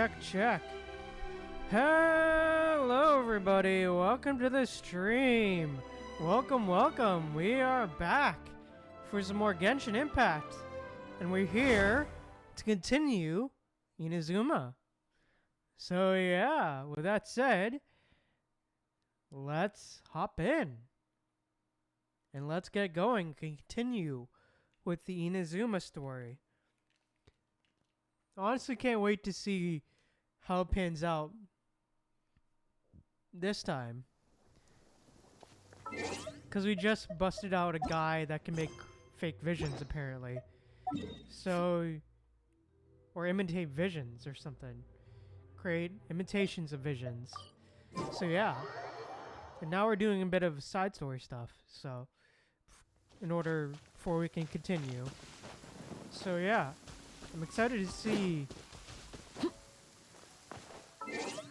Check. Hello everybody, welcome to the stream. Welcome. We are back for some more Genshin Impact. And we're here to continue Inazuma. So yeah, with that said, let's hop in. And let's get going, continue with the Inazuma story. Honestly can't wait to see how it pans out this time. Because we just busted out a guy that can make fake visions, apparently. So, or imitate visions or something. Create imitations of visions. So yeah. And now we're doing a bit of side story stuff. So, in order before we can continue. So yeah. I'm excited to see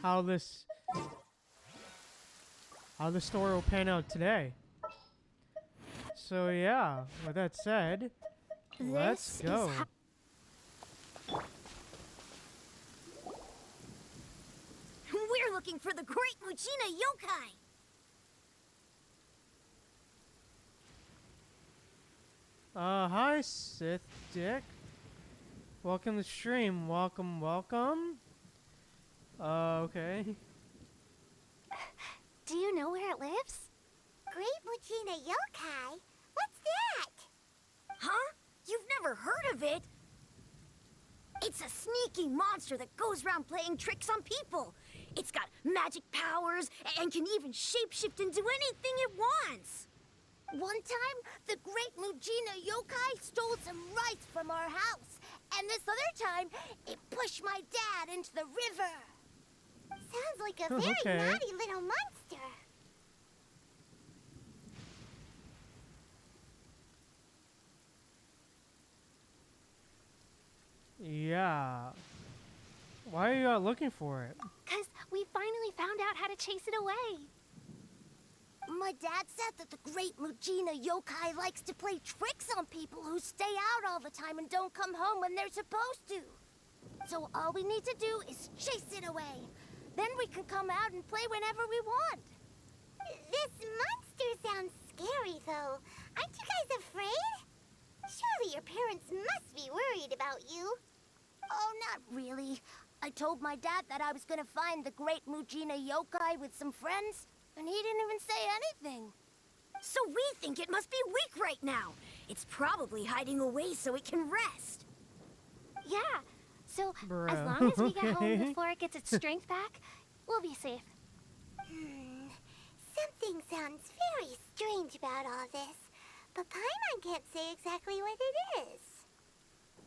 how the story will pan out today. So yeah, with that said, let's go. We're looking for the great Muchina yokai. Hi Sith Dick. Welcome to the stream. Welcome. Okay. Do you know where it lives? Great Muchina yokai? What's that? Huh? You've never heard of it? It's a sneaky monster that goes around playing tricks on people. It's got magic powers and can even shapeshift into anything it wants. One time, the great Muchina yokai stole some rice from our house. And this other time, it pushed my dad into the river. Sounds like a very naughty little monster. Yeah. Why are you out looking for it? 'Cause we finally found out how to chase it away. My dad said that the great Muchina yokai likes to play tricks on people who stay out all the time and don't come home when they're supposed to. So all we need to do is chase it away. Then we can come out and play whenever we want. This monster sounds scary, though. Aren't you guys afraid? Surely your parents must be worried about you. Oh, not really. I told my dad that I was gonna find the great Muchina yokai with some friends. And he didn't even say anything. So we think it must be weak right now. It's probably hiding away so it can rest. Yeah, so Bruh. as long as we get home before it gets its strength back, we'll be safe. Something sounds very strange about all this, but Paimon can't say exactly what it is.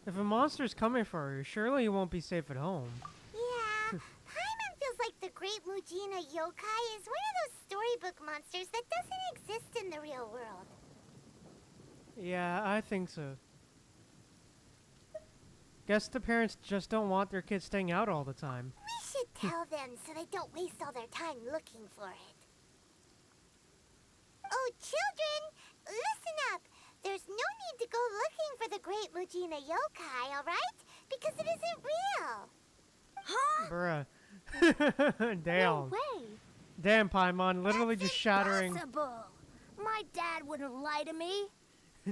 If a monster's coming for you, surely you won't be safe at home. Yeah, Paimon feels like the great Muchina yokai is one of those storybook monsters that doesn't exist in the real world. Yeah, I think so. Guess the parents just don't want their kids staying out all the time. We should tell them so they don't waste all their time looking for it. Oh, children, listen up. There's no need to go looking for the great Muchina yokai, alright? Because it isn't real. Huh? Bruh. Damn. No way. Damn, Paimon, literally just shattering. Impossible. My dad wouldn't lie to me.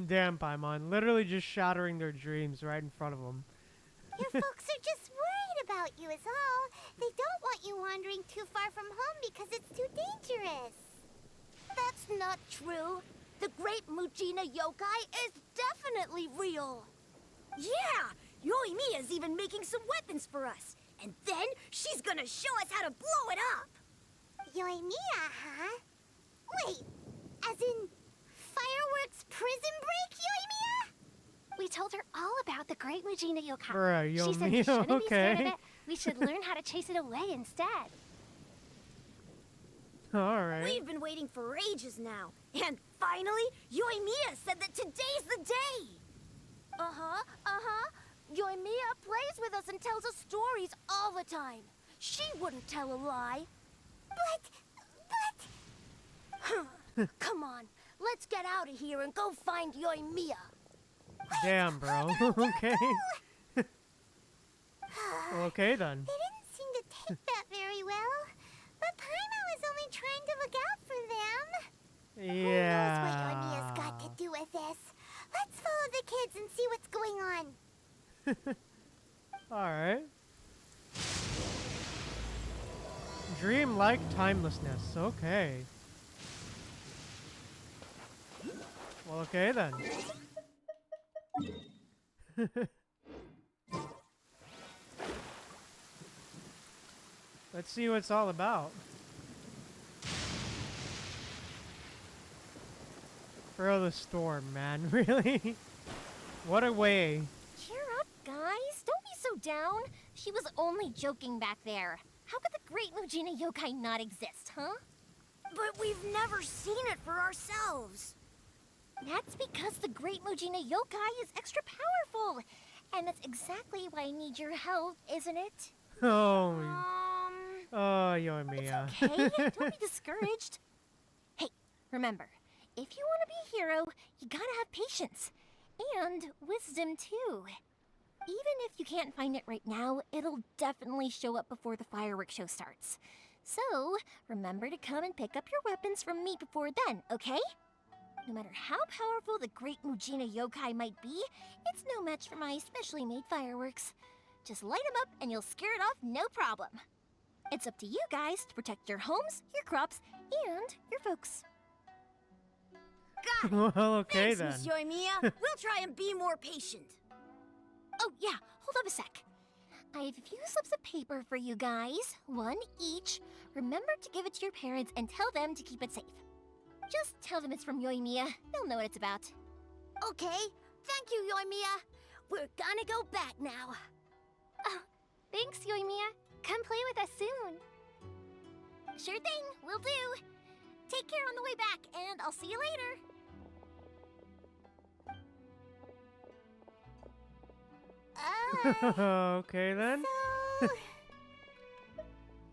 Damn, Paimon, literally just shattering their dreams right in front of them. Your folks are just worried about you is all. They don't want you wandering too far from home because it's too dangerous. That's not true. The great Muchina yokai is definitely real. Yeah! Yoimiya's even making some weapons for us. And then she's gonna show us how to blow it up. Yoimiya, huh? Wait, as in fireworks prison break, Yoimiya? We told her all about the great Muchina yokai. Bruh, She said we Yomiya, shouldn't be scared okay. of it. We should learn how to chase it away instead. Alright. We've been waiting for ages now. And finally, Yoimiya said that today's the day. Yoimiya plays with us and tells us stories all the time. She wouldn't tell a lie. But... Come on, let's get out of here and go find Yoimiya. Damn, bro. Okay. Okay then. They didn't that very well. But Paimon was only trying to look out for them. Who knows what Yoimiya's got to do with this? Let's follow the kids and see what's going on. Alright. Dream-like timelessness. Okay. Well, okay then. Let's see what it's all about. Bro, the storm, man. Really? What a way. Cheer up, guys. Don't be so down. She was only joking back there. How could the Great Mujina Yokai not exist, huh? But we've never seen it for ourselves. That's because the Great Mujina Yokai is extra powerful. And that's exactly why I need your help, isn't it? Oh, Yoimiya. It's okay. Don't be discouraged. Hey, remember, if you want to be a hero, you gotta have patience. And wisdom, too. Even if you can't find it right now, it'll definitely show up before the fireworks show starts. So, remember to come and pick up your weapons from me before then, okay? No matter how powerful the Great Mujina Yokai might be, it's no match for my specially made fireworks. Just light them up and you'll scare it off no problem. It's up to you guys to protect your homes, your crops, and your folks. Got it! Well, okay Thanks, then. Miss Yoimiya. We'll try and be more patient. Oh, yeah. Hold up a sec. I have a few slips of paper for you guys. One each. Remember to give it to your parents and tell them to keep it safe. Just tell them it's from Yoimiya. They'll know what it's about. Okay. Thank you, Yoimiya. We're gonna go back now. Oh, thanks, Yoimiya. Come play with us soon. Sure thing. Will do. Take care on the way back, and I'll see you later. Okay then.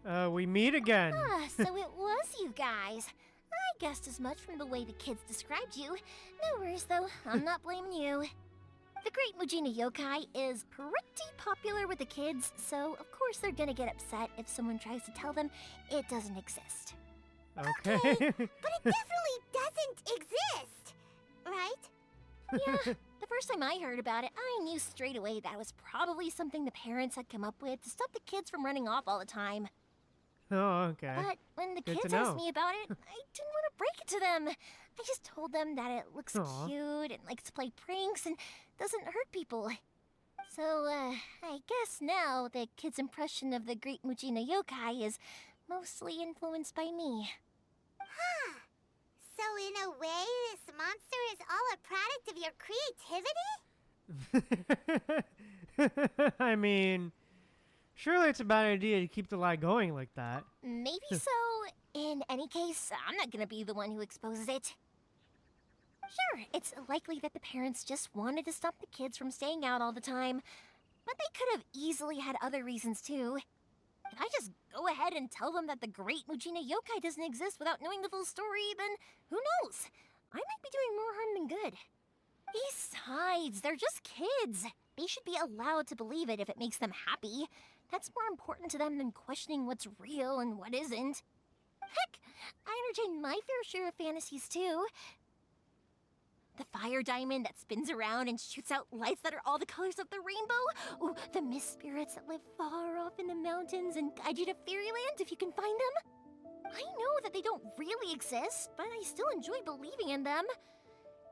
So... We meet again. So it was you guys. I guessed as much from the way the kids described you. No worries though, I'm not blaming you. The Great Mujina Yokai is pretty popular with the kids, so of course they're gonna get upset if someone tries to tell them it doesn't exist. Okay. But it definitely doesn't exist, right? Yeah, the first time I heard about it, I knew straight away that was probably something the parents had come up with to stop the kids from running off all the time. Oh, okay. But when the Good to kids know. asked me about it, I didn't want to break it to them. I just told them that it looks Aw. cute and likes to play pranks and doesn't hurt people. So, I guess now the kids' impression of the Great Mujina Yokai is mostly influenced by me. Huh. So in a way, this monster is all a product of your creativity? I mean, surely it's a bad idea to keep the lie going like that. Maybe so. In any case, I'm not gonna be the one who exposes it. Sure, it's likely that the parents just wanted to stop the kids from staying out all the time, but they could have easily had other reasons too. If I just go ahead and tell them that the Great Mujina Yokai doesn't exist without knowing the full story, then who knows? I might be doing more harm than good. Besides, they're just kids. They should be allowed to believe it if it makes them happy. That's more important to them than questioning what's real and what isn't. Heck, I entertain my fair share of fantasies too. The fire diamond that spins around and shoots out lights that are all the colors of the rainbow. Ooh, the mist spirits that live far off in the mountains and guide you to fairyland if you can find them. I know that they don't really exist, but I still enjoy believing in them.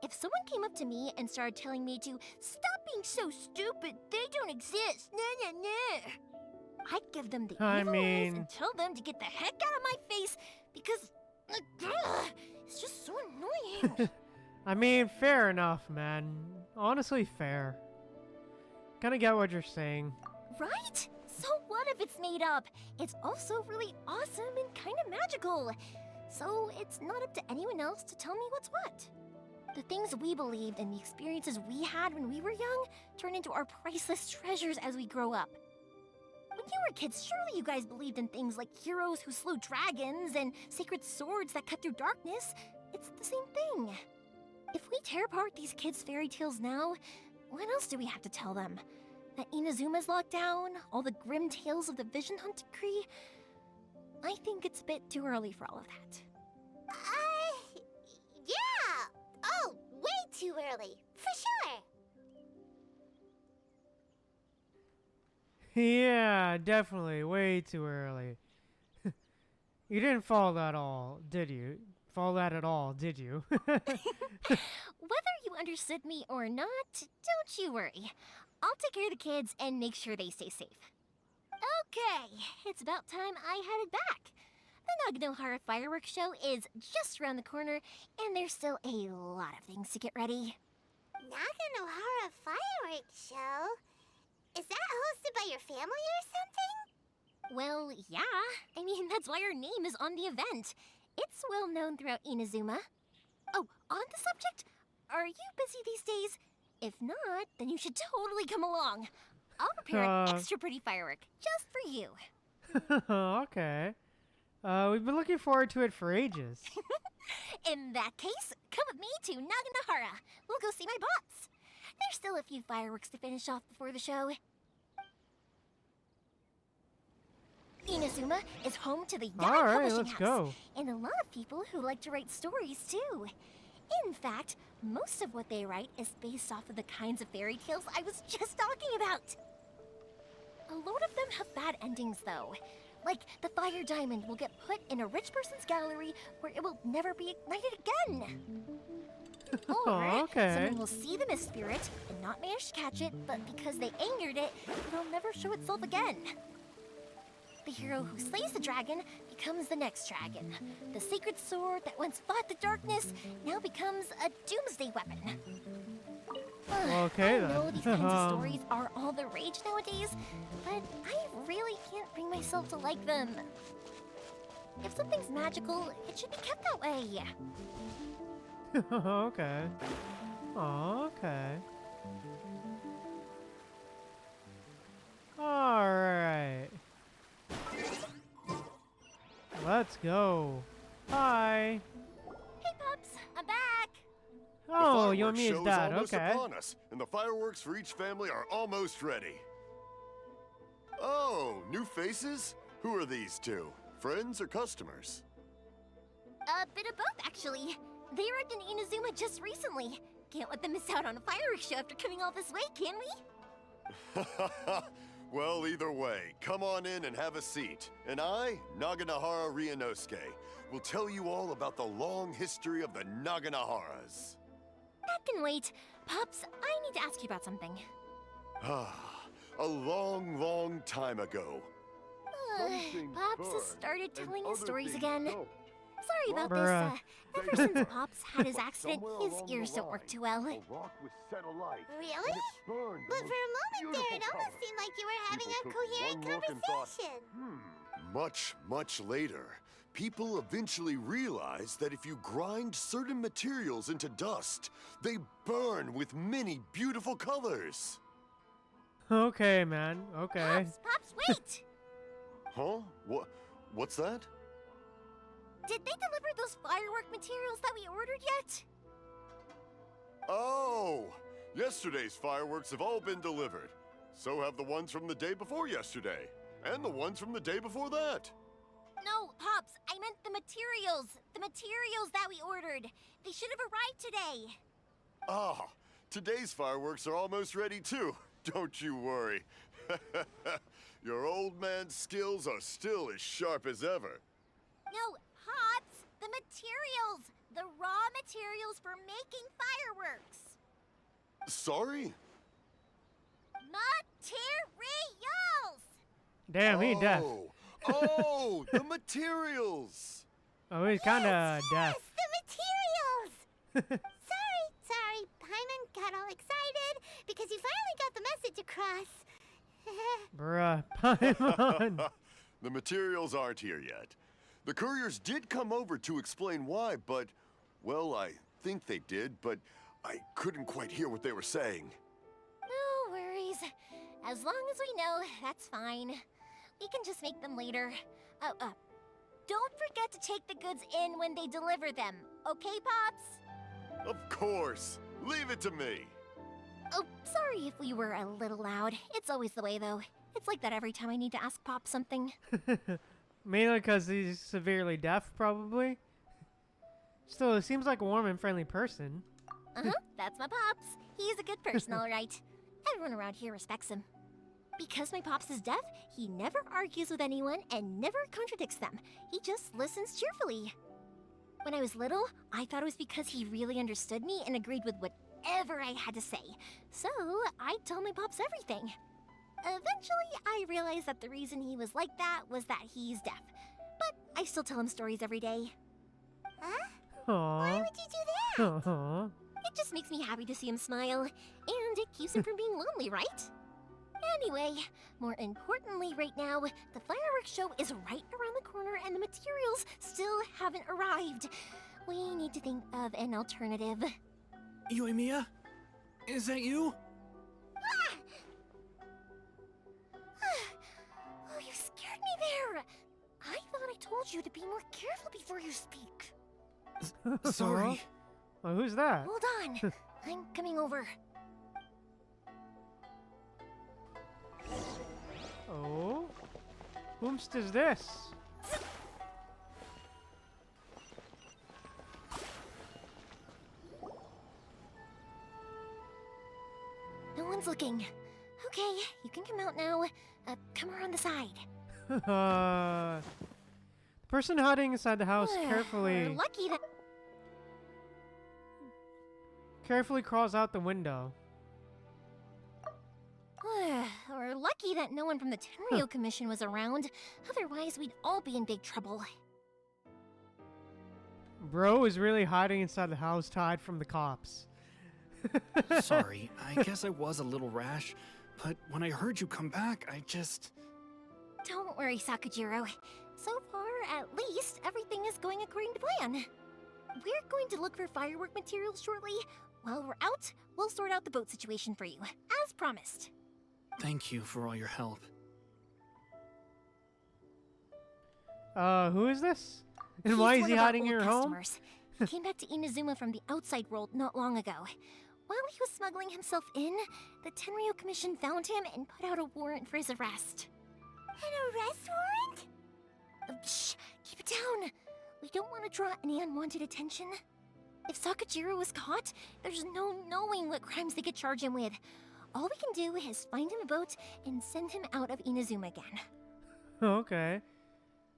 If someone came up to me and started telling me to stop being so stupid, they don't exist, nah, nah, nah, I'd give them the evil eyes and tell them to get the heck out of my face because it's just so annoying. I mean, fair enough, man. Honestly, fair. Kinda get what you're saying. Right? So what if it's made up? It's also really awesome and kind of magical. So it's not up to anyone else to tell me what's what. The things we believed and the experiences we had when we were young turn into our priceless treasures as we grow up. When you were kids, surely you guys believed in things like heroes who slew dragons and sacred swords that cut through darkness. It's the same thing. If we tear apart these kids' fairy tales now, what else do we have to tell them? That Inazuma's locked down, all the grim tales of the Vision Hunt decree. I think it's a bit too early for all of that. Yeah! Oh, way too early, for sure! Yeah, definitely. Way too early. You didn't follow that all, did you? Follow that at all, did you? Whether you understood me or not, don't you worry. I'll take care of the kids and make sure they stay safe. Okay, it's about time I headed back. The Naganohara fireworks show is just around the corner, and there's still a lot of things to get ready. Naganohara fireworks show? Is that hosted by your family or something? Well, yeah. I mean, that's why our name is on the event. It's well known throughout Inazuma. Oh, on the subject, are you busy these days? If not, then you should totally come along. I'll prepare an extra pretty firework just for you. Okay. We've been looking forward to it for ages. In that case, come with me to Naganohara. We'll go see my boss. There's still a few fireworks to finish off before the show. Inazuma is home to the Yaoi Publishing let's House, go. and a lot of people who like to write stories too. In fact, most of what they write is based off of the kinds of fairy tales I was just talking about. A lot of them have bad endings though. Like, the fire diamond will get put in a rich person's gallery where it will never be ignited again. Or, okay. someone will see the mist spirit and not manage to catch it, but because they angered it, it'll never show itself again. The hero who slays the dragon becomes the next dragon. The sacred sword that once fought the darkness now becomes a doomsday weapon. Okay, I know then. these kinds of stories are all the rage nowadays, but I really can't bring myself to like them. If something's magical, it should be kept that way. Okay. Okay. Alright. Let's go. Hi. Hey, pups, I'm back. Oh, The fireworks Yomiya's show's dad. almost Okay. upon us, and the fireworks for each family are almost ready. Oh, new faces? Who are these two? Friends or customers? A bit of both, actually. They arrived in Inazuma just recently. Can't let them miss out on a fireworks show after coming all this way, can we? Well, either way, come on in and have a seat. And I, Naganohara Ryunosuke, will tell you all about the long history of the Naganoharas. That can wait. Pops, I need to ask you about something. A long, long time ago. Pops has started telling his stories again. Sorry about Bruh. this. Ever since Pops had his accident, his ears don't work too well. Really? But for a moment there, it almost seemed like you were having a coherent conversation. Much, much later, people eventually realized that if you grind certain materials into dust, they burn with many beautiful colors. Okay, man. Okay. Pops, wait! Huh? What's that? Did they deliver those firework materials that we ordered yet? Oh! Yesterday's fireworks have all been delivered. So have the ones from the day before yesterday. And the ones from the day before that. No, Pops, I meant the materials. The materials that we ordered. They should have arrived today. Ah, today's fireworks are almost ready too. Don't you worry. Your old man's skills are still as sharp as ever. No, Pops, the materials. The raw materials for making fireworks. Sorry? Materials! Damn, he deaf. Oh, the materials. Oh, he's kind of Yes, deaf. the materials! Sorry, Paimon got all excited because you finally got the message across. Bruh. Paimon. The materials aren't here yet. The couriers did come over to explain why, but, well, I think they did, but I couldn't quite hear what they were saying. No worries. As long as we know, that's fine. We can just make them later. Don't forget to take the goods in when they deliver them, okay, Pops? Of course. Leave it to me. Oh, sorry if we were a little loud. It's always the way, though. It's like that every time I need to ask Pop something. Mainly because he's severely deaf, probably. Still, he seems like a warm and friendly person. Uh-huh, that's my Pops. He's a good person, all right. Everyone around here respects him. Because my Pops is deaf, he never argues with anyone and never contradicts them. He just listens cheerfully. When I was little, I thought it was because he really understood me and agreed with whatever I had to say. So, I'd tell my Pops everything. Eventually, I realized that the reason he was like that was that he's deaf. But I still tell him stories every day. Huh? Aww. Why would you do that? Aww. It just makes me happy to see him smile, and it keeps him from being lonely, right? Anyway, more importantly right now, the fireworks show is right around the corner and the materials still haven't arrived. We need to think of an alternative. Yoimiya? Is that you? Oh, you scared me there! I thought I told you to be more careful before you speak. Sorry. Well, who's that? Hold on, I'm coming over. Oh? Whomst is this? No one's looking. Okay, you can come out now. Come around the side. The person hiding inside the house We're carefully lucky that... crawls out the window. We're lucky that no one from the Tenryo Commission was around. Otherwise, we'd all be in big trouble. Bro is really hiding inside the house to hide from the cops. Sorry, I guess I was a little rash, but when I heard you come back, I just... Don't worry, Sakujiro. So far, at least, everything is going according to plan. We're going to look for firework materials shortly. While we're out, we'll sort out the boat situation for you, as promised. Thank you for all your help. Who is this? And He's why is one he of our hiding in old your home? customers. He came back to Inazuma from the outside world not long ago. While he was smuggling himself in, the Tenryo Commission found him and put out a warrant for his arrest. An arrest warrant? Shh, keep it down. We don't want to draw any unwanted attention. If Sakujiro was caught, there's no knowing what crimes they could charge him with. All we can do is find him a boat and send him out of Inazuma again. Okay.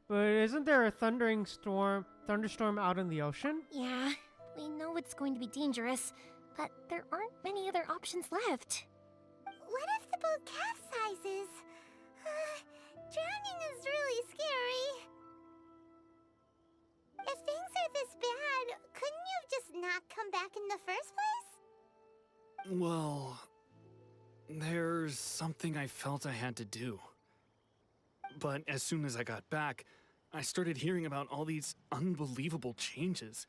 But isn't there a thunderstorm out in the ocean? Yeah, we know it's going to be dangerous, but there aren't many other options left. What if the boat capsizes? Drowning is really scary. If things are this bad, couldn't you have just not come back in the first place? Well, there's something I felt I had to do. But as soon as I got back, I started hearing about all these unbelievable changes.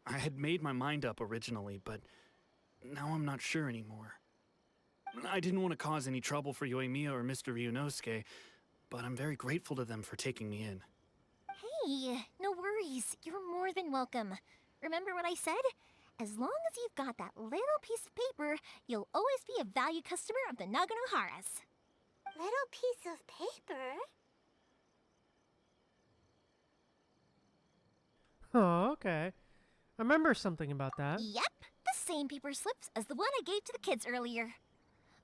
I had made my mind up originally, but now I'm not sure anymore. I didn't want to cause any trouble for Yoimiya or Mr. Ryunosuke, but I'm very grateful to them for taking me in. Hey, no worries. You're more than welcome. Remember what I said? As long as you've got that little piece of paper, you'll always be a valued customer of the Naganoharas. Little piece of paper? Oh, okay. I remember something about that. Yep, the same paper slips as the one I gave to the kids earlier.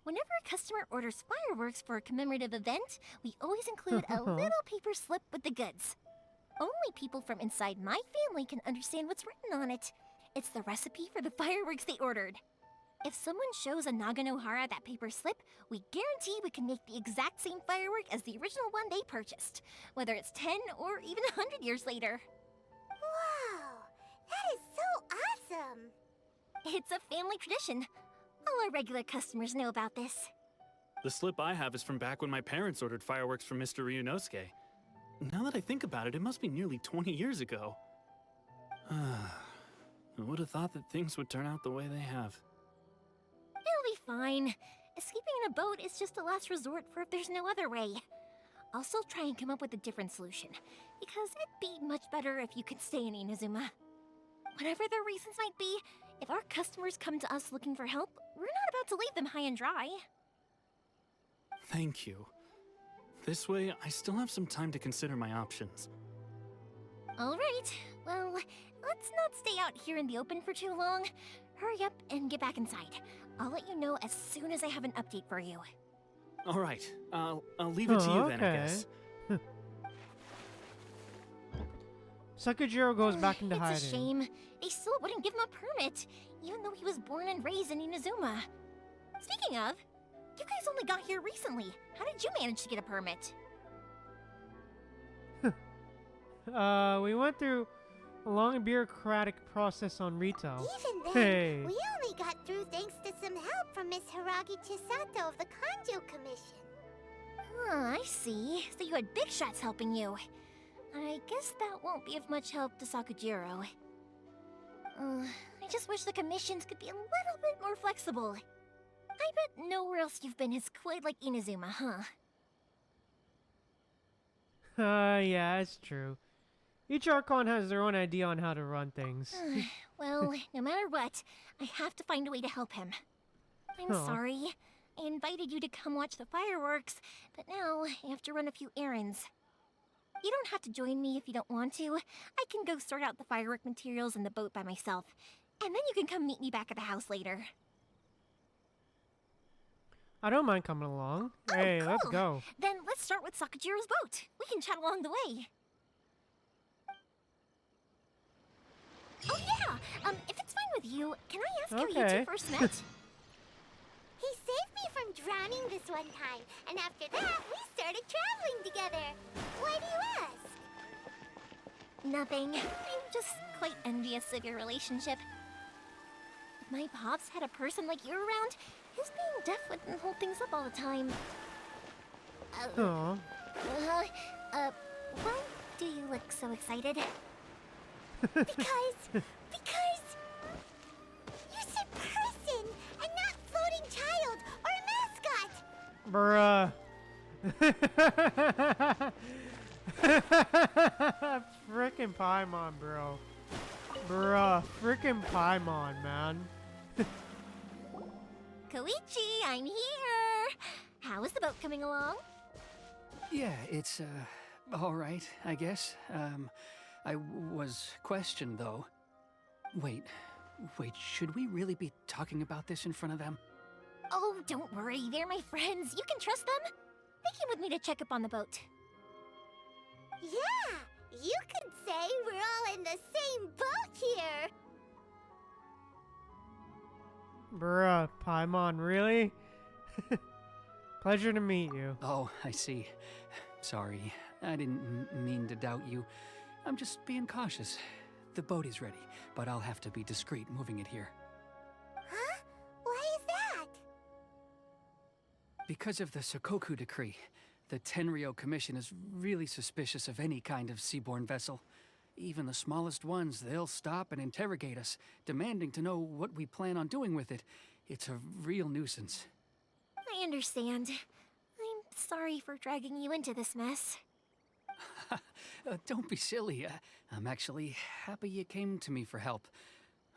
Whenever a customer orders fireworks for a commemorative event, we always include a little paper slip with the goods. Only people from inside my family can understand what's written on it. It's the recipe for the fireworks they ordered. If someone shows a Naganohara that paper slip, we guarantee we can make the exact same firework as the original one they purchased, whether it's 10 or even 100 years later. Wow, that is so awesome! It's a family tradition. All our regular customers know about this. The slip I have is from back when my parents ordered fireworks from Mr. Ryunosuke. Now that I think about it, it must be nearly 20 years ago. I would have thought that things would turn out the way they have. It'll be fine. Escaping in a boat is just a last resort for if there's no other way. I'll still try and come up with a different solution, because it'd be much better if you could stay in Inazuma. Whatever the reasons might be, If our customers come to us looking for help, we're not about to leave them high and dry. Thank you. This way, I still have some time to consider my options. Alright, well, let's not stay out here in the open for too long. Hurry up and get back inside. I'll let you know as soon as I have an update for you. All right, I'll leave it to you then, I okay. guess. Sakujiro goes back into hiding. It's a shame. They still wouldn't give him a permit, even though he was born and raised in Inazuma. Speaking of, you guys only got here recently. How did you manage to get a permit? We went through a long bureaucratic process on retail. Even then, Hey. we only got through thanks to some help from Miss Hiragi Chisato of the Kanjo Commission. I see. So you had big shots helping you. I guess that won't be of much help to Sakujiro. I just wish the commissions could be a little bit more flexible. I bet nowhere else you've been is quite like Inazuma, huh? Yeah, it's true. Each Archon has their own idea on how to run things. Well, no matter what, I have to find a way to help him. I'm Aw. sorry. I invited you to come watch the fireworks, but now I have to run a few errands. You don't have to join me if you don't want to. I can go sort out the firework materials in the boat by myself, and then you can come meet me back at the house later. I don't mind coming along. Oh, Hey, let's cool. go. Then let's start with Sakujiro's boat. We can chat along the way. Oh yeah! If it's fine with you, can I ask how you Okay. two first met? He saved me from drowning this one time, and after that, we started traveling together. Why do you ask? Nothing. I'm just quite envious of your relationship. If my pops had a person like you around, his being deaf wouldn't hold things up all the time. Aw. Why do you look so excited? Because you said person and not floating child or mascot. Bruh. Frickin' Paimon, bro. Bruh, frickin' Paimon, man. Koichi, I'm here. How is the boat coming along? Yeah, it's, all right, I guess. I was questioned, though. Wait, should we really be talking about this in front of them? Oh, don't worry. They're my friends. You can trust them. They came with me to check up on the boat. Yeah, you could say we're all in the same boat here. Bruh, Paimon, really? Pleasure to meet you. Oh, I see. Sorry, I didn't mean to doubt you. I'm just being cautious. The boat is ready, but I'll have to be discreet moving it here. Huh? Why is that? Because of the Sokoku decree, the Tenryou Commission is really suspicious of any kind of seaborne vessel. Even the smallest ones, they'll stop and interrogate us, demanding to know what we plan on doing with it. It's a real nuisance. I understand. I'm sorry for dragging you into this mess. Don't be silly. I'm actually happy you came to me for help.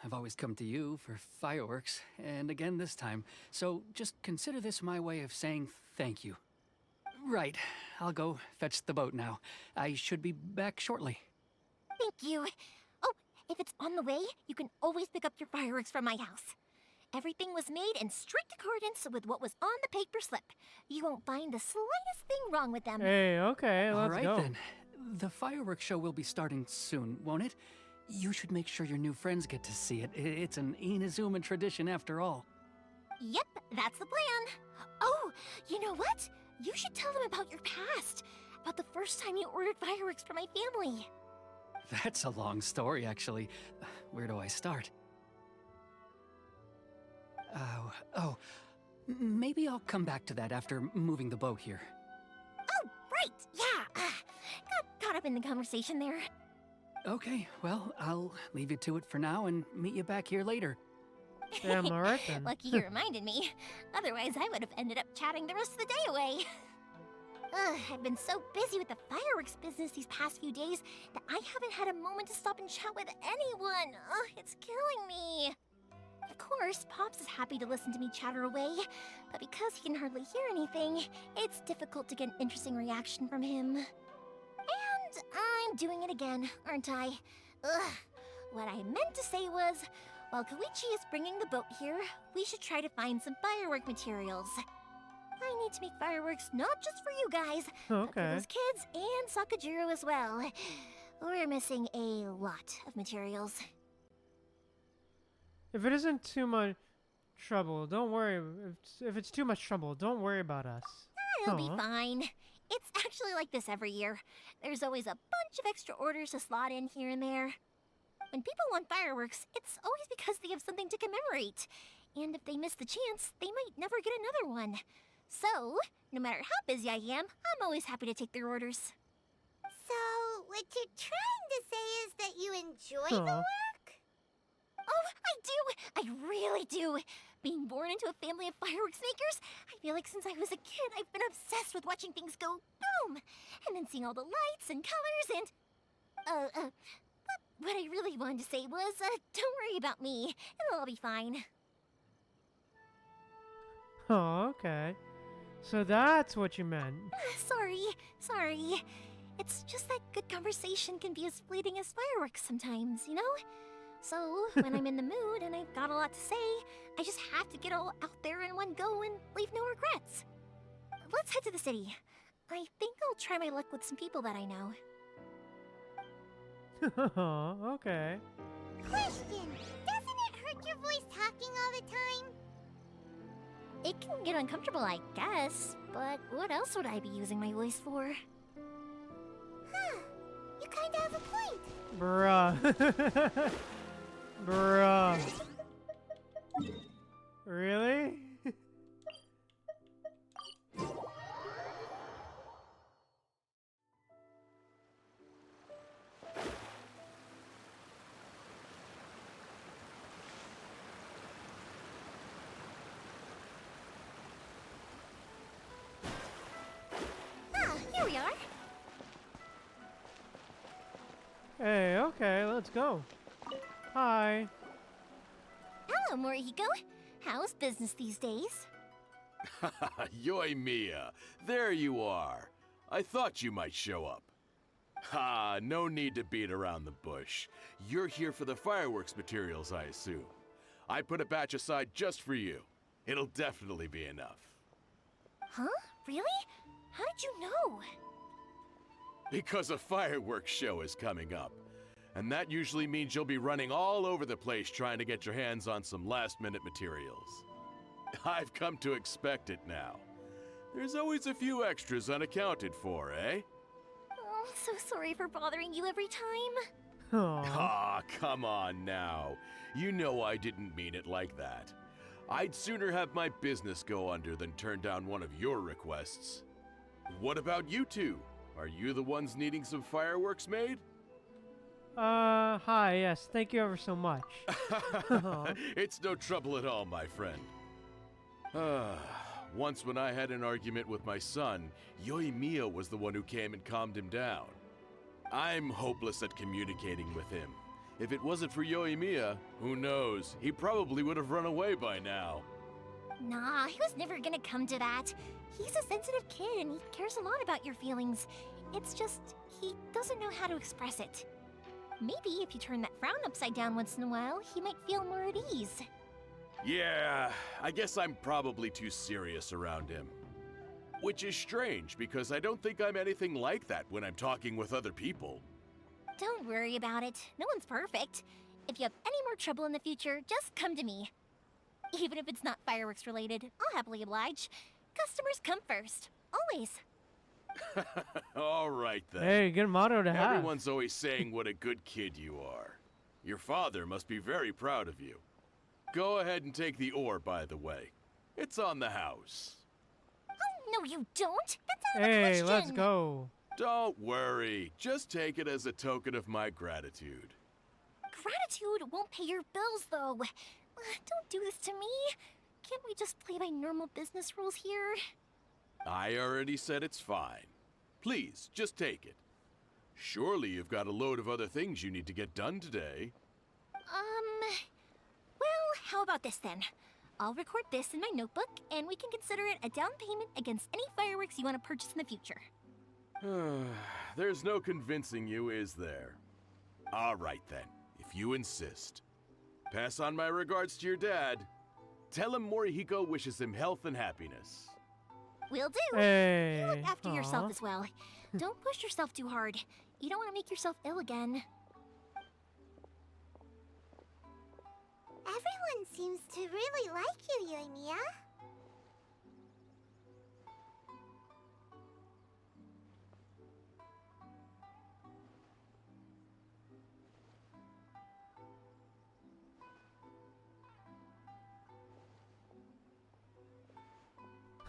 I've always come to you for fireworks, and again this time. So just consider this my way of saying thank you. Right, I'll go fetch the boat now. I should be back shortly. Thank you. Oh, if it's on the way, you can always pick up your fireworks from my house. Everything was made in strict accordance with what was on the paper slip. You won't find the slightest thing wrong with them. Hey, okay, All let's right go. then. The fireworks show will be starting soon, won't it? You should make sure your new friends get to see it. It's an Inazuma tradition after all. Yep, that's the plan. Oh, you know what? You should tell them about your past. About the first time you ordered fireworks for my family. That's a long story, actually. Where do I start? Maybe I'll come back to that after moving the boat here. Oh, right, yeah. Got caught up in the conversation there. Okay, well, I'll leave you to it for now and meet you back here later. Damn, alright then. Lucky you reminded me. Otherwise, I would have ended up chatting the rest of the day away. I've been so busy with the fireworks business these past few days that I haven't had a moment to stop and chat with anyone. It's killing me. course, Pops is happy to listen to me chatter away, but because he can hardly hear anything, it's difficult to get an interesting reaction from him. And I'm doing it again, aren't I? Ugh. What I meant to say was, while Koichi is bringing the boat here, we should try to find some firework materials. I need to make fireworks not just for you guys, but for Okay. those kids and Sakajiro as well. We're missing a lot of materials. If it isn't too much trouble, don't worry. If it's too much trouble, don't worry about us. It'll be Aw. fine. It's actually like this every year. There's always a bunch of extra orders to slot in here and there. When people want fireworks, it's always because they have something to commemorate. And if they miss the chance, they might never get another one. So, no matter how busy I am, I'm always happy to take their orders. So, what you're trying to say is that you enjoy the Aw. work? Oh, I do! I really do! Being born into a family of fireworks makers, I feel like since I was a kid, I've been obsessed with watching things go boom! And then seeing all the lights and colors and... But what I really wanted to say was, don't worry about me. It'll all be fine. Oh, okay. So that's what you meant. Sorry. It's just that good conversation can be as fleeting as fireworks sometimes, you know? So, when I'm in the mood and I've got a lot to say, I just have to get all out there in one go and leave no regrets. Let's head to the city. I think I'll try my luck with some people that I know. Okay. Question, doesn't it hurt your voice talking all the time? It can get uncomfortable, I guess, but what else would I be using my voice for? Huh, you kinda have a point. Bruh. Bruh. Really? Ah, here we are. Hey, okay, let's go. Hi. Hello, Morihiko. How's business these days? Yoimiya, there you are. I thought you might show up. Ha, no need to beat around the bush. You're here for the fireworks materials, I assume. I put a batch aside just for you. It'll definitely be enough. Huh? Really? How did you know? Because a fireworks show is coming up. And that usually means you'll be running all over the place trying to get your hands on some last-minute materials. I've come to expect it now. There's always a few extras unaccounted for, eh? Oh, so sorry for bothering you every time. Aw. Ah, come on now. You know I didn't mean it like that. I'd sooner have my business go under than turn down one of your requests. What about you two? Are you the ones needing some fireworks made? Hi, yes, thank you ever so much. Aw. It's no trouble at all, my friend. Once when I had an argument with my son, Yoimiya was the one who came and calmed him down. I'm hopeless at communicating with him. If it wasn't for Yoimiya, who knows, he probably would have run away by now. Nah, he was never gonna come to that. He's a sensitive kid and he cares a lot about your feelings. It's just, he doesn't know how to express it. Maybe if you turn that frown upside down once in a while, he might feel more at ease. Yeah, I guess I'm probably too serious around him. Which is strange, because I don't think I'm anything like that when I'm talking with other people. Don't worry about it. No one's perfect. If you have any more trouble in the future, just come to me. Even if it's not fireworks related, I'll happily oblige. Customers come first. Always. All right then. Hey, good motto to have. Everyone's always saying what a good kid you are. Your father must be very proud of you. Go ahead and take the ore, by the way. It's on the house. Oh, no you don't. That's out of the Hey, question. let's go. Don't worry. Just take it as a token of my gratitude. Gratitude won't pay your bills, though. Don't do this to me. Can't we just play by normal business rules here? I already said it's fine. Please, just take it. Surely you've got a load of other things you need to get done today. Well, how about this then? I'll record this in my notebook, and we can consider it a down payment against any fireworks you want to purchase in the future. There's no convincing you, is there? All right then, if you insist. Pass on my regards to your dad. Tell him Morihiko wishes him health and happiness. Will do. Hey. You look after yourself aw. as well. Don't push yourself too hard. You don't want to make yourself ill again. Everyone seems to really like you, Yoimiya.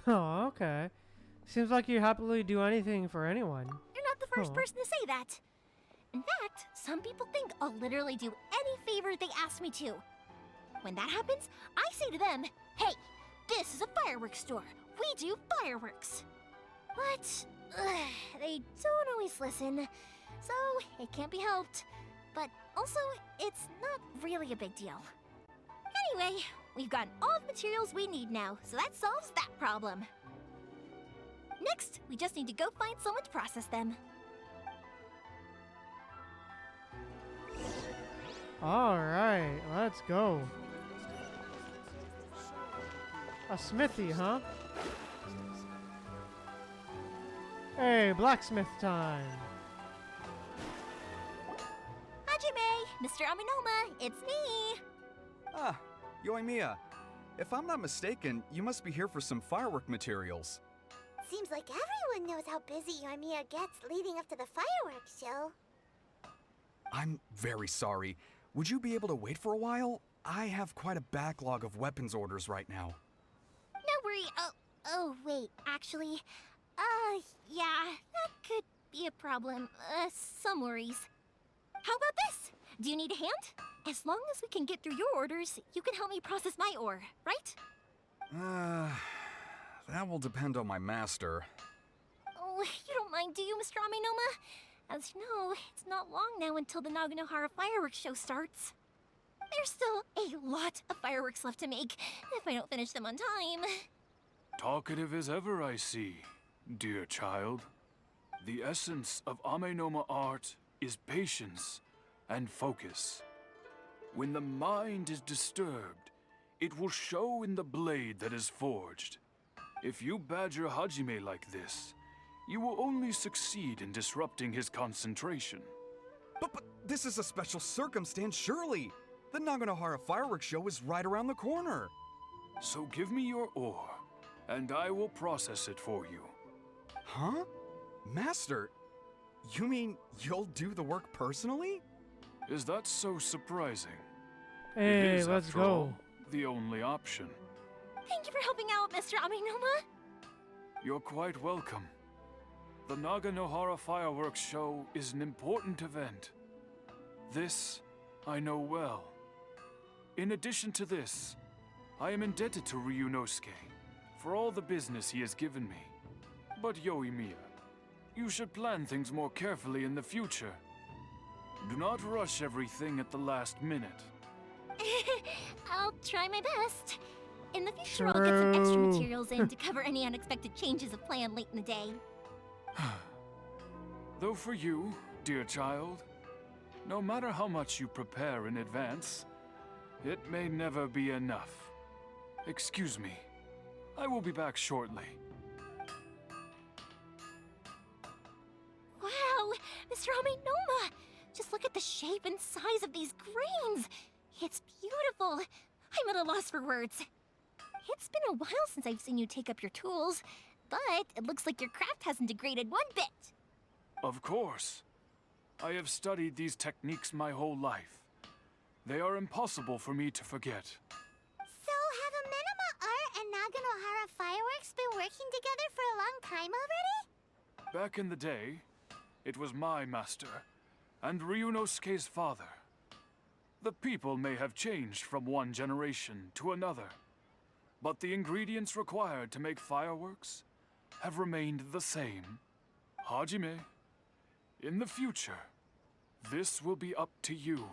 Oh, okay. Seems like you happily do anything for anyone. You're not the first Huh. person to say that. In fact, some people think I'll literally do any favor they ask me to. When that happens, I say to them, hey, this is a fireworks store. We do fireworks. But they don't always listen, so it can't be helped. But also, it's not really a big deal. Anyway, we've gotten all the materials we need now, so that solves that problem. Next, we just need to go find someone to process them. Alright, let's go. A smithy, huh? Hey, blacksmith time. Hajime, Mr. Aminoma, it's me. Ah, Yoimiya. If I'm not mistaken, you must be here for some firework materials. Seems like everyone knows how busy Yoimiya gets leading up to the fireworks show. I'm very sorry. Would you be able to wait for a while? I have quite a backlog of weapons orders right now. No worry. Oh, wait, actually, yeah, that could be a problem. Some worries. How about this? Do you need a hand? As long as we can get through your orders, you can help me process my ore, right? That will depend on my master. Oh, you don't mind, do you, Mr. Aminoma? As you know, it's not long now until the Naganohara fireworks show starts. There's still a lot of fireworks left to make, if I don't finish them on time. Talkative as ever, I see, dear child. The essence of Amenoma art is patience and focus. When the mind is disturbed, it will show in the blade that is forged. If you badger Hajime like this, you will only succeed in disrupting his concentration. But this is a special circumstance, surely. The Naganohara fireworks show is right around the corner. So give me your ore, and I will process it for you. Huh? Master, you mean you'll do the work personally? Is that so surprising? It Hey, is, let's after go. all, the only option. Thank you for helping out, Mr. Aminoma. You're quite welcome. The Naganohara fireworks show is an important event. This I know well. In addition to this, I am indebted to Ryunosuke for all the business he has given me. But Yoimiya, you should plan things more carefully in the future. Do not rush everything at the last minute. I'll try my best. In the future, I'll get some extra True. materials in to cover any unexpected changes of plan late in the day. Though for you, dear child, no matter how much you prepare in advance, it may never be enough. Excuse me. I will be back shortly. Wow, Mr. Aminoma! Just look at the shape and size of these grains! It's beautiful! I'm at a loss for words. It's been a while since I've seen you take up your tools, but it looks like your craft hasn't degraded one bit. Of course. I have studied these techniques my whole life. They are impossible for me to forget. So have Amenoma Art and Naganohara Fireworks been working together for a long time already? Back in the day, it was my master, and Ryunosuke's father. The people may have changed from one generation to another, but the ingredients required to make fireworks have remained the same. Hajime, in the future, this will be up to you.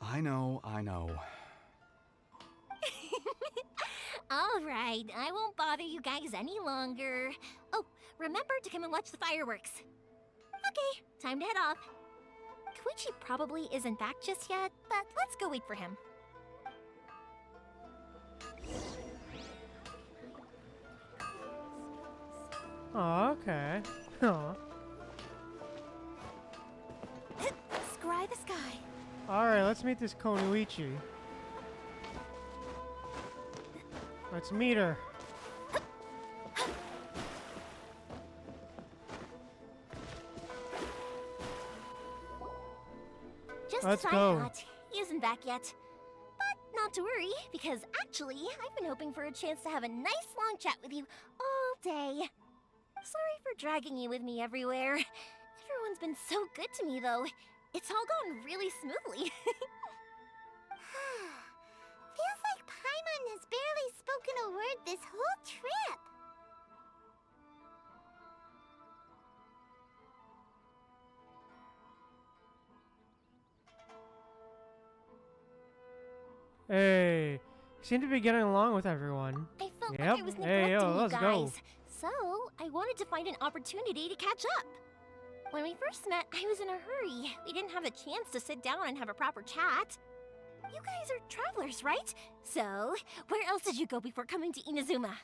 I know, I know. All right, I won't bother you guys any longer. Oh, remember to come and watch the fireworks. Okay, time to head off. Koichi probably isn't back just yet, but let's go wait for him. Oh, okay. Huh. Scry the sky. Alright, let's meet this Konuichi. Let's meet her. Just Let's as go. I thought, he isn't back yet. But not to worry, because actually, I've been hoping for a chance to have a nice long chat with you all day. Sorry for dragging you with me everywhere. Everyone's been so good to me, though. It's all gone really smoothly. Feels like Paimon has barely spoken a word this whole trip. Hey, you seem to be getting along with everyone. I felt Yep. like I was Hey, neglecting yo, you let's guys. go. So, I wanted to find an opportunity to catch up. When we first met, I was in a hurry. We didn't have the chance to sit down and have a proper chat. You guys are travelers, right? So, where else did you go before coming to Inazuma?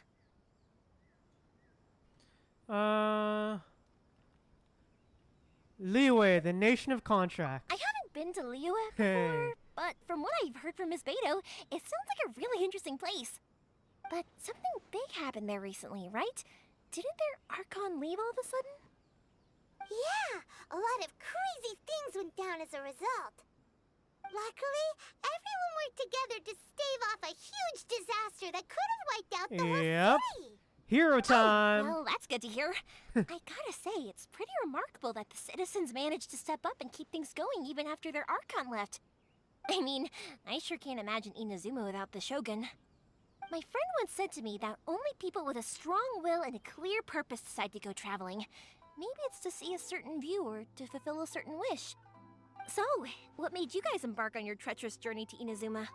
Liyue, the nation of contracts. I haven't been to Liyue Hey. before, but from what I've heard from Miss Beto, it sounds like a really interesting place. But something big happened there recently, right? Didn't their Archon leave all of a sudden? Yeah, a lot of crazy things went down as a result. Luckily, everyone worked together to stave off a huge disaster that could have wiped out the Yep. whole city. Hero time. Well, that's good to hear. I gotta say, it's pretty remarkable that the citizens managed to step up and keep things going even after their Archon left. I mean, I sure can't imagine Inazuma without the Shogun. My friend once said to me that only people with a strong will and a clear purpose decide to go traveling. Maybe it's to see a certain view or to fulfill a certain wish. So, what made you guys embark on your treacherous journey to Inazuma?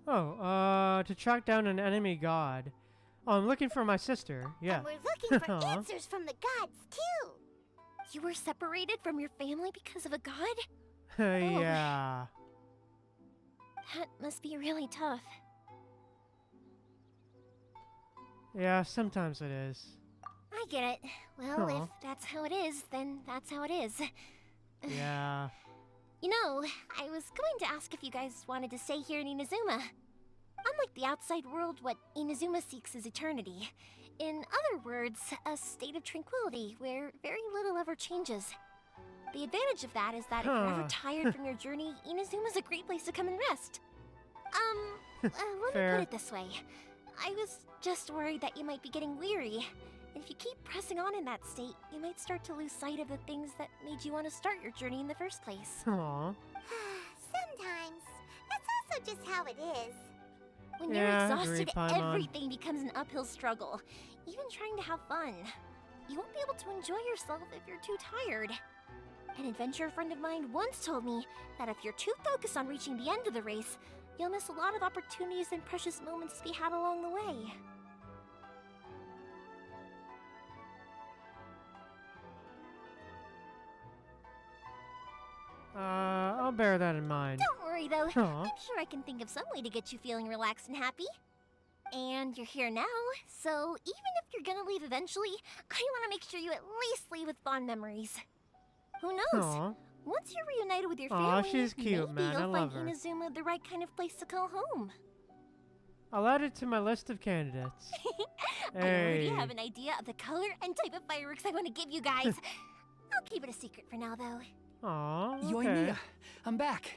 Oh, to track down an enemy god. Oh, I'm looking for my sister. Yeah. And we're looking for Aw. answers from the gods, too. You were separated from your family because of a god? Yeah. That must be really tough. Yeah, sometimes it is. I get it. Well, Aw. if that's how it is, then that's how it is. Yeah. You know, I was going to ask if you guys wanted to stay here in Inazuma. Unlike the outside world, what Inazuma seeks is eternity. In other words, a state of tranquility where very little ever changes. The advantage of that is that if you're ever Huh. tired from your journey, Inazuma's a great place to come and rest. Let me Fair. put it this way. I was just worried that you might be getting weary. And if you keep pressing on in that state, you might start to lose sight of the things that made you want to start your journey in the first place. Aw. Sometimes. That's also just how it is. When you're Yeah, exhausted, agreed, Paimon. everything becomes an uphill struggle. Even trying to have fun. You won't be able to enjoy yourself if you're too tired. An adventurer friend of mine once told me that if you're too focused on reaching the end of the race, you'll miss a lot of opportunities and precious moments to be had along the way. I'll bear that in mind. Don't worry though, Aw. I'm sure I can think of some way to get you feeling relaxed and happy. And you're here now, so even if you're gonna leave eventually, I want to make sure you at least leave with fond memories. Who knows? Aw. Once you're reunited with your Aw, family, she's cute, maybe man. I you'll love find her. Inazuma the right kind of place to call home. I'll add it to my list of candidates. I already Hey. have an idea of the color and type of fireworks I want to give you guys. I'll keep it a secret for now, though. Aw, okay. Yoimiya, I'm back.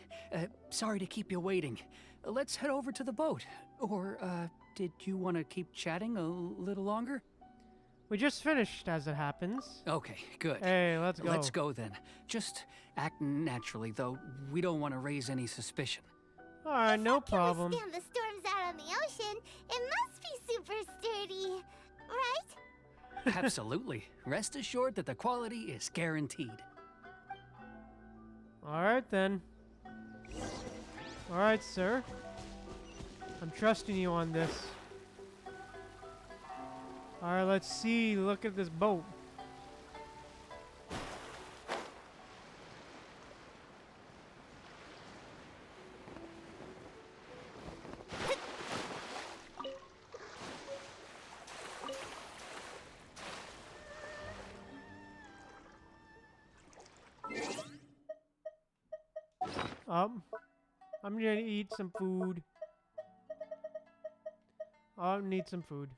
Sorry to keep you waiting. Let's head over to the boat. Or, did you want to keep chatting a little longer? We just finished, as it happens. Okay, good. Hey, let's go. Let's go then. Just act naturally, though. We don't want to raise any suspicion. Alright, no Can problem. withstand the storms out on the ocean, it must be super sturdy, right? Absolutely. Rest assured that the quality is guaranteed. Alright then. Alright, sir. I'm trusting you on this. Alright, let's see. Look at this boat. I'm gonna eat some food. I need some food.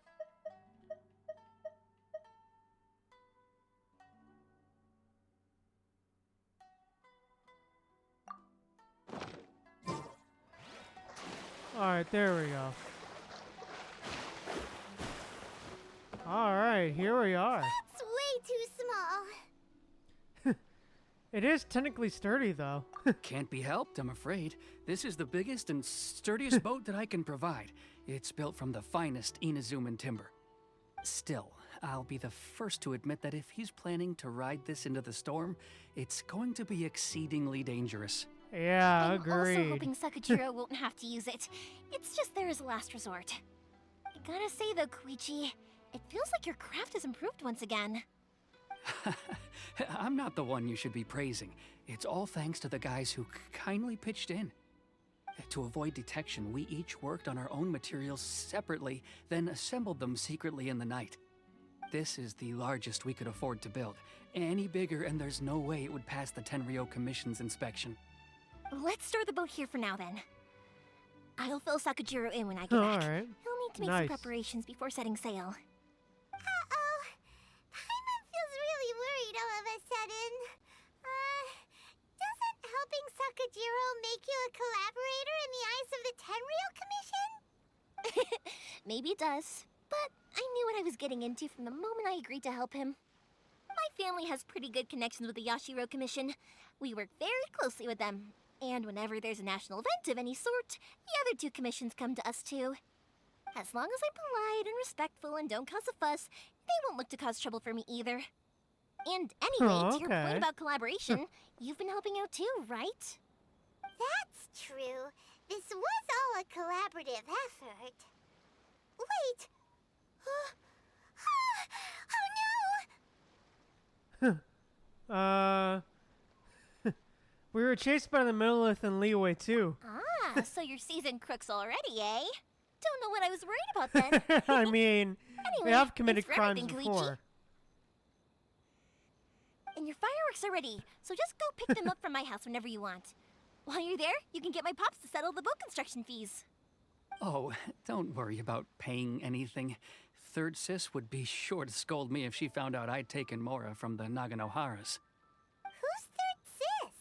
Alright, there we go. Alright, here we are. It's way too small. It is technically sturdy, though. Can't be helped, I'm afraid. This is the biggest and sturdiest boat that I can provide. It's built from the finest Inazuman timber. Still, I'll be the first to admit that if he's planning to ride this into the storm, it's going to be exceedingly dangerous. Yeah, I'm agreed. also hoping Sakajiro won't have to use it. It's just there as a last resort. I gotta say though, Koichi, it feels like your craft has improved once again. I'm not the one you should be praising. It's all thanks to the guys who kindly pitched in. To avoid detection, we each worked on our own materials separately, then assembled them secretly in the night. This is the largest we could afford to build. Any bigger and there's no way it would pass the Tenryou Commission's inspection. Let's store the boat here for now then. I'll fill Sakajiro in when I get back. Alright. He'll need to make some preparations before setting sail. Uh-oh. Paimon feels really worried all of a sudden. Doesn't helping Sakajiro make you a collaborator in the eyes of the Tenryou Commission? Maybe it does, but I knew what I was getting into from the moment I agreed to help him. My family has pretty good connections with the Yashiro Commission. We work very closely with them. And whenever there's a national event of any sort, the other two commissions come to us too. As long as I'm polite and respectful and don't cause a fuss, they won't look to cause trouble for me either. And anyway, to your point about collaboration, you've been helping out too, right? That's true. This was all a collaborative effort. Wait! Uh... We were chased by the Millith and Leeway too. Ah, so you're seasoned crooks already, eh? Don't know what I was worried about then. I mean, Anyway, we have committed thanks for crimes everything, Koichi. before. And your fireworks are ready, so just go pick them up from my house whenever you want. While you're there, you can get my pops to settle the boat construction fees. Oh, don't worry about paying anything. Third Sis would be sure to scold me if she found out I'd taken Mora from the Naganoharas. Who's Third Sis?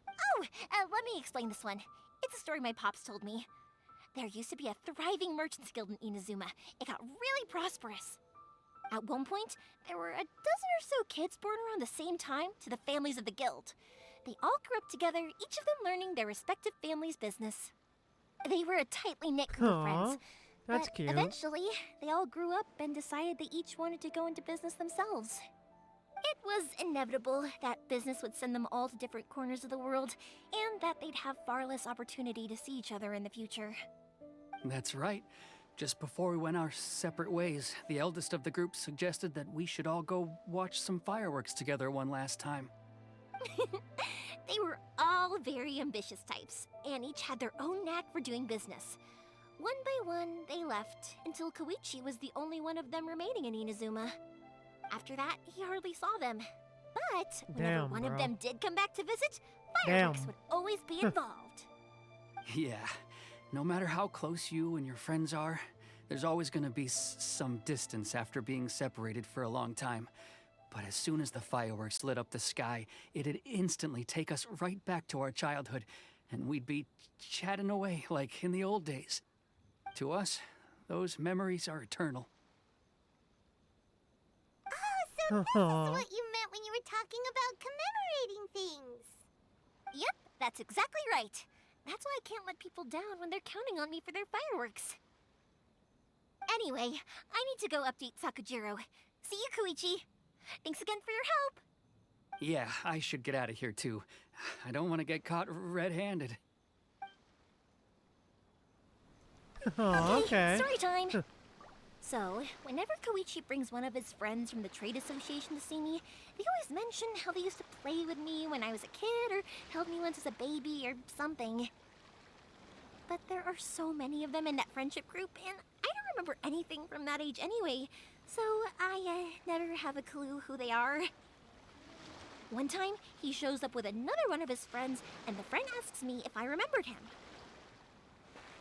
Oh, let me explain this one. It's a story my pops told me. There used to be a thriving merchants guild in Inazuma. It got really prosperous. At one point, there were a dozen or so kids born around the same time to the families of the guild. They all grew up together, each of them learning their respective family's business. They were a tightly knit group of friends. That's but cute. eventually, they all grew up and decided they each wanted to go into business themselves. It was inevitable that business would send them all to different corners of the world, and that they'd have far less opportunity to see each other in the future. That's right. Just before we went our separate ways, the eldest of the group suggested that we should all go watch some fireworks together one last time. They were all very ambitious types, and each had their own knack for doing business. One by one, they left, until Koichi was the only one of them remaining in Inazuma. After that, he hardly saw them. But whenever one of them did come back to visit, fireworks would always be involved. Yeah, no matter how close you and your friends are, there's always gonna be some distance after being separated for a long time. But as soon as the fireworks lit up the sky, it'd instantly take us right back to our childhood, and we'd be chatting away like in the old days. To us, those memories are eternal. Oh, so this is what you meant when you were talking about commemorating things. Yep, that's exactly right. That's why I can't let people down when they're counting on me for their fireworks. Anyway, I need to go update Sakajiro. See you, Koichi. Thanks again for your help. Yeah, I should get out of here too. I don't want to get caught red-handed. Oh, okay. Story time. So, whenever Koichi brings one of his friends from the trade association to see me, they always mention how they used to play with me when I was a kid or held me once as a baby or something. But there are so many of them in that friendship group, and I don't remember anything from that age anyway, so I never have a clue who they are. One time, he shows up with another one of his friends, and the friend asks me if I remembered him.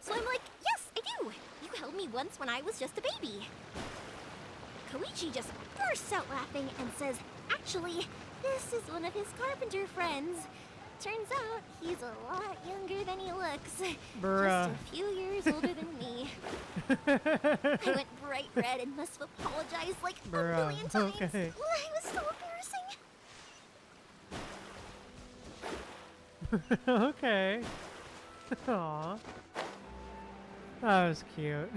So I'm like, yes, I do. You held me once when I was just a baby. Koichi just bursts out laughing and says, actually, this is one of his carpenter friends. Turns out he's a lot younger than he looks. Bruh. Just a few years older than me. I went bright red and must have apologized like a million times. Okay. It was so embarrassing. Okay. Aw. That was cute.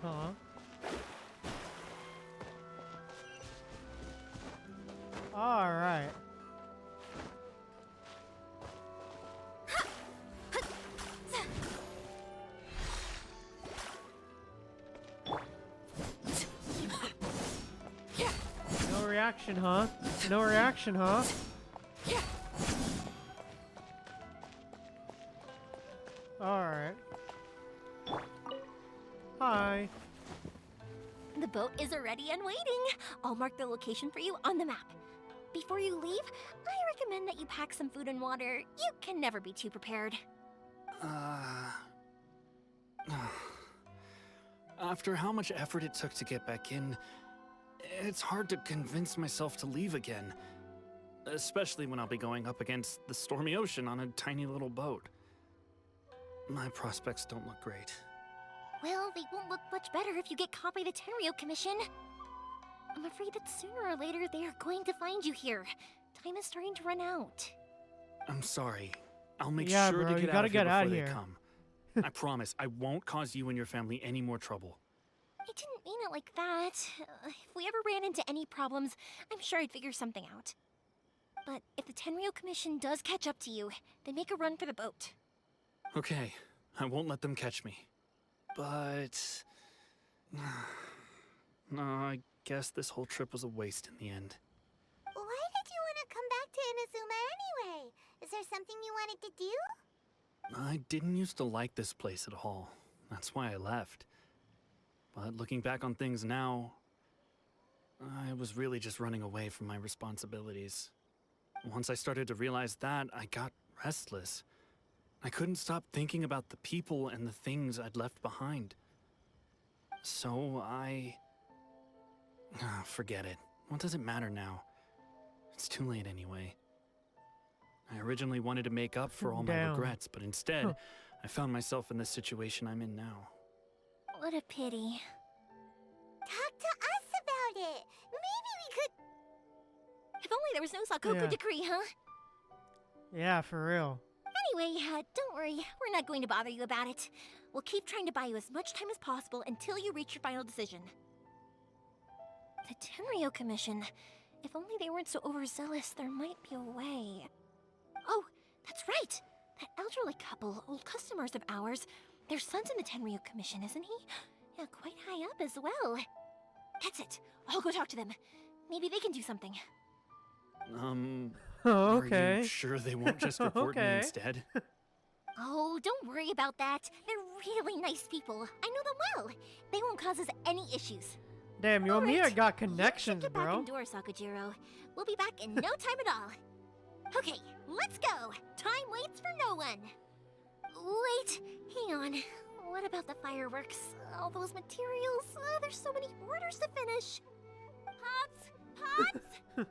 Aw. Alright. No reaction, huh? No reaction, huh? Alright. Hi. The boat is ready and waiting. I'll mark the location for you on the map. Before you leave, I recommend that you pack some food and water. You can never be too prepared. After how much effort it took to get back in, it's hard to convince myself to leave again. Especially when I'll be going up against the stormy ocean on a tiny little boat. My prospects don't look great. Well, they won't look much better if you get caught by the Tenryou Commission. I'm afraid that sooner or later they are going to find you here. Time is starting to run out. I'm sorry. I'll make Yeah, sure bro, to you get gotta out of here get out before here. they come. I promise, I won't cause you and your family any more trouble. I didn't mean it like that. If we ever ran into any problems, I'm sure I'd figure something out. But if the Tenryou Commission does catch up to you, then make a run for the boat. Okay, I won't let them catch me. But... no, I guess this whole trip was a waste in the end. Why did you want to come back to Inazuma anyway? Is there something you wanted to do? I didn't used to like this place at all. That's why I left. But looking back on things now, I was really just running away from my responsibilities. Once I started to realize that, I got restless. I couldn't stop thinking about the people and the things I'd left behind. So forget it. What does it matter now? It's too late anyway. I originally wanted to make up for all my Damn. regrets, but instead, I found myself in the situation I'm in now. What a pity. Talk to us about it. Maybe we could... If only there was no Sakoku Yeah. decree, huh? Yeah, for real. Anyway, don't worry. We're not going to bother you about it. We'll keep trying to buy you as much time as possible until you reach your final decision. The Tenryou Commission. If only they weren't so overzealous, there might be a way. Oh, that's right! That elderly couple, old customers of ours, their son's in the Tenryou Commission, isn't he? Yeah, quite high up as well. That's it. I'll go talk to them. Maybe they can do something. Oh, Are okay. you sure they won't just report me Okay. instead? Oh, don't worry about that. They're really nice people. I know them well. They won't cause us any issues. Damn, All Yomiya right. got You connections, should get back bro. indoors, Sakujiro. We'll be back in no time at all. Okay, let's go. Time waits for no one. Wait, hang on. What about the fireworks? All those materials? There's so many orders to finish. Pots?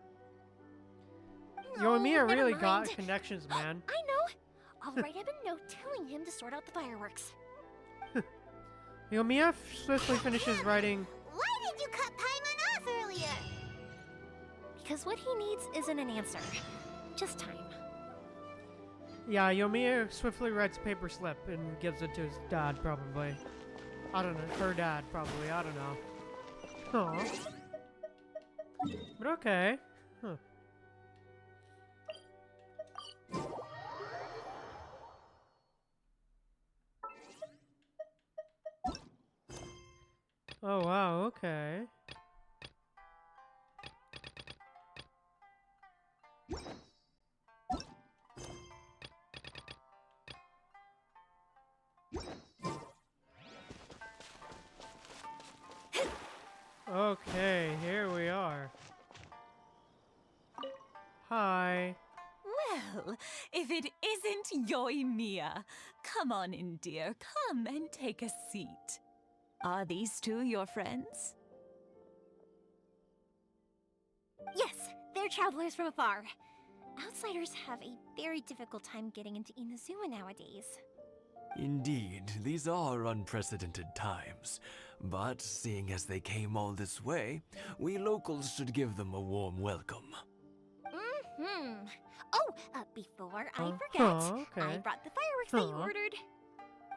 No, Yomiya never really got mind. connections, man. I know. I'll write him a note telling him to sort out the fireworks. Yomiya swiftly finishes writing. Why did you cut Paimon off earlier? Because what he needs isn't an answer, just time. Yeah, Yomiya swiftly writes a paper slip and gives it to his dad, probably. I don't know. Her dad, probably. I don't know. Aw. But okay. Huh. Oh wow, okay. Okay, here we are. Hi. Well, if it isn't Yoimiya, come on in, dear. Come and take a seat. Are these two your friends? Yes, they're travelers from afar. Outsiders have a very difficult time getting into Inazuma nowadays. Indeed, these are unprecedented times. But seeing as they came all this way, we locals should give them a warm welcome. Mm-hmm. Oh, before I forget, Oh, okay. I brought the fireworks that you ordered.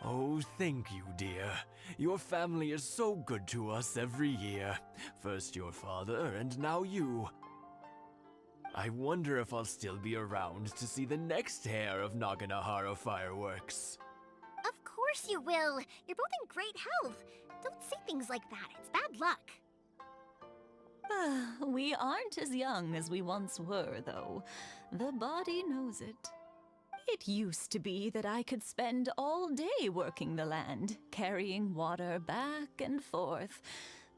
Oh, thank you, dear. Your family is so good to us every year. First your father, and now you. I wonder if I'll still be around to see the next hair of Naganohara fireworks. Of course you will. You're both in great health. Don't say things like that. It's bad luck. We aren't as young as we once were, though. The body knows it. It used to be that I could spend all day working the land, carrying water back and forth.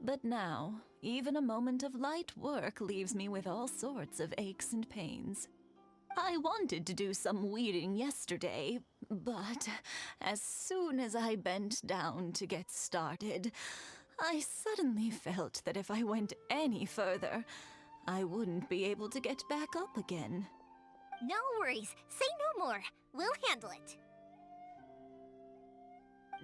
But now, even a moment of light work leaves me with all sorts of aches and pains. I wanted to do some weeding yesterday, but as soon as I bent down to get started, I suddenly felt that if I went any further, I wouldn't be able to get back up again. No worries. Say no more. We'll handle it.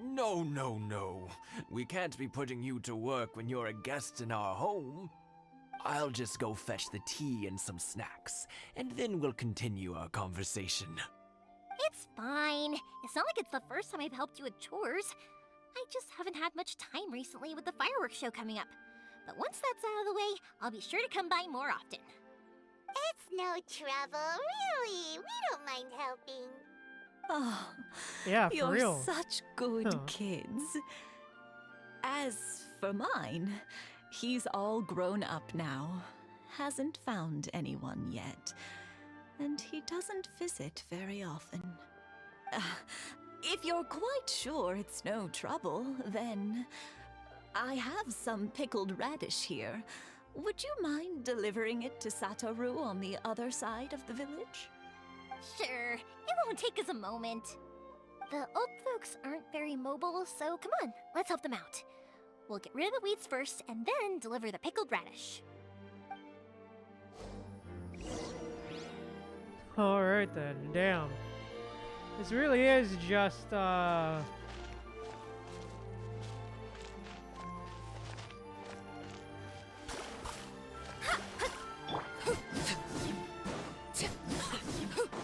No, no, no. We can't be putting you to work when you're a guest in our home. I'll just go fetch the tea and some snacks, and then we'll continue our conversation. It's fine. It's not like it's the first time I've helped you with chores. I just haven't had much time recently with the fireworks show coming up. But once that's out of the way, I'll be sure to come by more often. It's no trouble, really. We don't mind helping. Oh, Yeah, for you're real. such good Huh. kids. As for mine, he's all grown up now, hasn't found anyone yet, and he doesn't visit very often. If you're quite sure it's no trouble, then I have some pickled radish here. Would you mind delivering it to Satoru on the other side of the village? Sure, it won't take us a moment. The old folks aren't very mobile, so come on, let's help them out. We'll get rid of the weeds first, and then deliver the pickled radish. Alright then, damn. This really is just,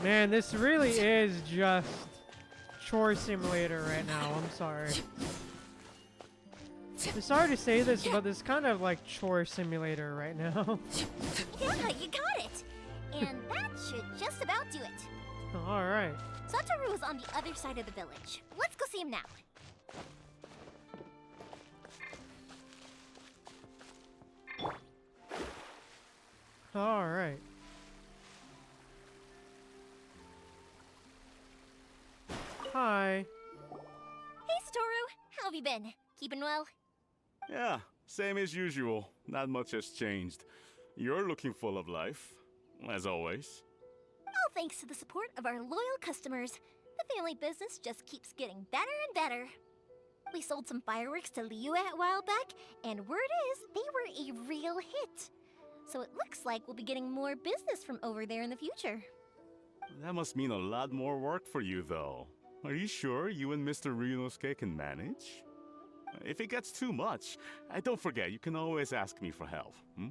Man, this really is just chore simulator right now, I'm sorry. I'm sorry to say this, but it's kind of like chore simulator right now. Yeah, you got it! And that should just about do it. Alright. Satoru is on the other side of the village. Let's go see him now. Alright. Hi. Hey, Satoru! How have you been? Keeping well? Yeah, same as usual. Not much has changed. You're looking full of life, as always. All thanks to the support of our loyal customers, the family business just keeps getting better and better. We sold some fireworks to Liyue a while back, and word is they were a real hit. So it looks like we'll be getting more business from over there in the future. That must mean a lot more work for you, though. Are you sure you and Mr. Ryunosuke can manage? If it gets too much, don't forget, you can always ask me for help, hmm?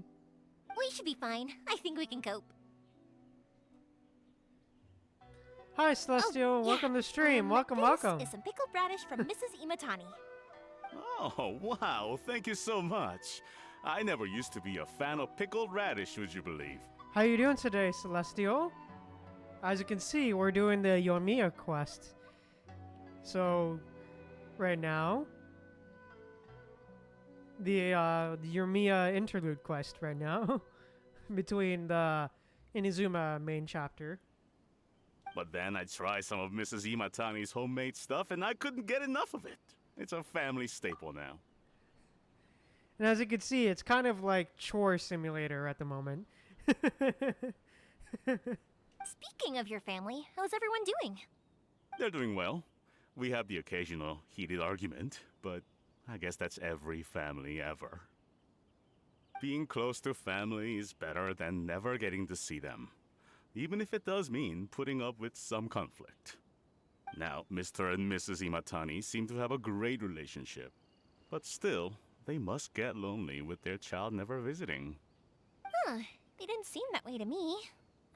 We should be fine. I think we can cope. Hi, Celestial. yeah, Welcome to the stream. Welcome, this welcome. is some pickled radish from Mrs. Imatani. Oh, wow, thank you so much. I never used to be a fan of pickled radish, would you believe? How you doing today, Celestial? As you can see, we're doing the Yomiya quest. So, right now, the Yomiya interlude quest right now, between the Inazuma main chapter. But then I tried some of Mrs. Imatani's homemade stuff and I couldn't get enough of it. It's a family staple now. And as you can see, it's kind of like chore simulator at the moment. Speaking of your family, how's everyone doing? They're doing well. We have the occasional heated argument, but I guess that's every family ever. Being close to family is better than never getting to see them, even if it does mean putting up with some conflict. Now, Mr. and Mrs. Imatani seem to have a great relationship, but still, they must get lonely with their child never visiting. Huh, they didn't seem that way to me.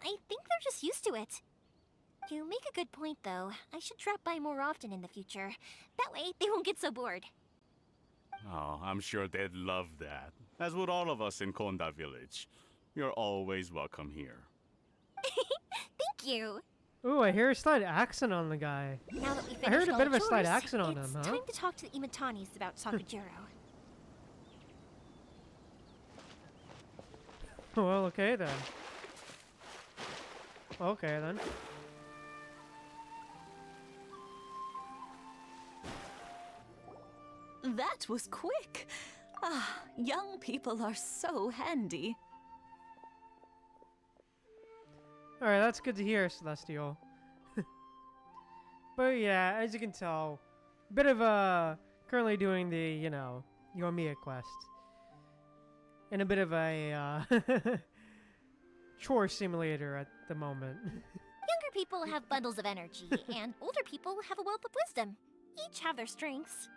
I think they're just used to it. You make a good point, though. I should drop by more often in the future. That way, they won't get so bored. Oh, I'm sure they'd love that, as would all of us in Konda Village. You're always welcome here. Thank you. Ooh, I hear a slight accent on the guy. Now that we finished I heard a all bit of the a slight chores, accent on him, it's huh? time to talk to the Imatanis about Sakujiro. Well, okay then. Okay then. That was quick. Ah, young people are so handy. Alright, that's good to hear, Celestial. But yeah, as you can tell, bit of a currently doing the, you know, Yomiya quest. And a bit of a chore simulator at the moment. Younger people have bundles of energy, and older people have a wealth of wisdom. Each have their strengths.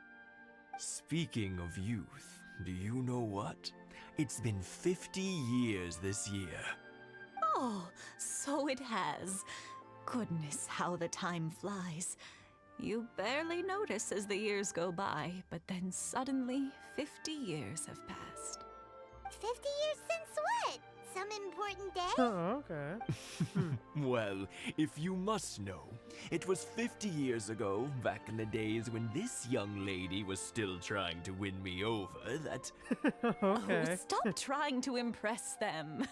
Speaking of youth, do you know what? It's been 50 years this year. Oh, so it has. Goodness, how the time flies. You barely notice as the years go by, but then suddenly 50 years have passed. 50 years since what? Some important day? Oh, okay. Well, if you must know, it was 50 years ago, back in the days when this young lady was still trying to win me over, that... Okay. Oh, stop trying to impress them.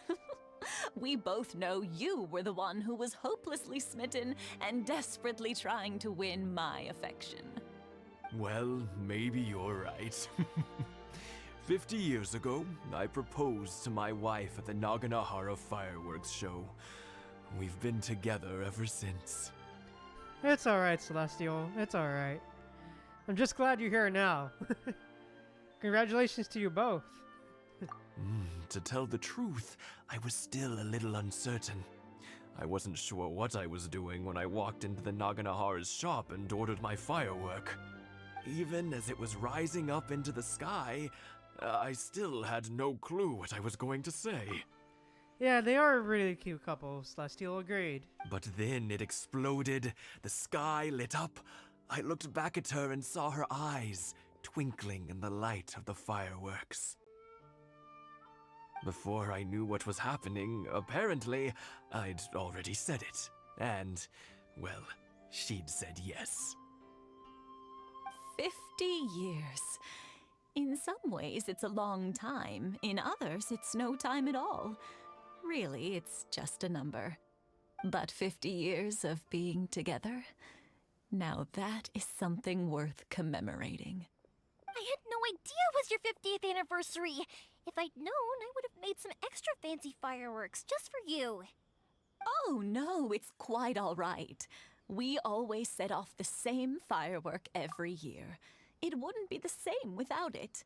We both know you were the one who was hopelessly smitten and desperately trying to win my affection. Well, maybe you're right. 50 years ago, I proposed to my wife at the Naganohara fireworks show. We've been together ever since. It's alright, Celestial. It's alright. I'm just glad you're here now. Congratulations to you both. To tell the truth, I was still a little uncertain. I wasn't sure what I was doing when I walked into the Naganohara's shop and ordered my firework. Even as it was rising up into the sky, I still had no clue what I was going to say. Yeah, they are a really cute couple, Celestial, agreed. But then it exploded, the sky lit up. I looked back at her and saw her eyes twinkling in the light of the fireworks. Before I knew what was happening, apparently, I'd already said it. And, well, she'd said yes. 50 years. In some ways, it's a long time. In others, it's no time at all. Really, it's just a number. But 50 years of being together? Now that is something worth commemorating. I had no idea it was your 50th anniversary. If I'd known, I would have made some extra fancy fireworks just for you. Oh no, it's quite all right. We always set off the same firework every year. It wouldn't be the same without it.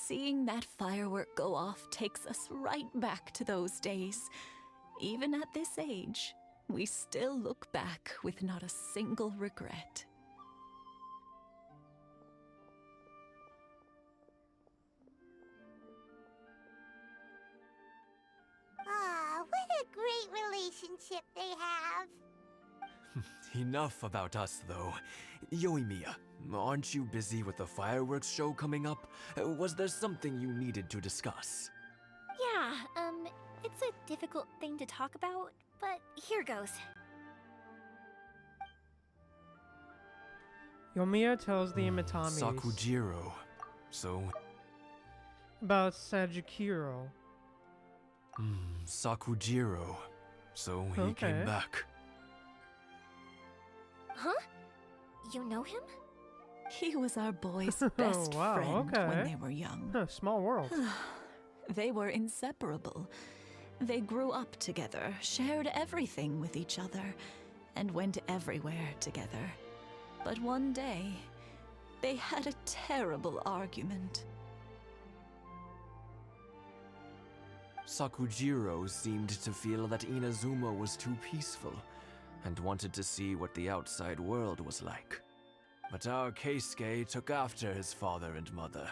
Seeing that firework go off takes us right back to those days. Even at this age, we still look back with not a single regret. Ah, what a great relationship they have. Enough about us, though. Yoimiya, aren't you busy with the fireworks show coming up? Was there something you needed to discuss? Yeah, it's a difficult thing to talk about, but here goes. Yomiya tells the Imitamis Sakujiro. So, about Sajikiro. Sakujiro. So he Okay. came back. Huh? You know him? He was our boy's best wow, friend okay. when they were young. Huh, small world. They were inseparable. They grew up together, shared everything with each other, and went everywhere together. But one day, they had a terrible argument. Sakujiro seemed to feel that Inazuma was too peaceful, and wanted to see what the outside world was like. But our Keisuke took after his father and mother.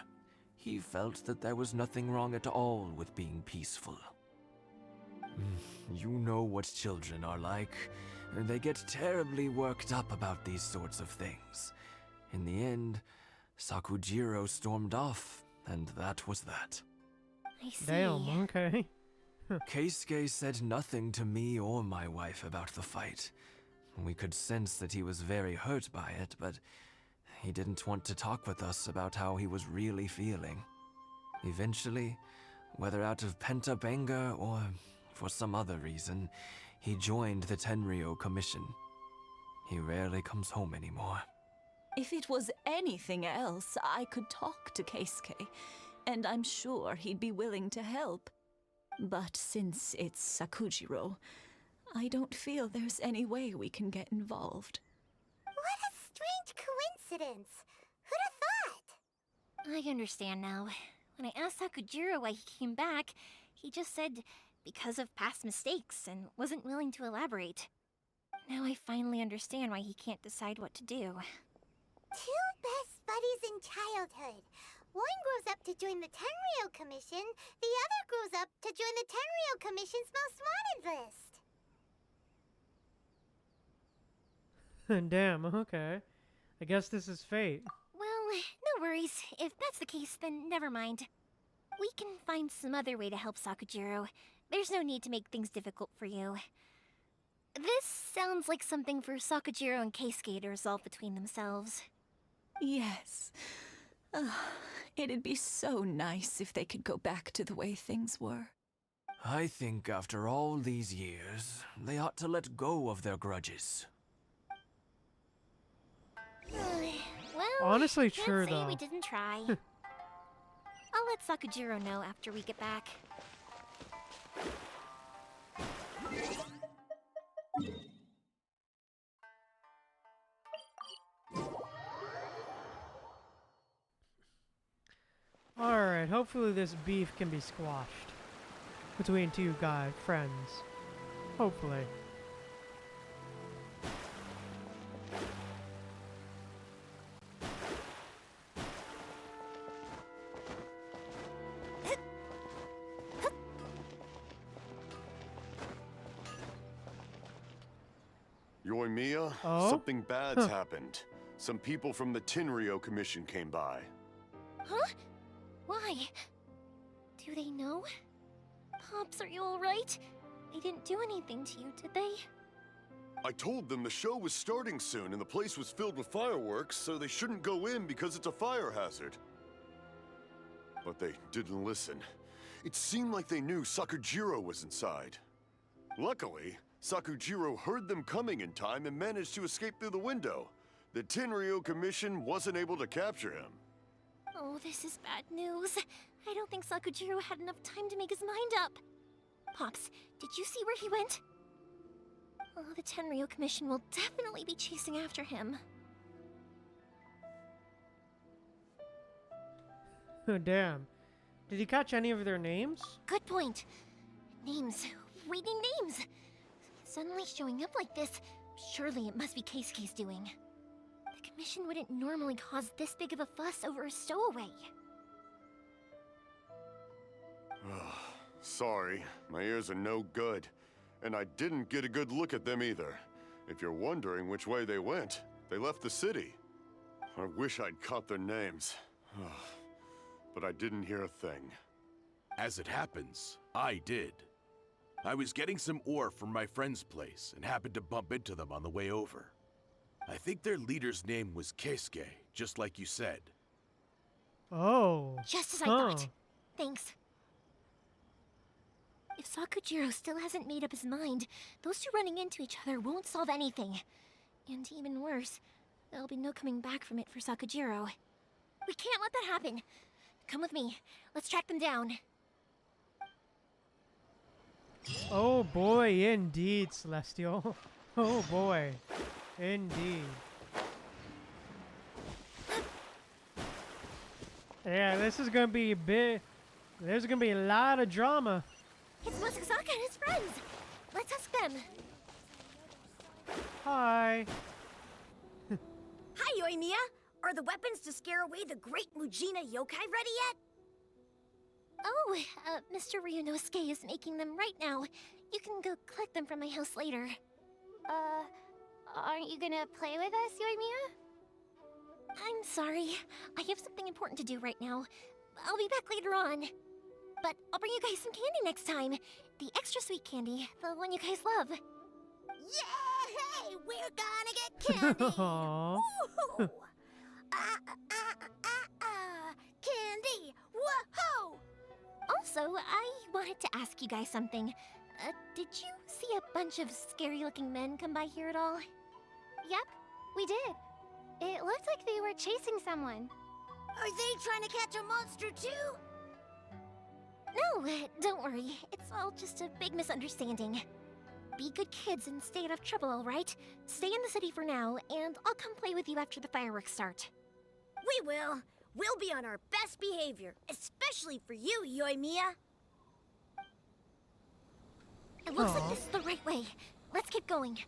He felt that there was nothing wrong at all with being peaceful. You know what children are like. They get terribly worked up about these sorts of things. In the end, Sakujiro stormed off, and that was that. I see. Damn, okay. Keisuke said nothing to me or my wife about the fight. We could sense that he was very hurt by it, but he didn't want to talk with us about how he was really feeling. Eventually, whether out of pent-up anger or for some other reason, he joined the Tenryou Commission. He rarely comes home anymore. If it was anything else, I could talk to Keisuke, and I'm sure he'd be willing to help. But since it's Sakujiro, I don't feel there's any way we can get involved. What a strange coincidence. Who'd have thought? I understand now. When I asked Sakujiro why he came back, he just said because of past mistakes and wasn't willing to elaborate. Now I finally understand why he can't decide what to do. Two best buddies in childhood. One grows up to join the Tenryou Commission, the other grows up to join the Tenryou Commission's most wanted list. Damn, okay. I guess this is fate. Well, no worries. If that's the case, then never mind. We can find some other way to help Sakujiro. There's no need to make things difficult for you. This sounds like something for Sakujiro and Keisuke to resolve between themselves. Yes. It'd be so nice if they could go back to the way things were. I think after all these years, they ought to let go of their grudges. Well, Honestly, can't true say though. we didn't try. I'll let Sakujiro know after we get back. Alright, hopefully this beef can be squashed. Between two friends. Hopefully. Yoimiya, Oh? something bad's happened. Some people from the Tenryou Commission came by. Huh? Why? Do they know? Pops, are you alright? They didn't do anything to you, did they? I told them the show was starting soon and the place was filled with fireworks, so they shouldn't go in because it's a fire hazard. But they didn't listen. It seemed like they knew Sakujiro was inside. Luckily, Sakujiro heard them coming in time and managed to escape through the window. The Tenryou Commission wasn't able to capture him. Oh, this is bad news. I don't think Sakujiro had enough time to make his mind up. Pops, did you see where he went? Oh, the Tenryou Commission will definitely be chasing after him. Damn. Did you catch any of their names? Good point. Names. Reading names. Suddenly showing up like this, surely it must be Keisuke's doing. The commission wouldn't normally cause this big of a fuss over a stowaway. Sorry, my ears are no good. And I didn't get a good look at them either. If you're wondering which way they went, they left the city. I wish I'd caught their names. But I didn't hear a thing. As it happens, I did. I was getting some ore from my friend's place and happened to bump into them on the way over. I think their leader's name was Keisuke, just like you said. Oh. Just as I thought. Thanks. If Sakujiro still hasn't made up his mind, those two running into each other won't solve anything. And even worse, there'll be no coming back from it for Sakujiro. We can't let that happen. Come with me. Let's track them down. Oh boy, indeed, Celestial. Oh boy, indeed. Yeah, this is gonna be a bit. There's gonna be a lot of drama. It's Mokusaka and his friends. Let's ask them. Hi. Hi, Yoimiya. Are the weapons to scare away the great Mujina yokai ready yet? Oh, Mr. Ryunosuke is making them right now. You can go collect them from my house later. Aren't you gonna play with us, Yoimiya? I'm sorry. I have something important to do right now. I'll be back later on. But I'll bring you guys some candy next time. The extra sweet candy, the one you guys love. Yay! We're gonna get candy! Aww. Woohoo! Candy! Whoa! Also, I wanted to ask you guys something. Did you see a bunch of scary-looking men come by here at all? Yep, we did. It looked like they were chasing someone. Are they trying to catch a monster too? No, don't worry. It's all just a big misunderstanding. Be good kids and stay out of trouble, all right? Stay in the city for now, and I'll come play with you after the fireworks start. We will. We'll be on our best behavior, especially for you, Yoimiya. It looks like this is the right way. Let's keep going.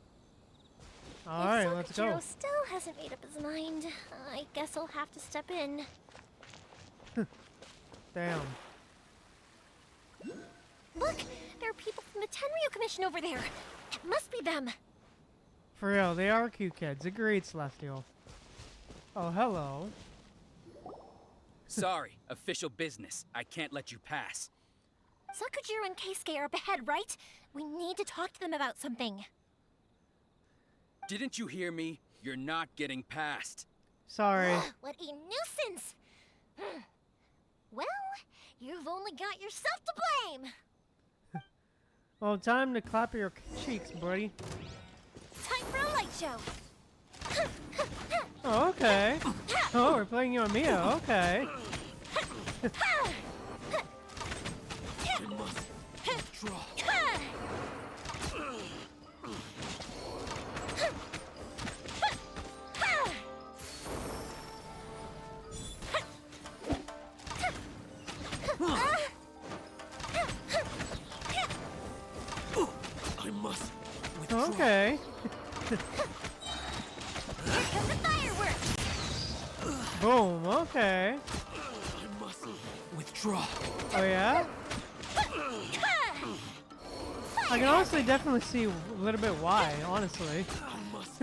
All right, let's go. If Sakujiro still hasn't made up his mind, I guess I'll have to step in. Damn. Look, there are people from the Tenryu Commission over there. It must be them. For real, they are cute kids. Agreed, Celestial. Oh, hello. Sorry, official business. I can't let you pass. Sakujiro and Keisuke are up ahead, right? We need to talk to them about something. Didn't you hear me? You're not getting past. Sorry. What a nuisance! Well, you've only got yourself to blame. Well, time to clap your cheeks, buddy. Time for a light show. Oh, okay. Oh, we're playing Yomiya. Okay. I must withdraw. Okay. Here come the fireworks. Boom. Okay. I must withdraw. Oh yeah. I can honestly definitely see a little bit why. Honestly. I must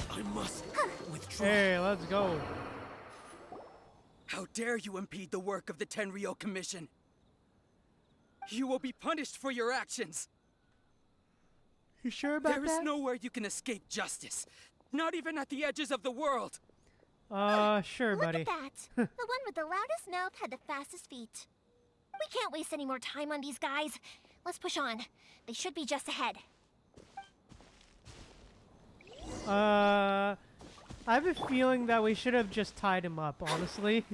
I must withdraw. Hey, let's go. How dare you impede the work of the Tenryu Commission? You will be punished for your actions. You sure about There is that? nowhere you can escape justice. Not even at the edges of the world. Sure, buddy. Look at that. The one with the loudest mouth had the fastest feet. We can't waste any more time on these guys. Let's push on. They should be just ahead. I have a feeling that we should have just tied him up, honestly.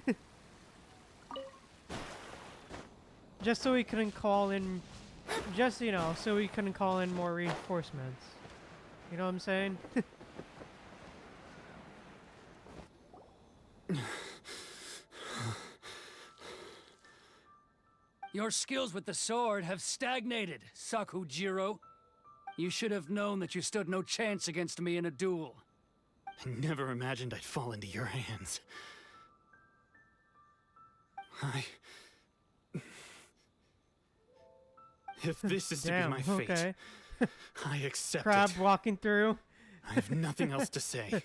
Just so we couldn't call in... Just, you know, so we couldn't call in more reinforcements. You know what I'm saying? Your skills with the sword have stagnated, Sakujiro. You should have known that you stood no chance against me in a duel. I never imagined I'd fall into your hands. If this is to be my fate, okay. I accept Crab it. walking through. I have nothing else to say.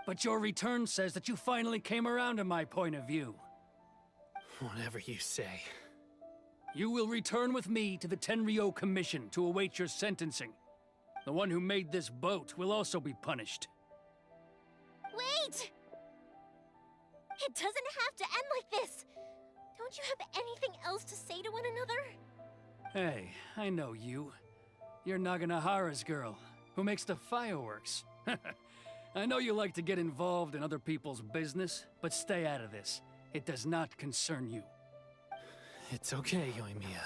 But your return says that you finally came around to my point of view. Whatever you say. You will return with me to the Tenryo Commission to await your sentencing. The one who made this boat will also be punished. Wait! It doesn't have to end like this! Don't you have anything else to say to one another? Hey, I know you. You're Naganahara's girl, who makes the fireworks. I know you like to get involved in other people's business, but stay out of this. It does not concern you. It's okay, Yoimiya.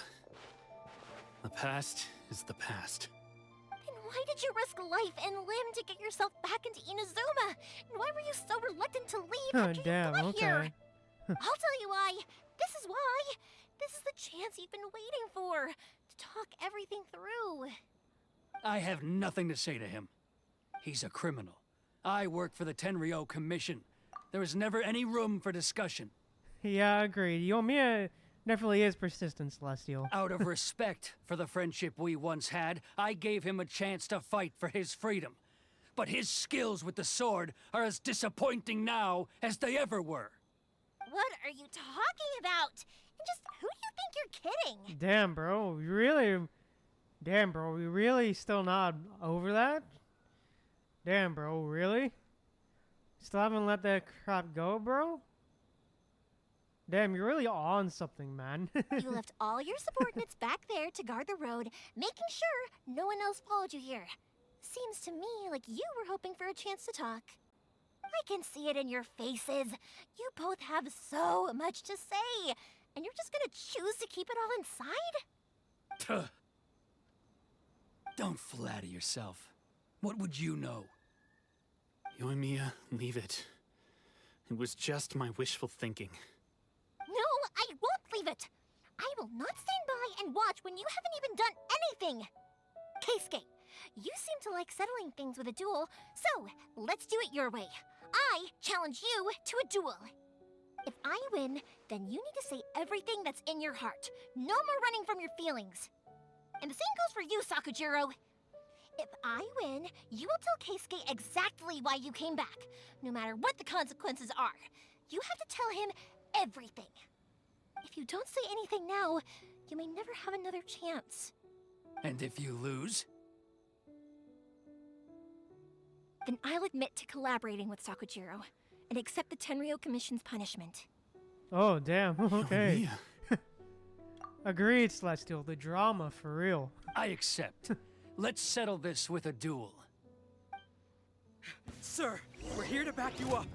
The past is the past. Then why did you risk life and limb to get yourself back into Inazuma? And why were you so reluctant to leave after you got here? I'll tell you why. This is why. This is the chance you've been waiting for. To talk everything through. I have nothing to say to him. He's a criminal. I work for the Tenryo Commission. There is never any room for discussion. Yeah, agreed. Yomiya definitely is persistent, Celestial. Out of respect for the friendship we once had, I gave him a chance to fight for his freedom. But his skills with the sword are as disappointing now as they ever were. What are you talking about? And just who do you think you're kidding? Damn, bro. We really still not over that? Damn, bro. Really? Still haven't let that crap go, bro? Damn, you're really on something, man. You left all your subordinates back there to guard the road, making sure no one else followed you here. Seems to me like you were hoping for a chance to talk. I can see it in your faces. You both have so much to say, and you're just gonna choose to keep it all inside? Tuh. Don't flatter yourself. What would you know? Yoimiya, leave it. It was just my wishful thinking. No, I won't leave it. I will not stand by and watch when you haven't even done anything. Keisuke, you seem to like settling things with a duel, so let's do it your way. I challenge you to a duel. If I win, then you need to say everything that's in your heart. No more running from your feelings. And the same goes for you, Sakujiro. If I win, you will tell Keisuke exactly why you came back, no matter what the consequences are. You have to tell him everything. If you don't say anything now, you may never have another chance. And if you lose? Then I'll admit to collaborating with Sakujiro and accept the Tenryo Commission's punishment. Oh, damn. Okay. Agreed, Celestial. The drama, for real. I accept. Let's settle this with a duel. Sir, we're here to back you up.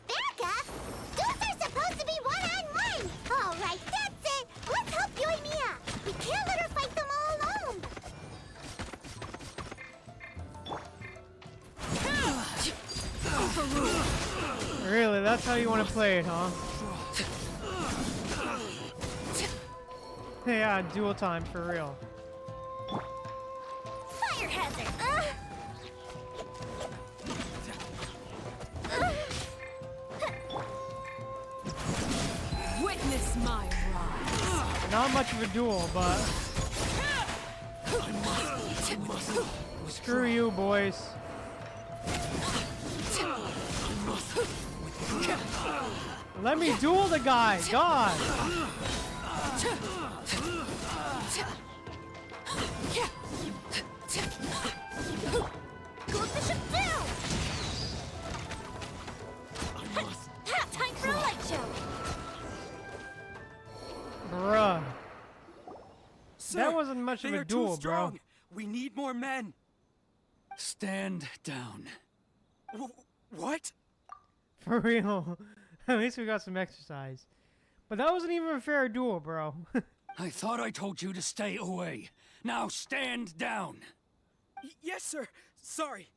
Back up? Duels are supposed to be one-on-one! Alright, that's it! Let's help Yoimiya! We can't let her fight them all alone! Really? That's how you want to play it, huh? Yeah, duel time, for real. Fire hazard! Witness my rise. Not much of a duel, but... Screw you, boys. Let me duel the guy! God! Go Bishop down! Time for a light show! Bruh. Sir, That wasn't much they of a are duel, too strong. bro. We need more men. Stand down. What? For real. At least we got some exercise. But that wasn't even a fair duel, bro. I thought I told you to stay away. Now stand down. Yes, sir. Sorry.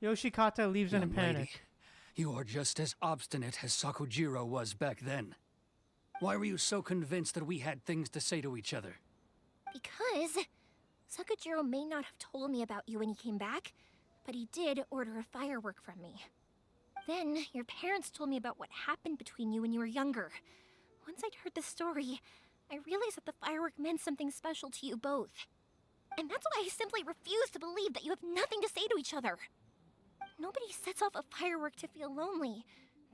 Yoshikata leaves in a Young panic. lady, You are just as obstinate as Sakujiro was back then. Why were you so convinced that we had things to say to each other? Because Sakujiro may not have told me about you when he came back, but he did order a firework from me. Then, your parents told me about what happened between you when you were younger. Once I'd heard the story, I realized that the firework meant something special to you both. And that's why I simply refuse to believe that you have nothing to say to each other. Nobody sets off a firework to feel lonely,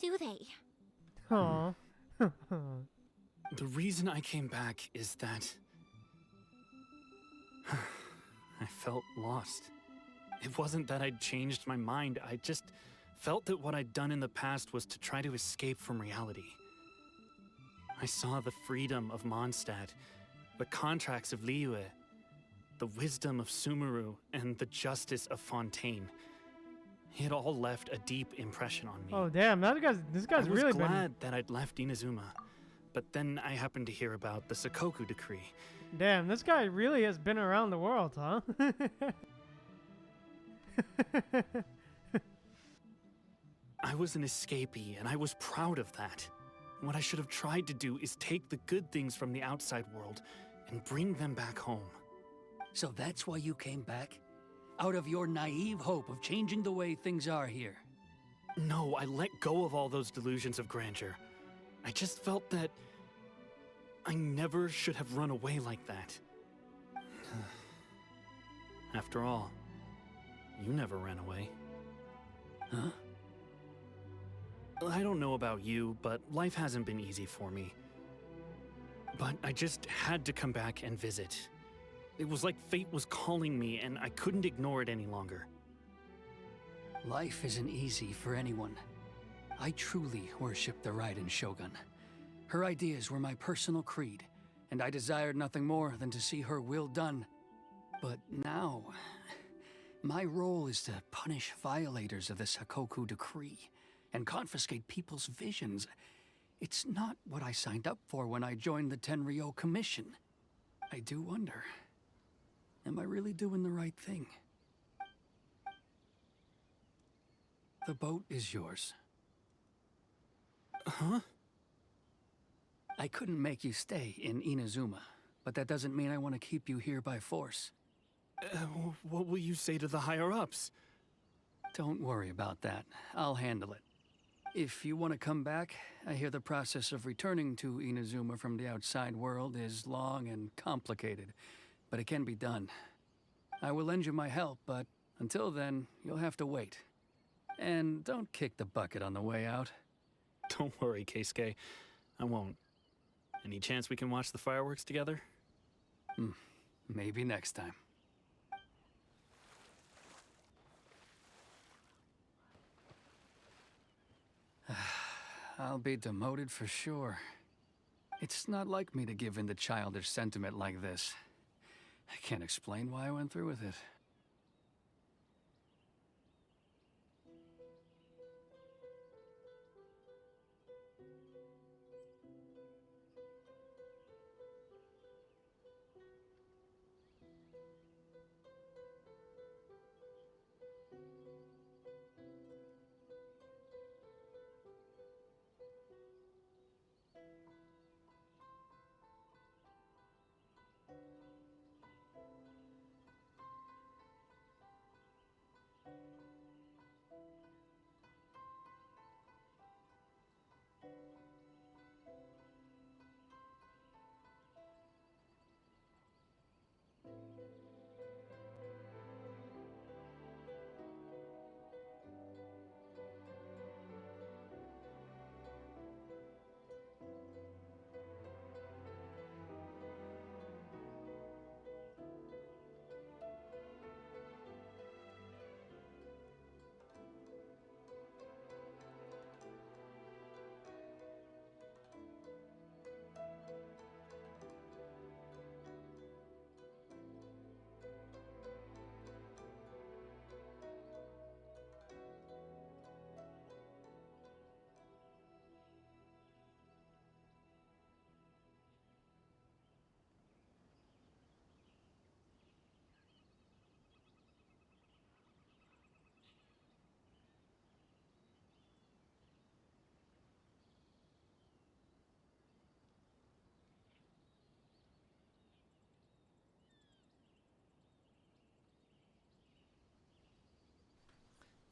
do they? Aww. The reason I came back is that I felt lost. It wasn't that I'd changed my mind, I just felt that what I'd done in the past was to try to escape from reality. I saw the freedom of Mondstadt, the contracts of Liyue, the wisdom of Sumeru, and the justice of Fontaine. It all left a deep impression on me. Oh damn, this guy's really been... I was glad that I'd left Inazuma, but then I happened to hear about the Sakoku decree. Damn, this guy really has been around the world, huh? I was an escapee, and I was proud of that. What I should have tried to do is take the good things from the outside world and bring them back home. So that's why you came back? Out of your naive hope of changing the way things are here? No, I let go of all those delusions of grandeur. I just felt that I never should have run away like that. After all, you never ran away. Huh? I don't know about you, but life hasn't been easy for me. But I just had to come back and visit. It was like fate was calling me, and I couldn't ignore it any longer. Life isn't easy for anyone. I truly worship the Raiden Shogun. Her ideas were my personal creed, and I desired nothing more than to see her will done. But now, my role is to punish violators of the Sakoku decree and confiscate people's visions. It's not what I signed up for when I joined the Tenryou Commission. I do wonder, am I really doing the right thing? The boat is yours. Huh? I couldn't make you stay in Inazuma, but that doesn't mean I want to keep you here by force. What will you say to the higher-ups? Don't worry about that. I'll handle it. If you want to come back, I hear the process of returning to Inazuma from the outside world is long and complicated, but it can be done. I will lend you my help, but until then, you'll have to wait. And don't kick the bucket on the way out. Don't worry, Keisuke. I won't. Any chance we can watch the fireworks together? Maybe next time. I'll be demoted for sure. It's not like me to give in to childish sentiment like this. I can't explain why I went through with it.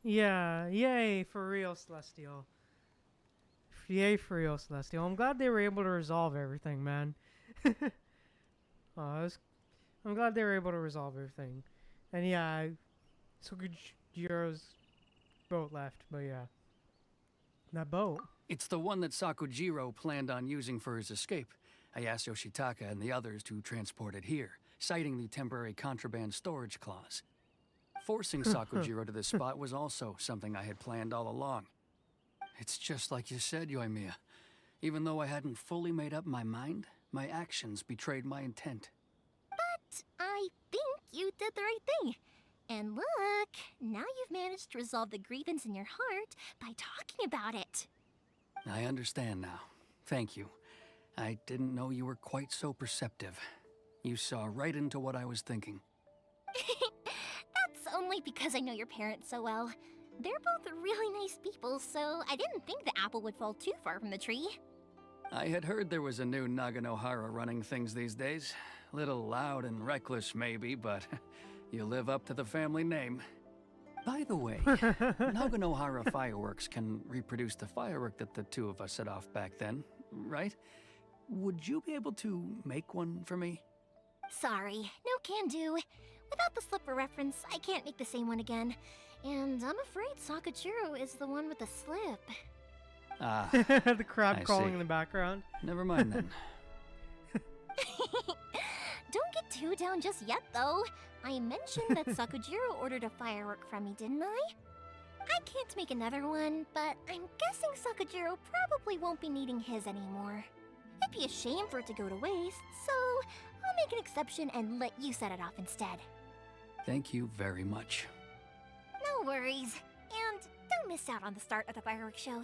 Yeah, yay for real, Celestial. Yay for real, Celestial. I'm glad they were able to resolve everything, man. I'm glad they were able to resolve everything. And yeah, Sakujiro's boat left, but yeah. That boat. It's the one that Sakujiro planned on using for his escape. I asked Yoshitaka and the others to transport it here, citing the temporary contraband storage clause. Forcing Sakujiro to this spot was also something I had planned all along. It's just like you said, Yoimiya. Even though I hadn't fully made up my mind, my actions betrayed my intent. But I think you did the right thing. And look, now you've managed to resolve the grievance in your heart by talking about it. I understand now. Thank you. I didn't know you were quite so perceptive. You saw right into what I was thinking. That's only because I know your parents so well. They're both really nice people, so I didn't think the apple would fall too far from the tree. I had heard there was a new Naganohara running things these days. Little loud and reckless, maybe, but you live up to the family name. By the way, Naganohara fireworks can reproduce the firework that the two of us set off back then, right? Would you be able to make one for me? Sorry, no can do. Without the slipper reference, I can't make the same one again. And I'm afraid Sakujiro is the one with the slip. Ah, the crab I crawling see. in the background. Never mind then. Don't get too down just yet, though. I mentioned that Sakujiro ordered a firework from me, didn't I? I can't make another one, but I'm guessing Sakujiro probably won't be needing his anymore. It'd be a shame for it to go to waste, so I'll make an exception and let you set it off instead. Thank you very much. No worries. And don't miss out on the start of the fireworks show.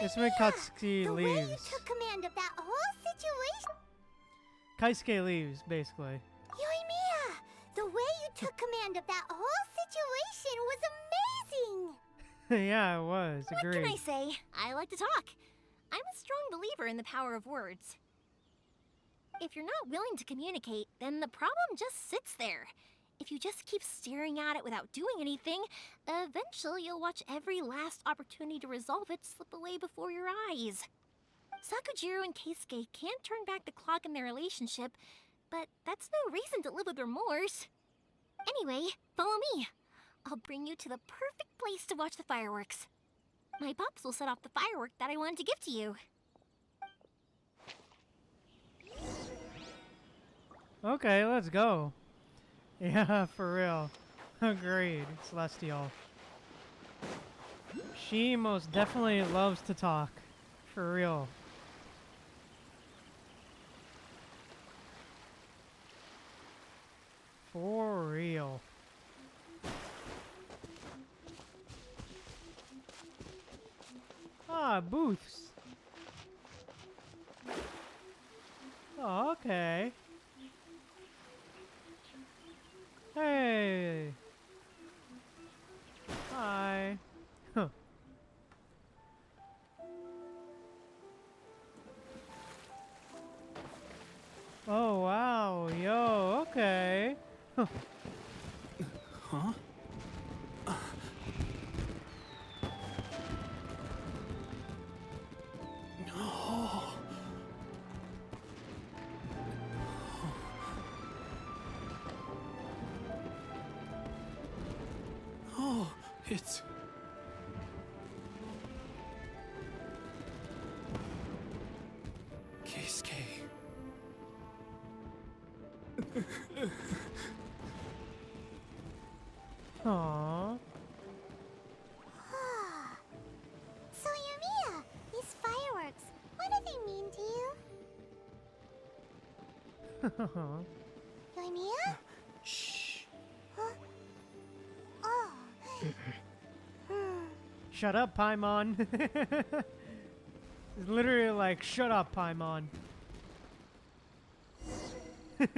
It's when Katsuki The way you leaves. took command of that whole situation... Kaisuke leaves, basically. Yoimiya! The way you took command of that whole situation was amazing! Yeah, it was. Agreed. What can I say? I like to talk. I'm a strong believer in the power of words. If you're not willing to communicate, then the problem just sits there. If you just keep staring at it without doing anything, eventually you'll watch every last opportunity to resolve it slip away before your eyes. Sakujiro and Keisuke can't turn back the clock in their relationship, but that's no reason to live with remorse. Anyway, follow me. I'll bring you to the perfect place to watch the fireworks. My pops will set off the firework that I wanted to give to you. Okay, let's go. Yeah, for real. Agreed, Celestial. She most definitely loves to talk. For real. For real. Ah, booths. Oh, okay. Hey. Hi. Huh. Oh, wow. Yo, okay. Huh. Huh? Oh. Oh, it's... Keisuke. Aww. So, Yomiya, these fireworks, what do they mean to you? Yomiya? Shh. Huh? Oh. Shut up, Paimon. It's literally like, shut up, Paimon. That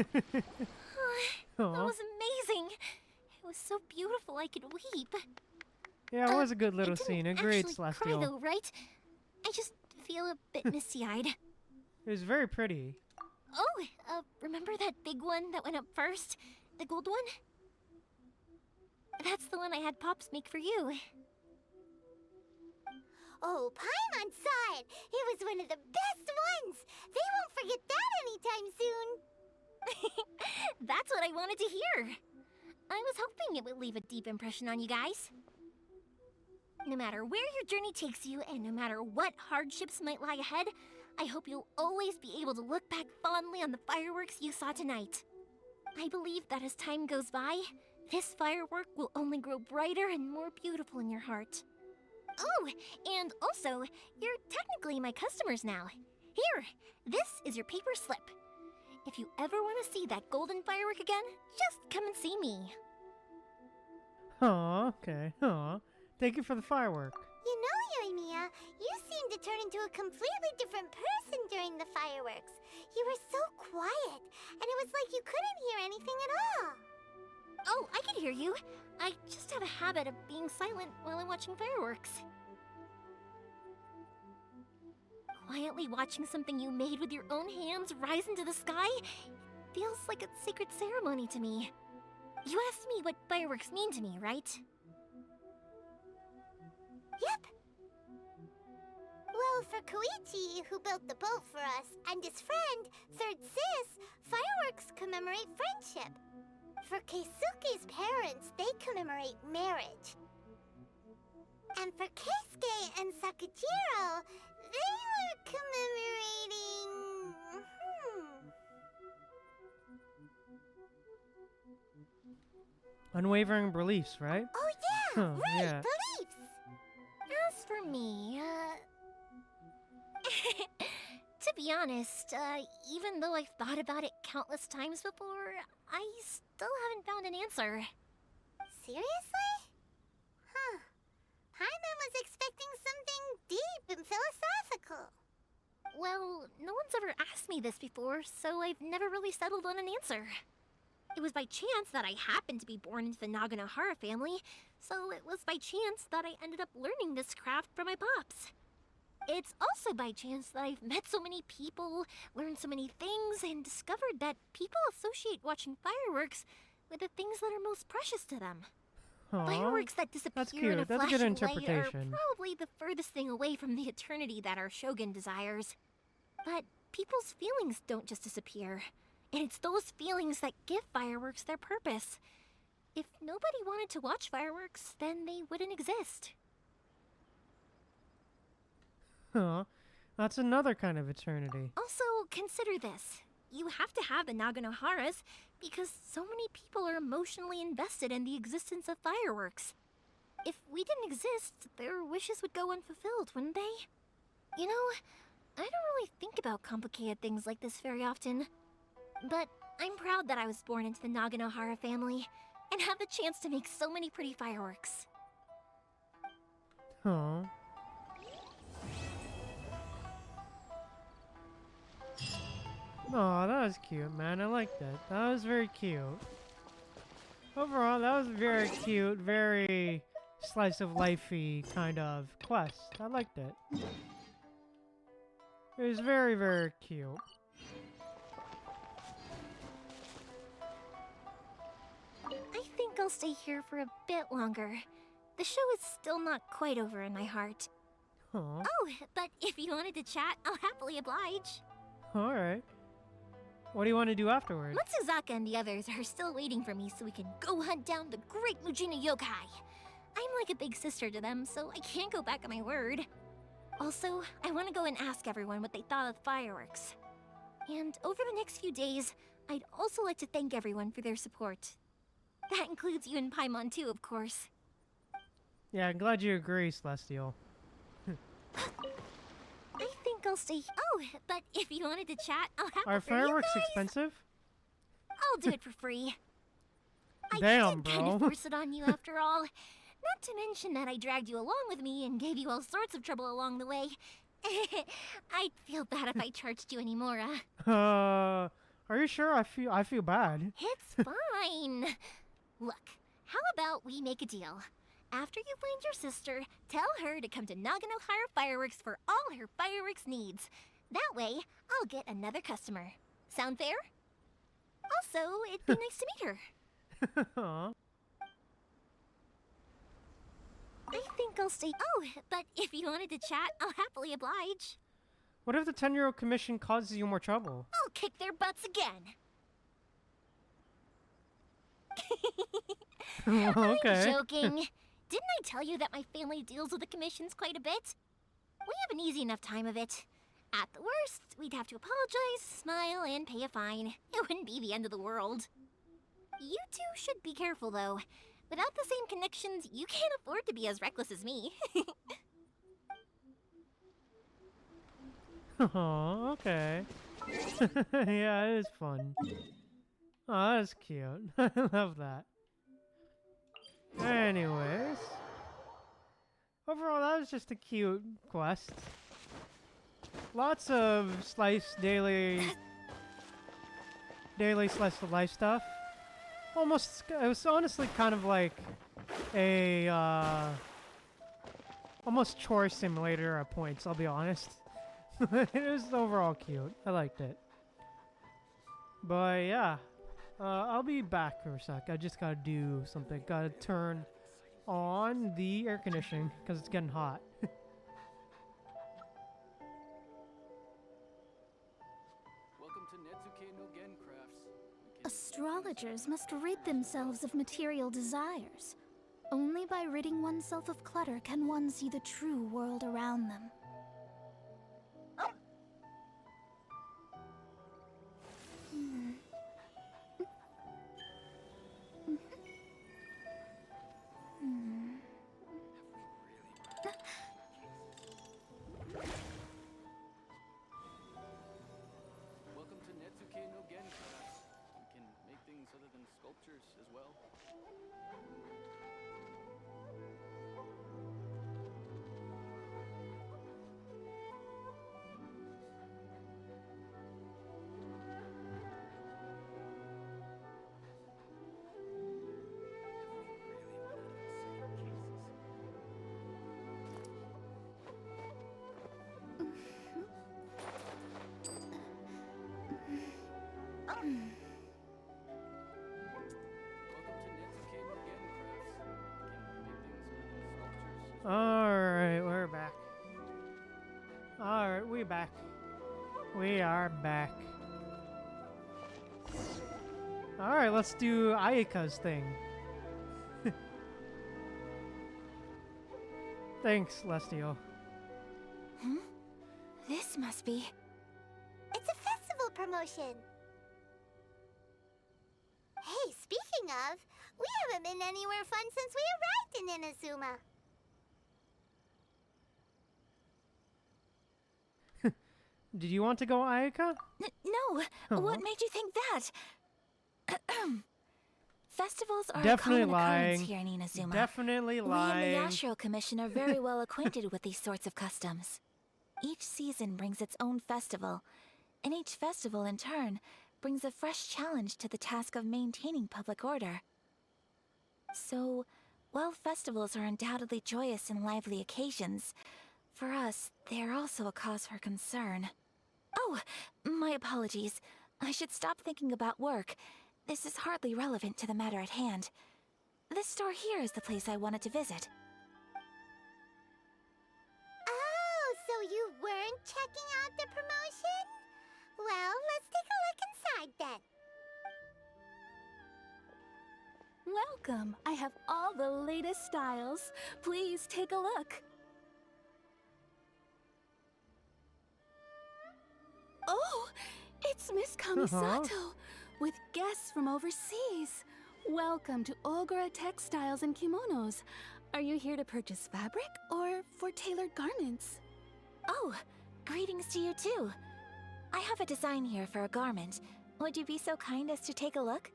was amazing. It was so beautiful I could weep. Yeah, it was a good little I didn't scene. Agreed, actually Celestial. cry though, right? I just feel a bit misty-eyed. It was very pretty. Oh, remember that big one that went up first? The gold one? That's the one I had Pops make for you. Oh, Paimon saw it! It was one of the best ones! They won't forget that anytime soon! That's what I wanted to hear. I was hoping it would leave a deep impression on you guys. No matter where your journey takes you, and no matter what hardships might lie ahead, I hope you'll always be able to look back fondly on the fireworks you saw tonight. I believe that as time goes by, this firework will only grow brighter and more beautiful in your heart. Oh, and also, you're technically my customers now. Here, this is your paper slip. If you ever want to see that golden firework again, just come and see me. Aw, okay. Aw. Thank you for the firework. You know, Yoimiya, you seemed to turn into a completely different person during the fireworks. You were so quiet, and it was like you couldn't hear anything at all. Oh, I can hear you. I just have a habit of being silent while I'm watching fireworks. Quietly watching something you made with your own hands rise into the sky feels like a sacred ceremony to me. You asked me what fireworks mean to me, right? Yep. Well, for Koichi, who built the boat for us, and his friend, Third Sis, fireworks commemorate friendship. For Keisuke's parents, they commemorate marriage. And for Keisuke and Sakujiro, they were commemorating... Unwavering beliefs, right? Oh yeah, Huh, right, yeah. beliefs! As for me, to be honest, even though I've thought about it countless times before, I still haven't found an answer. Seriously? Huh. Paimon was expecting something deep and philosophical. Well, no one's ever asked me this before, so I've never really settled on an answer. It was by chance that I happened to be born into the Naganohara family, so it was by chance that I ended up learning this craft from my pops. It's also by chance that I've met so many people, learned so many things, and discovered that people associate watching fireworks with the things that are most precious to them. Aw, Fireworks that disappear that's in cute. a That's a flash good of light are interpretation. probably the furthest thing away from the eternity that our shogun desires. But people's feelings don't just disappear. And it's those feelings that give fireworks their purpose. If nobody wanted to watch fireworks, then they wouldn't exist. Huh. That's another kind of eternity. Also, consider this. You have to have the Naganoharas because so many people are emotionally invested in the existence of fireworks. If we didn't exist, their wishes would go unfulfilled, wouldn't they? You know, I don't really think about complicated things like this very often. But I'm proud that I was born into the Naganohara family and have the chance to make so many pretty fireworks. Huh. Aw, that was cute, man. I like that. That was very cute. Overall, that was very cute, very slice of life-y kind of quest. I liked it. It was very, very cute. I think I'll stay here for a bit longer. The show is still not quite over in my heart. Huh. Oh, but if you wanted to chat, I'll happily oblige. Alright. What do you want to do afterward? Matsuzaka and the others are still waiting for me so we can go hunt down the great Mujina yokai. I'm like a big sister to them, so I can't go back on my word. Also, I want to go and ask everyone what they thought of the fireworks. And over the next few days, I'd also like to thank everyone for their support. That includes you and Paimon too, of course. Yeah, I'm glad you agree, Celestial. I think I'll stay. Oh, but if you wanted to chat, I'll have Are to you fireworks guys. expensive? I'll do it for free. Damn, I did kind of bro. force it on you after all. Not to mention that I dragged you along with me and gave you all sorts of trouble along the way. I'd feel bad if I charged you anymore, Are you sure? I feel bad. It's fine. Look, how about we make a deal? After you find your sister, tell her to come to Naganohara Fireworks for all her fireworks needs. That way, I'll get another customer. Sound fair? Also, it'd be nice to meet her. Aw. I think I'll stay. Oh, but if you wanted to chat, I'll happily oblige. What if the 10-year-old commission causes you more trouble? I'll kick their butts again. Okay. I'm joking. Didn't I tell you that my family deals with the commissions quite a bit? We have an easy enough time of it. At the worst, we'd have to apologize, smile, and pay a fine. It wouldn't be the end of the world. You two should be careful, though. Without the same connections, you can't afford to be as reckless as me. Oh, okay. Yeah, it is fun. Oh, that's cute. I love that. Anyways. Overall, that was just a cute quest. Lots of daily slice of life stuff. Almost, it was honestly kind of like a, almost chore simulator at points, I'll be honest. It was overall cute. I liked it. But yeah, I'll be back for a sec. I just gotta do something. Gotta turn on the air conditioning because it's getting hot. Astrologers must rid themselves of material desires. Only by ridding oneself of clutter can one see the true world around them. Welcome to Netsuke no Gen crafts. We can make things other than sculptures as well. Alright, we're back. Alright, we back. We are back. Alright, let's do Ayaka's thing. Thanks, Lestio. This must be... It's a festival promotion! Hey, speaking of, we haven't been anywhere fun since we arrived in Inazuma. Did you want to go, Ayaka? No! Oh. What made you think that? Festivals are Definitely a common lying. occurrence here in Inazuma. Definitely lying. We in the Yashiro Commission are very well acquainted with these sorts of customs. Each season brings its own festival, and each festival, in turn, brings a fresh challenge to the task of maintaining public order. So, while festivals are undoubtedly joyous and lively occasions, for us, they are also a cause for concern. Oh, my apologies. I should stop thinking about work. This is hardly relevant to the matter at hand. This store here is the place I wanted to visit. Oh, so you weren't checking out the promotion? Well, let's take a look inside then. Welcome. I have all the latest styles. Please take a look. Oh, it's Miss Kamisato, with guests from overseas. Welcome to Ogura Textiles and Kimonos. Are you here to purchase fabric or for tailored garments? Oh, greetings to you too. I have a design here for a garment. Would you be so kind as to take a look?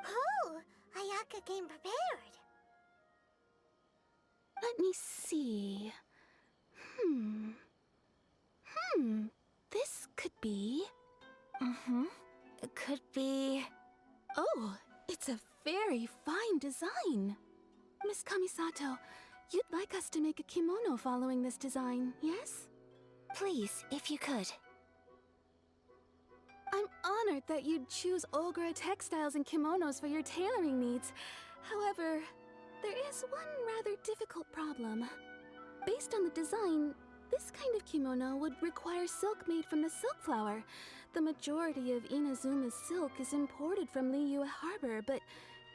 Oh, Ayaka came prepared. Let me see. This could be... It could be... Oh, it's a very fine design. Miss Kamisato, you'd like us to make a kimono following this design, yes? Please, if you could. I'm honored that you'd choose Ogura Textiles and Kimonos for your tailoring needs. However, there is one rather difficult problem. Based on the design, this kind of kimono would require silk made from the silk flower. The majority of Inazuma's silk is imported from Liyue Harbor, but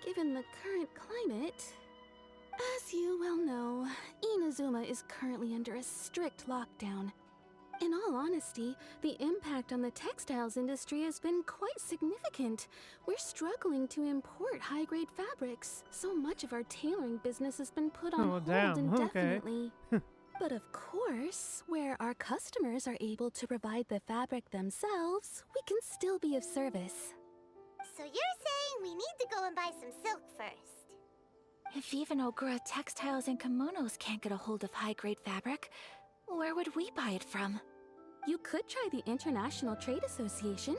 given the current climate... As you well know, Inazuma is currently under a strict lockdown. In all honesty, the impact on the textiles industry has been quite significant. We're struggling to import high-grade fabrics. So much of our tailoring business has been put on hold indefinitely. Okay. But of course, where our customers are able to provide the fabric themselves, we can still be of service. So you're saying we need to go and buy some silk first? If even Ogura Textiles and Kimonos can't get a hold of high-grade fabric, where would we buy it from? You could try the International Trade Association.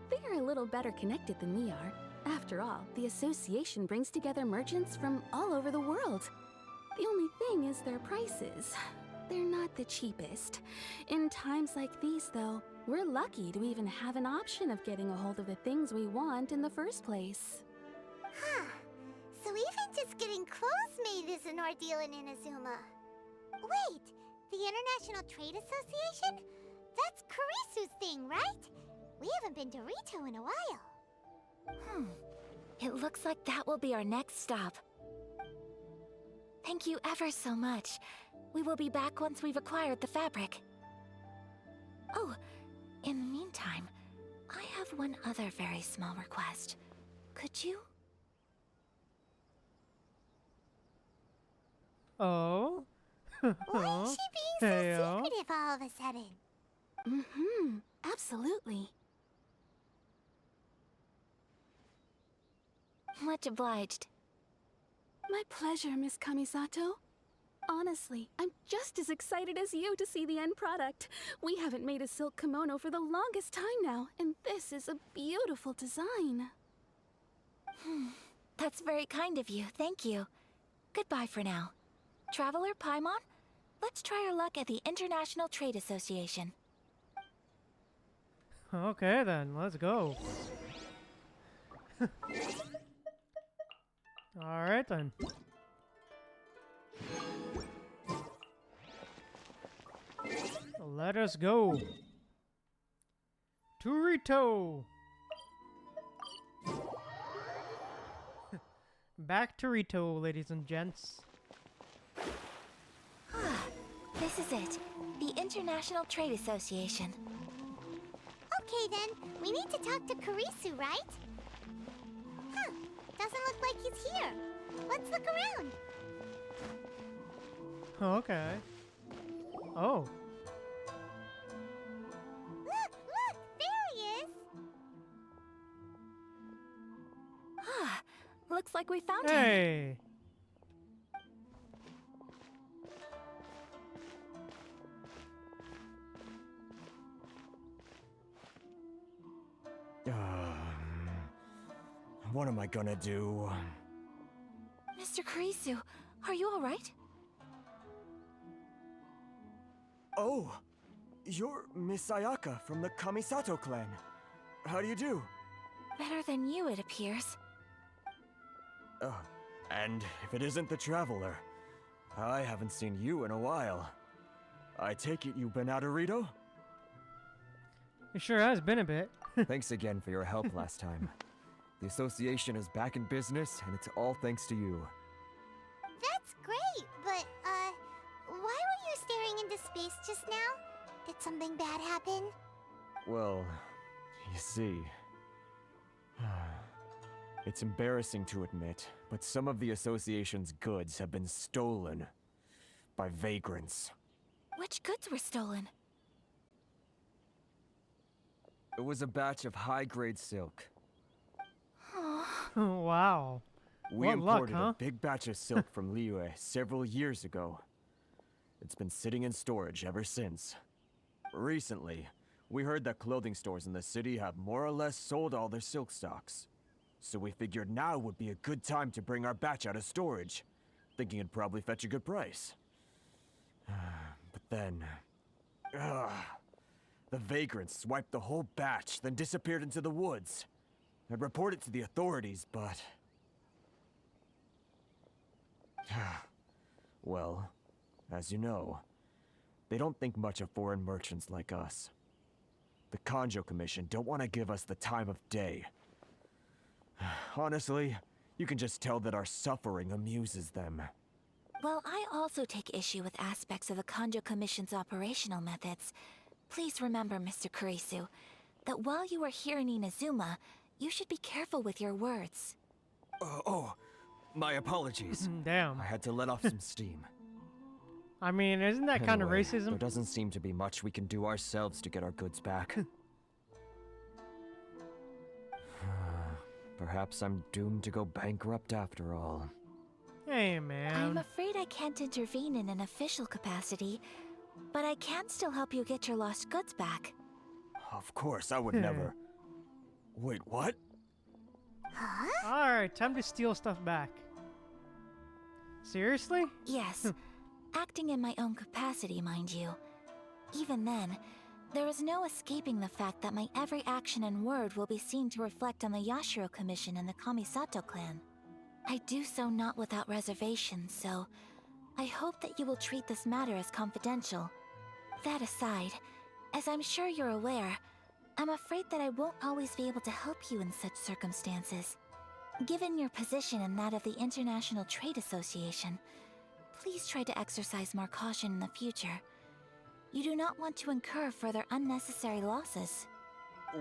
They are a little better connected than we are. After all, the association brings together merchants from all over the world. The only thing is their prices. They're not the cheapest. In times like these, though, we're lucky to even have an option of getting a hold of the things we want in the first place. Huh. So even just getting clothes made is an ordeal in Inazuma. Wait, the International Trade Association? That's Kurisu's thing, right? We haven't been to Rito in a while. It looks like that will be our next stop. Thank you ever so much. We will be back once we've acquired the fabric. Oh, in the meantime, I have one other very small request. Could you? Oh? Why is she being so secretive all of a sudden? Absolutely. Much obliged. My pleasure, Miss Kamisato. Honestly, I'm just as excited as you to see the end product. We haven't made a silk kimono for the longest time now, and this is a beautiful design. That's very kind of you, thank you. Goodbye for now. Traveler Paimon, let's try our luck at the International Trade Association. Okay then, let's go. Alright then. Let us go. To Rito. Back to Rito, ladies and gents. This is it. The International Trade Association. Okay then, we need to talk to Kurisu, right? Huh, doesn't look like he's here. Let's look around. Okay. Oh. Look, there he is. Looks like we found him. Hey. What am I gonna do? Mr. Kurisu, are you alright? Oh, you're Miss Ayaka from the Kamisato clan. How do you do? Better than you, it appears. And if it isn't the Traveler, I haven't seen you in a while. I take it you've been out of Rito? It sure has been a bit. Thanks again for your help last time. The association is back in business, and it's all thanks to you. That's great, but, why were you staring into space just now? Did something bad happen? Well, you see... It's embarrassing to admit, but some of the association's goods have been stolen by vagrants. Which goods were stolen? It was a batch of high-grade silk. Wow. We What luck, imported huh? a big batch of silk from Liyue several years ago. It's been sitting in storage ever since. Recently, we heard that clothing stores in the city have more or less sold all their silk stocks. So we figured now would be a good time to bring our batch out of storage, thinking it'd probably fetch a good price. But then... the vagrants swiped the whole batch, then disappeared into the woods. I'd report it to the authorities, but... Well, as you know, they don't think much of foreign merchants like us. The Kanjo Commission don't want to give us the time of day. Honestly, you can just tell that our suffering amuses them. Well, I also take issue with aspects of the Kanjo Commission's operational methods. Please remember, Mr. Kurisu, that while you are here in Inazuma, you should be careful with your words. My apologies. Damn. I had to let off some steam. I mean, isn't that kind of Anyway, racism? There doesn't seem to be much we can do ourselves to get our goods back. Perhaps I'm doomed to go bankrupt after all. Hey, man. I'm afraid I can't intervene in an official capacity, but I can still help you get your lost goods back. Of course, I would never. Wait, what? Huh? Alright, time to steal stuff back. Seriously? Yes. Acting in my own capacity, mind you. Even then, there is no escaping the fact that my every action and word will be seen to reflect on the Yashiro Commission and the Kamisato clan. I do so not without reservation, so I hope that you will treat this matter as confidential. That aside, as I'm sure you're aware, I'm afraid that I won't always be able to help you in such circumstances. Given your position and that of the International Trade Association, please try to exercise more caution in the future. You do not want to incur further unnecessary losses.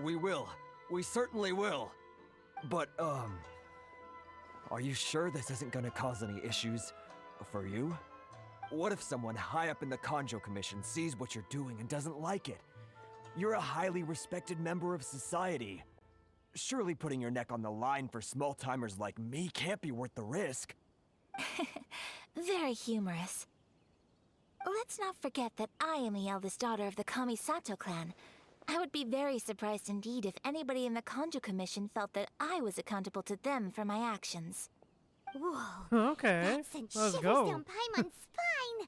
We will. We certainly will. But, are you sure this isn't gonna cause any issues for you? What if someone high up in the Kanjo Commission sees what you're doing and doesn't like it? You're a highly respected member of society. Surely putting your neck on the line for small-timers like me can't be worth the risk. Very humorous. Let's not forget that I am the eldest daughter of the Kamisato clan. I would be very surprised indeed if anybody in the Kanjo Commission felt that I was accountable to them for my actions. Whoa. Okay, That sent let's shivers go. down Paimon's spine.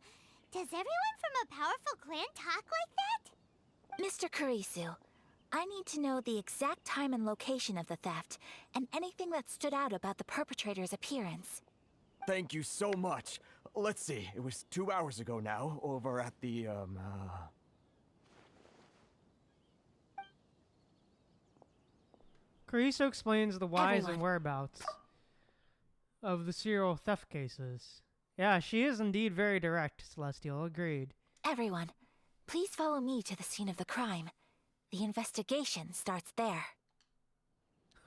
Does everyone from a powerful clan talk like that? Mr. Kurisu, I need to know the exact time and location of the theft, and anything that stood out about the perpetrator's appearance. Thank you so much. Let's see, it was 2 hours ago now, over at the, Kurisu explains the whys Everyone. and whereabouts of the serial theft cases. Yeah, she is indeed very direct, Celestial. Agreed. Everyone, please follow me to the scene of the crime. The investigation starts there.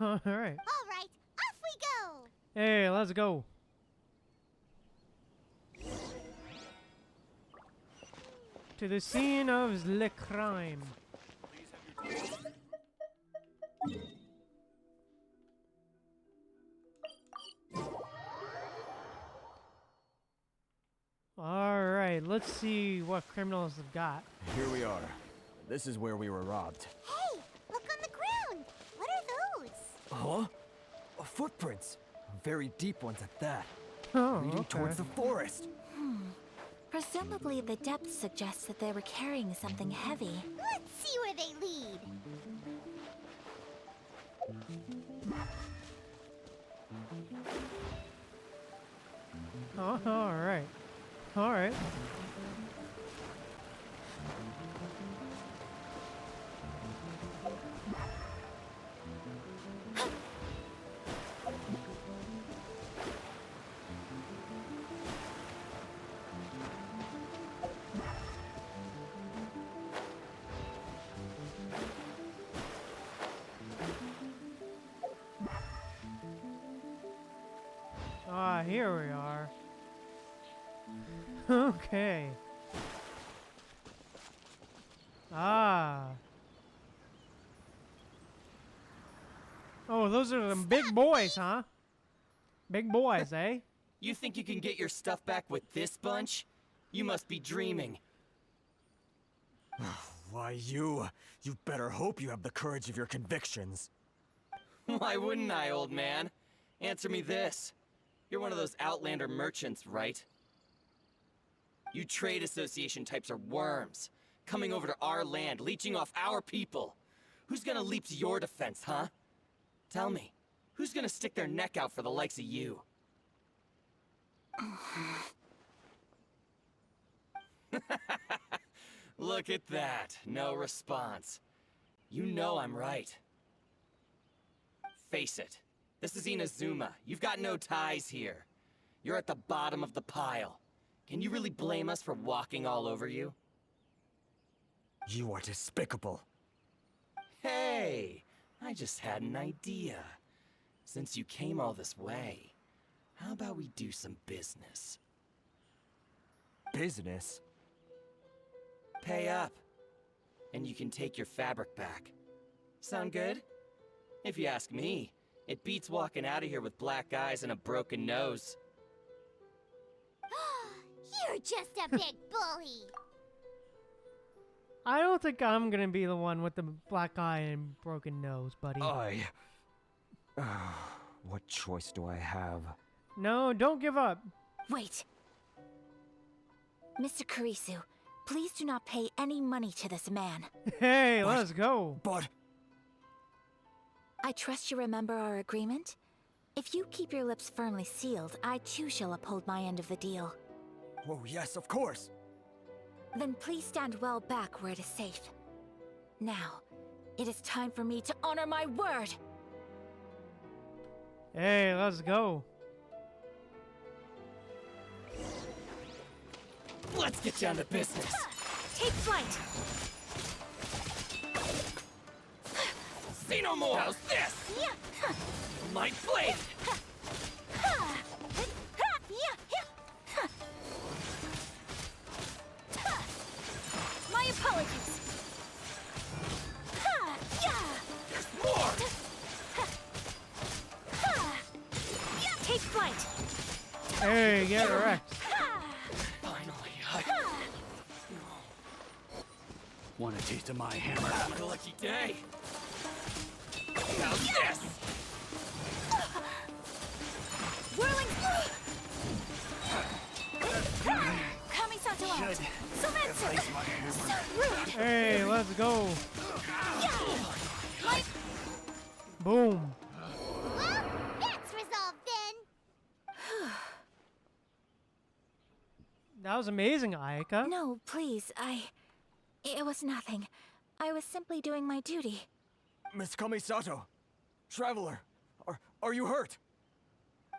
Alright. All right, off we go. Hey, let's go. To the scene of the crime. Alright, let's see what criminals have got. here we are. This is where we were robbed. Hey, look on the ground. What are those? Huh? Footprints. Very deep ones at that. Oh, Leading okay. towards the forest. Presumably the depth suggests that they were carrying something heavy. Let's see where they lead. Oh, alright. Alright. Ah, here we are. Okay. Ah. Oh, those are them big boys, huh? Big boys, eh? You think you can get your stuff back with this bunch? You must be dreaming. Why, you better hope you have the courage of your convictions. Why wouldn't I, old man? Answer me this. You're one of those Outlander merchants, right? You trade association types are worms. Coming over to our land, leeching off our people. Who's gonna leap to your defense, huh? Tell me, who's gonna stick their neck out for the likes of you? Look at that. No response. You know I'm right. Face it. This is Inazuma. You've got no ties here. You're at the bottom of the pile. Can you really blame us for walking all over you? You are despicable. Hey! I just had an idea. Since you came all this way, how about we do some business? Business? Pay up, and you can take your fabric back. Sound good? If you ask me, it beats walking out of here with black eyes and a broken nose. You're just a big bully. I don't think I'm gonna be the one with the black eye and broken nose, buddy. What choice do I have? No, don't give up. Wait. Mr. Kurisu, please do not pay any money to this man. Hey, let's go. But... I trust you remember our agreement? If you keep your lips firmly sealed, I too shall uphold my end of the deal. Oh, yes, of course. Then please stand well back where it is safe. Now, it is time for me to honor my word! Hey, let's go. Let's get down to business. Take flight! Say no more! How's this? My blade! My apologies! There's more! Take flight! Hey, get wrecked. Finally, Want a taste of my hammer? My lucky day! How's this? Whirling! Kamisato out! Sometsu! So rude! Hey, let's go. My... Boom. Well, that's resolved then. That was amazing, Ayaka. No, please, It was nothing. I was simply doing my duty. Miss Kamisato! Traveler! Are you hurt?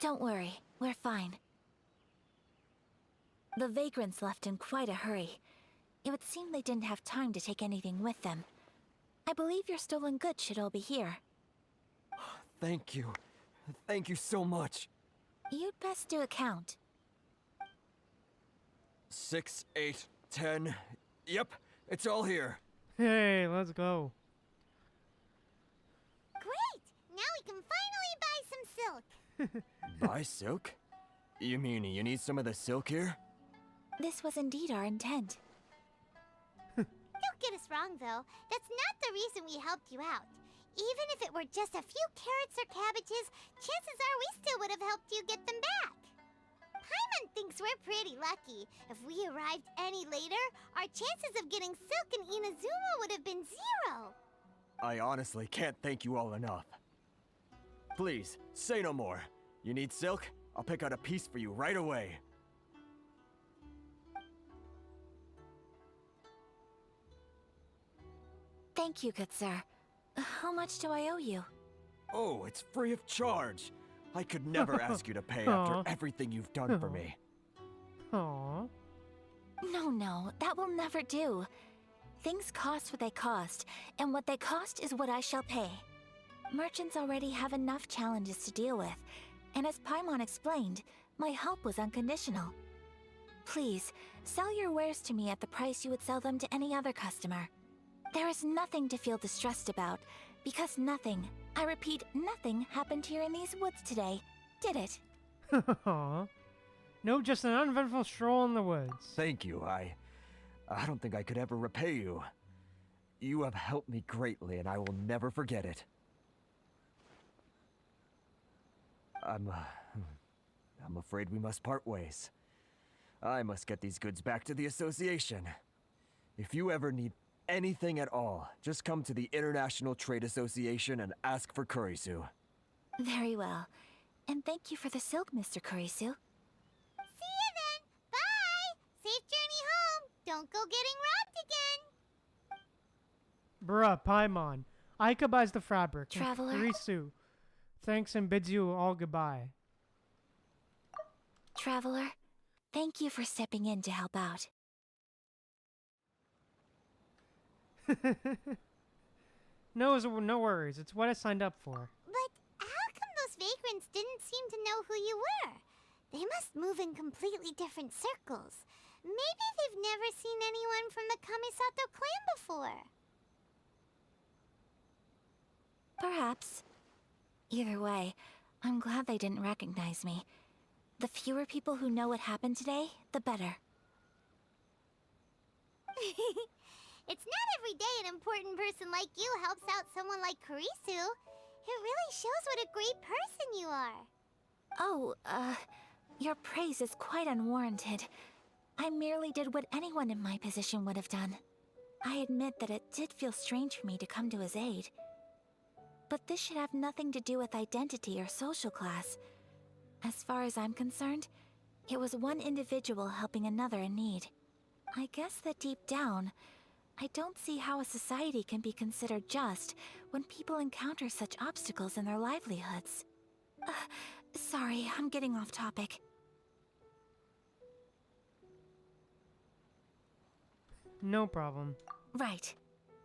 Don't worry, we're fine. The vagrants left in quite a hurry. It would seem they didn't have time to take anything with them. I believe your stolen goods should all be here. Thank you. Thank you so much. You'd best do a count. 6, 8, 10. Yep, it's all here. Hey, let's go. Great! Now we can finally buy some silk. Buy silk? You mean you need some of the silk here? This was indeed our intent. Don't get us wrong, though. That's not the reason we helped you out. Even if it were just a few carrots or cabbages, chances are we still would have helped you get them back. Paimon thinks we're pretty lucky. If we arrived any later, our chances of getting silk in Inazuma would have been 0. I honestly can't thank you all enough. Please, say no more. You need silk? I'll pick out a piece for you right away. Thank you, good sir. How much do I owe you? Oh, it's free of charge. I could never ask you to pay after everything you've done for me. Aww. No, that will never do. Things cost what they cost, and what they cost is what I shall pay. Merchants already have enough challenges to deal with, and as Paimon explained, my help was unconditional. Please, sell your wares to me at the price you would sell them to any other customer. There is nothing to feel distressed about, because nothing, I repeat, nothing happened here in these woods today, did it? Aww. No, just an uneventful stroll in the woods. Thank you. I don't think I could ever repay you. You have helped me greatly, and I will never forget it. I'm afraid we must part ways. I must get these goods back to the association. If you ever need anything at all, just come to the International Trade Association and ask for Kurisu. Very well. And thank you for the silk, Mr. Kurisu. safe journey home. Don't go getting robbed again. Bruh, Paimon. Ayaka buys the fabric. and Traveler. Kurisu thanks and bids you all goodbye. Traveler, thank you for stepping in to help out. No worries. It's what I signed up for. But how come those vagrants didn't seem to know who you were? They must move in completely different circles. Maybe they've never seen anyone from the Kamisato clan before. Perhaps. Either way, I'm glad they didn't recognize me. The fewer people who know what happened today, the better. It's not every day an important person like you helps out someone like Kurisu. It really shows what a great person you are. Oh, your praise is quite unwarranted. I merely did what anyone in my position would have done. I admit that it did feel strange for me to come to his aid. But this should have nothing to do with identity or social class. As far as I'm concerned, it was one individual helping another in need. I guess that deep down, I don't see how a society can be considered just when people encounter such obstacles in their livelihoods. Sorry, I'm getting off topic. No problem. Right.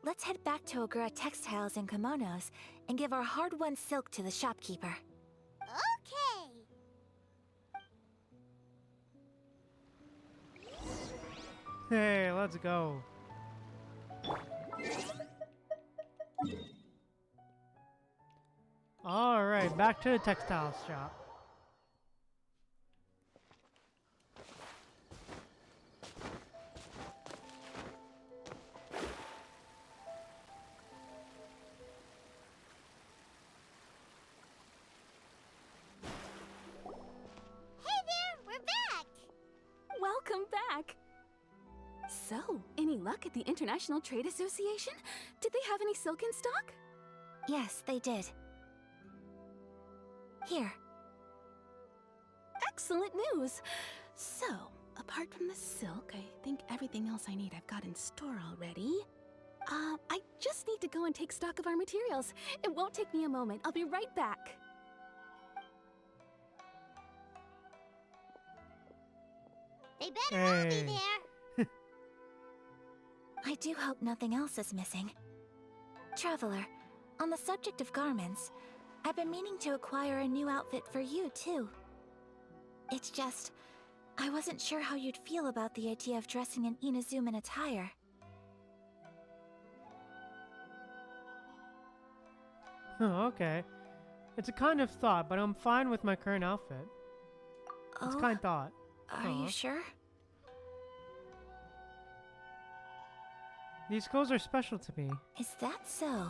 Let's head back to Ogura Textiles and Kimonos and give our hard-won silk to the shopkeeper. Okay. Hey, let's go. Alright, back to the textile shop. Hey there, we're back. Welcome back. So, any luck at the International Trade Association? Did they have any silk in stock? Yes, they did. Here. Excellent news! So, apart from the silk, I think everything else I need I've got in store already. I just need to go and take stock of our materials. It won't take me a moment. I'll be right back. They better all be Hey. there. I do hope nothing else is missing. Traveler, on the subject of garments, I've been meaning to acquire a new outfit for you, too. It's just, I wasn't sure how you'd feel about the idea of dressing in Inazuman attire. Oh, okay. It's a kind of thought, but I'm fine with my current outfit. It's Oh, kind thought. are you sure? These clothes are special to me. Is that so?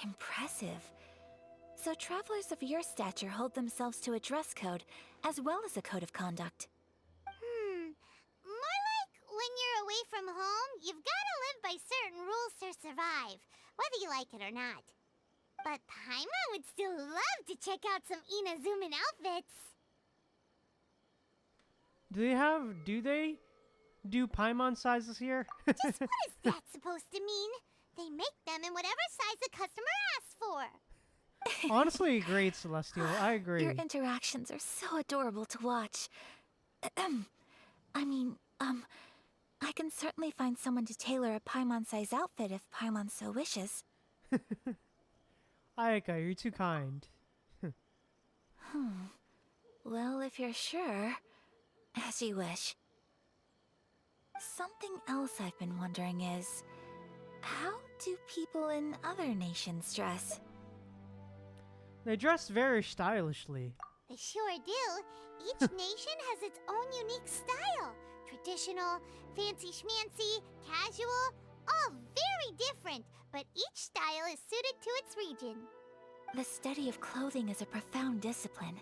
Impressive. So travelers of your stature hold themselves to a dress code, as well as a code of conduct. More like when you're away from home, you've got to live by certain rules to survive, whether you like it or not. But Paimon would still love to check out some Inazuman outfits. Do they do Paimon sizes here? Just what is that supposed to mean? They make them in whatever size the customer asks for. Honestly, great, Celestial. I agree. Your interactions are so adorable to watch. I can certainly find someone to tailor a Paimon-size outfit if Paimon so wishes. Ayaka, you're too kind. Well, if you're sure, as you wish. Something else I've been wondering is, how do people in other nations dress? They dress very stylishly. They sure do. Each nation has its own unique style. Traditional, fancy schmancy, casual, all very different, but each style is suited to its region. The study of clothing is a profound discipline,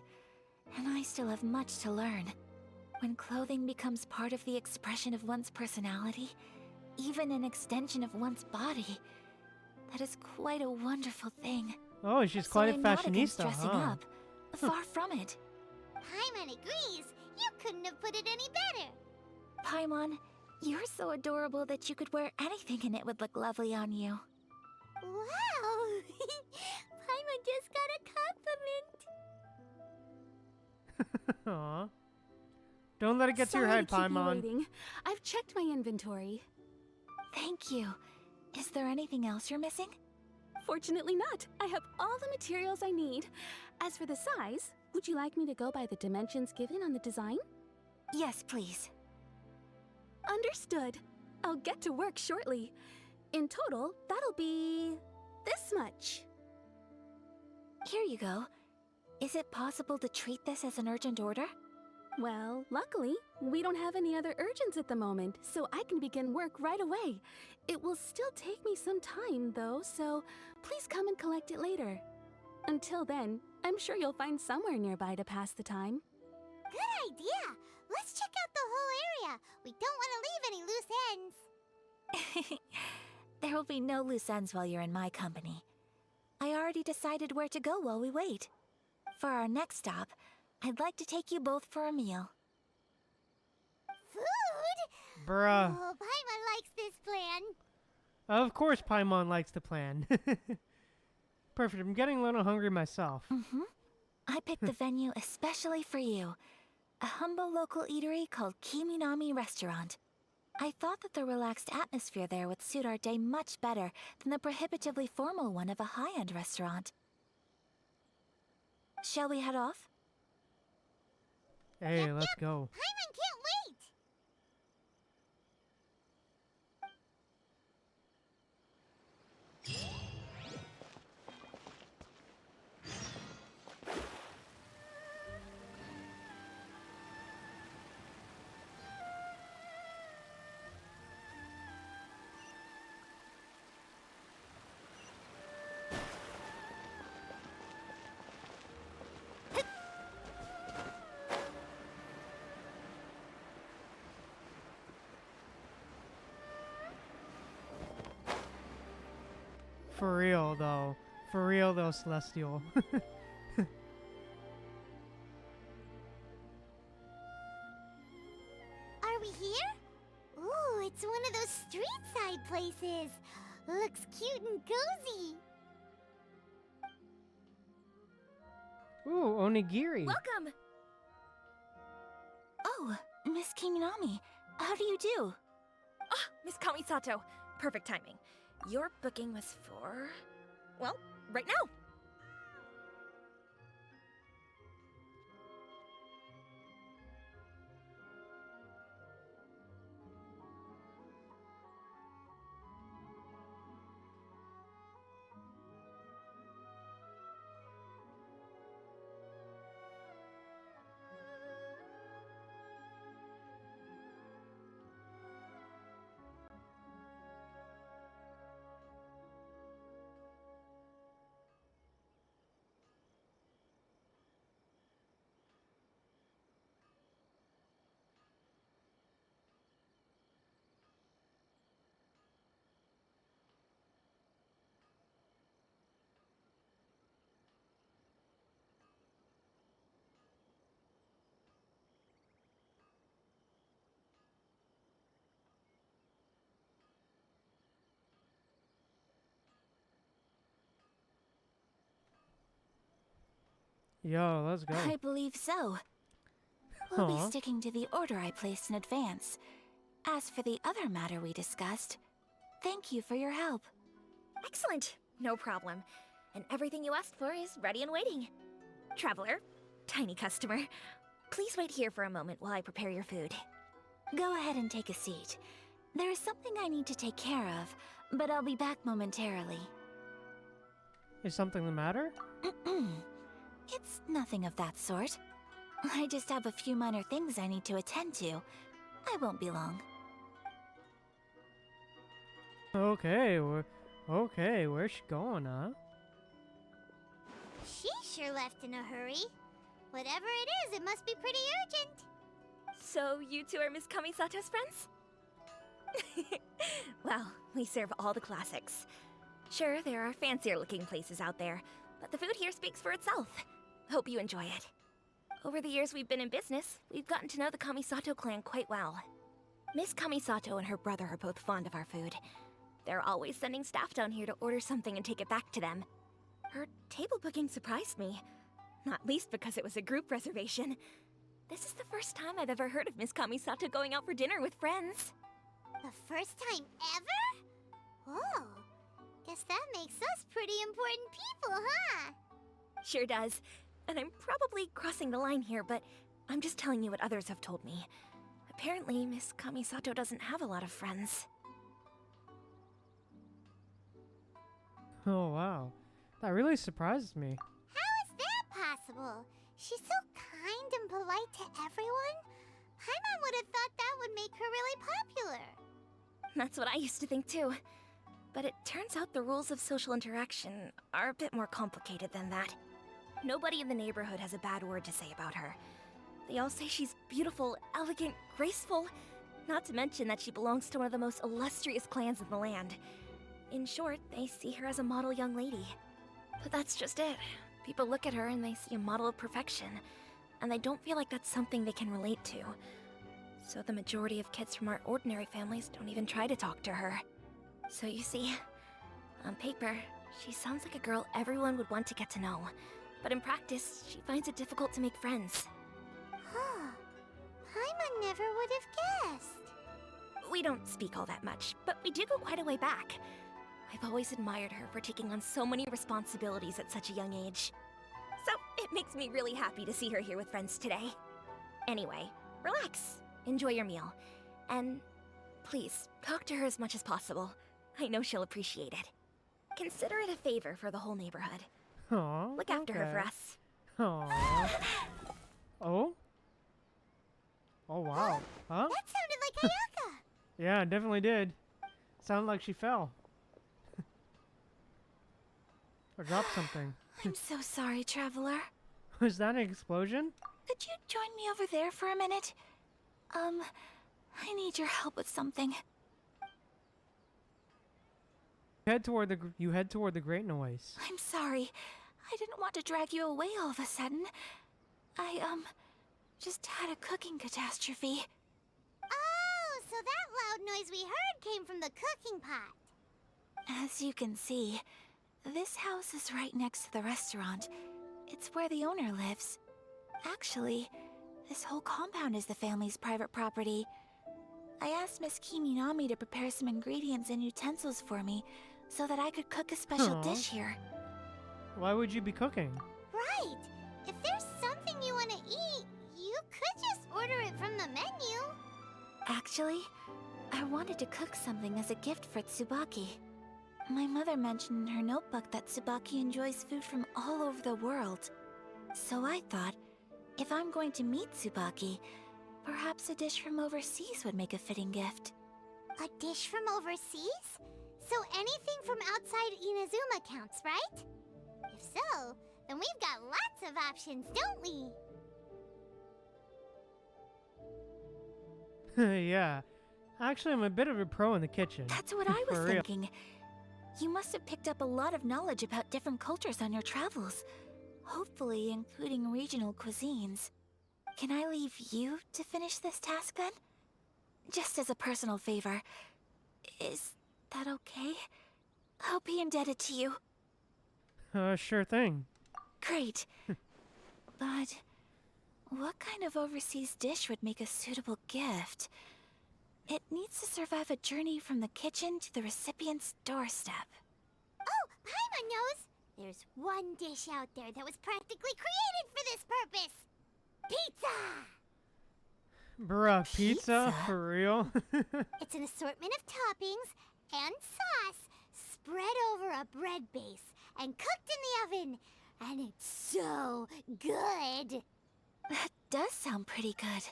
and I still have much to learn. When clothing becomes part of the expression of one's personality, even an extension of one's body, that is quite a wonderful thing. Oh, she's quite a I'm not against fashionista, dressing huh? up. Far from it. Paimon agrees. You couldn't have put it any better. Paimon, you're so adorable that you could wear anything and it would look lovely on you. Wow! Paimon just got a compliment. Aw. Don't let it get to your head, Sorry to keep you Paimon. waiting. I've checked my inventory. Thank you. Is there anything else you're missing? Fortunately not. I have all the materials I need. As for the size, would you like me to go by the dimensions given on the design? Yes, please. Understood. I'll get to work shortly. In total, that'll be this much. Here you go. Is it possible to treat this as an urgent order? Well, luckily, we don't have any other urgents at the moment, so I can begin work right away. It will still take me some time, though, so please come and collect it later. Until then, I'm sure you'll find somewhere nearby to pass the time. Good idea. Let's check out the whole area. We don't want to leave any loose ends. There will be no loose ends while you're in my company. I already decided where to go while we wait. For our next stop, I'd like to take you both for a meal. Food? Bruh. Oh, Paimon likes this plan. Of course Paimon likes the plan. Perfect. I'm getting a little hungry myself. I picked the venue especially for you. A humble local eatery called Kiminami Restaurant. I thought that the relaxed atmosphere there would suit our day much better than the prohibitively formal one of a high-end restaurant. Shall we head off? Hey, let's go. Paimon can't wait. For real, though. For real, though, Celestial. Are we here? Ooh, it's one of those street side places. Looks cute and cozy. Ooh, onigiri. Welcome! Oh, Miss Kiminami, how do you do? Ah, Miss Kamisato. Perfect timing. Your booking was for... well, right now. Yo, let's go. I believe so. We'll be Aw. sticking to the order I placed in advance. As for the other matter we discussed, thank you for your help. Excellent. No problem. And everything you asked for is ready and waiting. Traveler, tiny customer, please wait here for a moment while I prepare your food. Go ahead and take a seat. There is something I need to take care of, but I'll be back momentarily. Is something the matter? It's nothing of that sort. I just have a few minor things I need to attend to. I won't be long. Okay, where's she going, huh? She sure left in a hurry. Whatever it is, it must be pretty urgent. So you two are Miss Kamisato's friends? Well, we serve all the classics. Sure, there are fancier looking places out there, but the food here speaks for itself. Hope you enjoy it. Over the years we've been in business, we've gotten to know the Kamisato clan quite well. Miss Kamisato and her brother are both fond of our food. They're always sending staff down here to order something and take it back to them. Her table booking surprised me, not least because it was a group reservation. This is the first time I've ever heard of Miss Kamisato going out for dinner with friends. The first time ever? Oh, guess that makes us pretty important people, huh? Sure does. And I'm probably crossing the line here, but I'm just telling you what others have told me. Apparently, Miss Kamisato doesn't have a lot of friends. Oh, wow. That really surprised me. How is that possible? She's so kind and polite to everyone. Paimon would have thought that would make her really popular. That's what I used to think too. But it turns out the rules of social interaction are a bit more complicated than that. Nobody in the neighborhood has a bad word to say about her. They all say she's beautiful, elegant, graceful, not to mention that she belongs to one of the most illustrious clans in the land. In short, they see her as a model young lady. But that's just it. People look at her and they see a model of perfection, and they don't feel like that's something they can relate to. So the majority of kids from our ordinary families don't even try to talk to her. So you see, on paper, she sounds like a girl everyone would want to get to know. But in practice, she finds it difficult to make friends. Huh. Paimon never would have guessed. We don't speak all that much, but we do go quite a way back. I've always admired her for taking on so many responsibilities at such a young age. So it makes me really happy to see her here with friends today. Anyway, relax, enjoy your meal, and please, talk to her as much as possible. I know she'll appreciate it. Consider it a favor for the whole neighborhood. Aww, Look after her for us. Aww. Oh? Oh, wow. Huh? That sounded like Ayaka! Yeah, it definitely did. Sounded like she fell. Or dropped something. I'm so sorry, Traveler. Was that an explosion? Could you join me over there for a minute? I need your help with something. You head toward the great noise. I'm sorry. I didn't want to drag you away all of a sudden. I, just had a cooking catastrophe. Oh, so that loud noise we heard came from the cooking pot. As you can see, this house is right next to the restaurant. It's where the owner lives. Actually, this whole compound is the family's private property. I asked Miss Kiminami to prepare some ingredients and utensils for me so that I could cook a special dish here. Why would you be cooking? Right. If there's something you want to eat, you could just order it from the menu. Actually, I wanted to cook something as a gift for Tsubaki. My mother mentioned in her notebook that Tsubaki enjoys food from all over the world. So I thought, if I'm going to meet Tsubaki, perhaps a dish from overseas would make a fitting gift. A dish from overseas? So anything from outside Inazuma counts, right? If so, then we've got lots of options, don't we? Yeah. Actually, I'm a bit of a pro in the kitchen. That's what I was For real. thinking. You must have picked up a lot of knowledge about different cultures on your travels. Hopefully including regional cuisines. Can I leave you to finish this task then? Just as a personal favor. Is that okay? I'll be indebted to you. Sure thing. Great. But what kind of overseas dish would make a suitable gift? It needs to survive a journey from the kitchen to the recipient's doorstep. Oh, Paimon knows! There's one dish out there that was practically created for this purpose! Pizza! Bruh, pizza? For real? It's an assortment of toppings and sauce spread over a bread base and cooked in the oven. And it's so good! That does sound pretty good.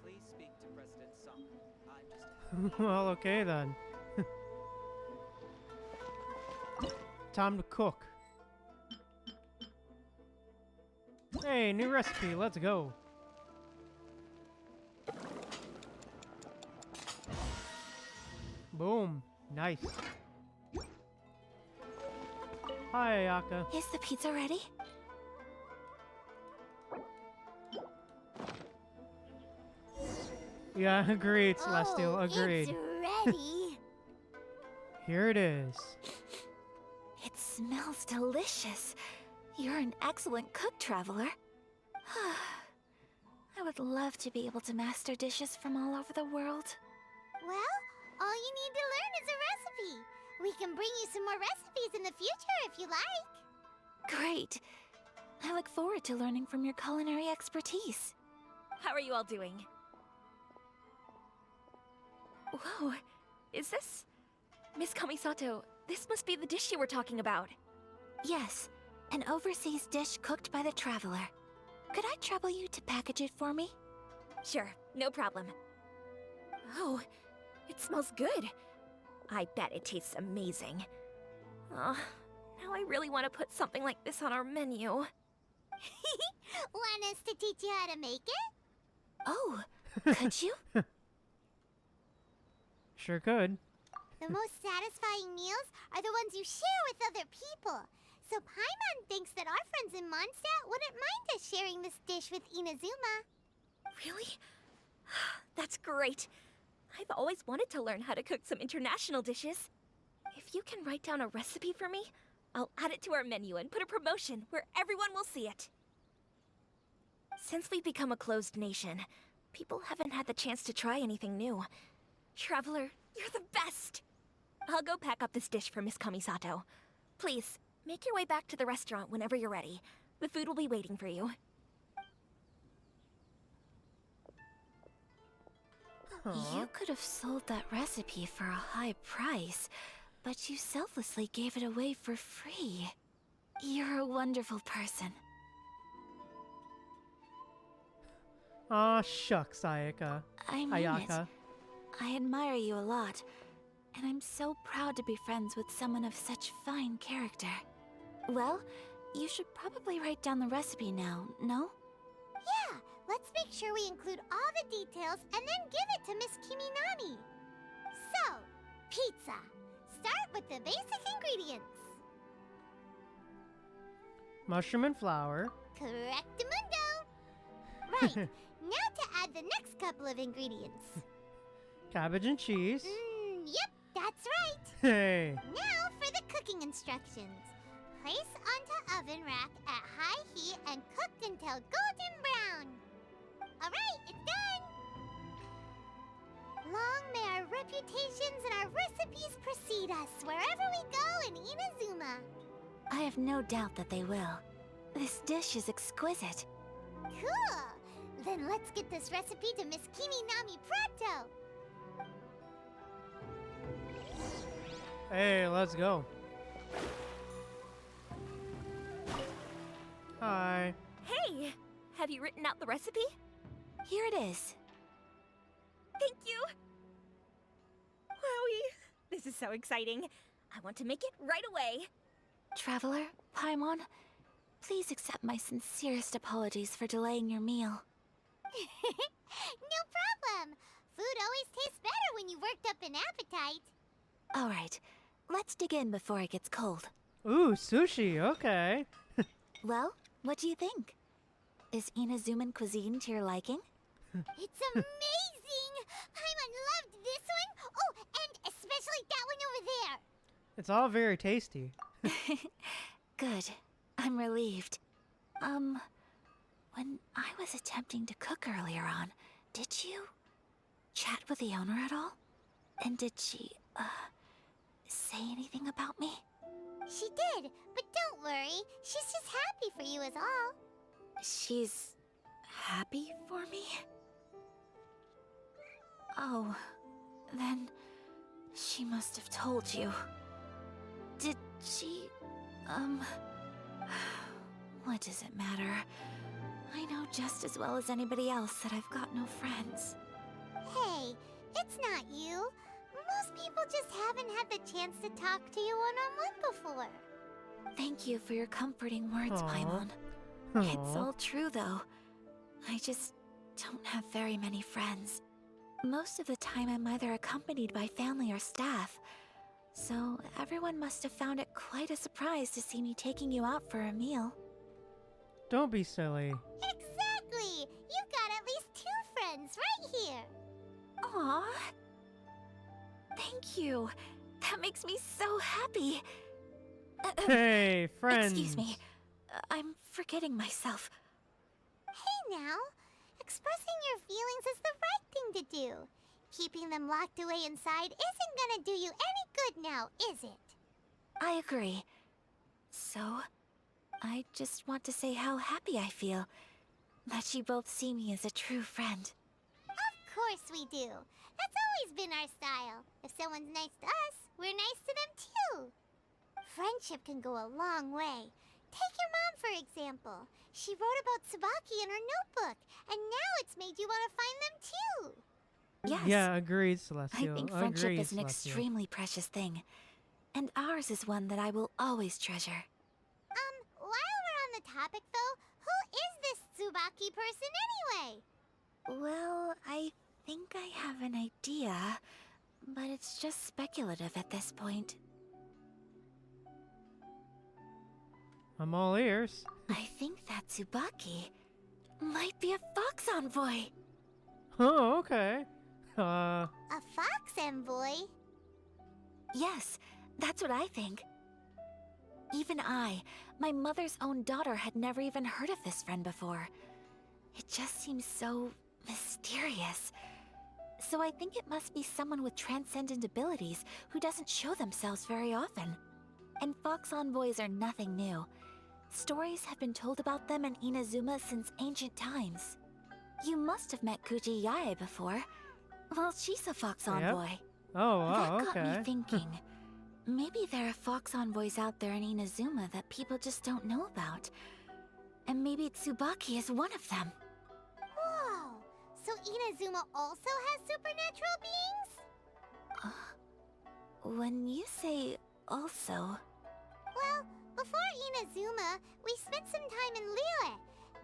Please speak to President Song. Well, okay then. Time to cook. Hey, new recipe, let's go. Boom, nice. Hi, Ayaka. Is the pizza ready? Yeah, agreed, Celestial. Oh, Agreed. it's ready. Here it is. It smells delicious. You're an excellent cook, Traveler. I would love to be able to master dishes from all over the world. Well, all you need to learn is a recipe. We can bring you some more recipes in the future if you like. Great. I look forward to learning from your culinary expertise. How are you all doing? Whoa, is this... Miss Kamisato, this must be the dish you were talking about. Yes, an overseas dish cooked by the Traveler. Could I trouble you to package it for me? Sure, no problem. Oh, it smells good. I bet it tastes amazing. Oh, now I really want to put something like this on our menu. Want us to teach you how to make it? Oh, could you? Sure could. The most satisfying meals are the ones you share with other people. So Paimon thinks that our friends in Mondstadt wouldn't mind us sharing this dish with Inazuma. Really? That's great. I've always wanted to learn how to cook some international dishes. If you can write down a recipe for me, I'll add it to our menu and put a promotion where everyone will see it. Since we've become a closed nation, people haven't had the chance to try anything new. Traveler, you're the best! I'll go pack up this dish for Miss Kamisato. Please, make your way back to the restaurant whenever you're ready. The food will be waiting for you. You could have sold that recipe for a high price, but you selflessly gave it away for free. You're a wonderful person. Aw, shucks, Ayaka. I mean Ayaka. it. I admire you a lot, and I'm so proud to be friends with someone of such fine character. Well, you should probably write down the recipe now, no? Yeah, let's make sure we include all the details and then give it to Miss Kiminami. So, pizza. Start with the basic ingredients. Mushroom and flour. Correctamundo. Right, now to add the next couple of ingredients. Cabbage and cheese. Yep, that's right. Hey. Now for the cooking instructions. Place onto oven rack at high heat and cooked until golden brown. Alright, it's done! Long may our reputations and our recipes precede us wherever we go in Inazuma. I have no doubt that they will. This dish is exquisite. Cool! Then let's get this recipe to Miss Kiminami pronto! Hey, let's go. Hi. Hey! Have you written out the recipe? Here it is. Thank you! Wowie! This is so exciting. I want to make it right away. Traveler, Paimon, please accept my sincerest apologies for delaying your meal. No problem! Food always tastes better when you've worked up an appetite. All right, let's dig in before it gets cold. Ooh, sushi, okay. Well, what do you think? Is Inazuman cuisine to your liking? It's amazing! Paimon loved this one! Oh, and especially that one over there! It's all very tasty. Good. I'm relieved. When I was attempting to cook earlier on, did you chat with the owner at all? And did she, say anything about me? She did, but don't worry. She's just happy for you is all. She's happy for me? Oh, then she must have told you. Did she, what does it matter? I know just as well as anybody else that I've got no friends. Hey, it's not you. Most people just haven't had the chance to talk to you one-on-one before. Thank you for your comforting words, Aw. Paimon. It's all true, though. I just don't have very many friends. Most of the time I'm either accompanied by family or staff, So everyone must have found it quite a surprise to see me taking you out for a meal. Don't be silly. Exactly! You've got at least 2 friends right here. Aww. Thank you. That makes me so happy. Hey, friends. Excuse me. I'm forgetting myself. Hey now, expressing your feelings is the right thing to do. Keeping them locked away inside isn't gonna do you any good now, is it? I agree. So, I just want to say how happy I feel that you both see me as a true friend. Of course we do. That's always been our style. If someone's nice to us, we're nice to them too. Friendship can go a long way. Take your mom, for example. She wrote about Tsubaki in her notebook, and now it's made you want to find them too. Yes. Yeah, agreed, I Celestial. think friendship Agreed, is an Celestial. extremely precious thing. And ours is one that I will always treasure. While we're on the topic though, who is this Tsubaki person anyway? Well, I think I have an idea, but it's just speculative at this point. I'm all ears. I think that Tsubaki might be a fox envoy. Oh, okay. A fox envoy? Yes, that's what I think. Even I, my mother's own daughter, had never even heard of this friend before. It just seems so mysterious. So I think it must be someone with transcendent abilities who doesn't show themselves very often. And fox envoys are nothing new. Stories have been told about them in Inazuma since ancient times. You must have met Kuji Yae before. Well, she's a fox envoy. Oh, wow, That got okay. me thinking. Maybe there are fox envoys out there in Inazuma that people just don't know about. And maybe Tsubaki is one of them. Whoa! So Inazuma also has supernatural beings? When you say also... Well, before Inazuma, we spent some time in Liyue.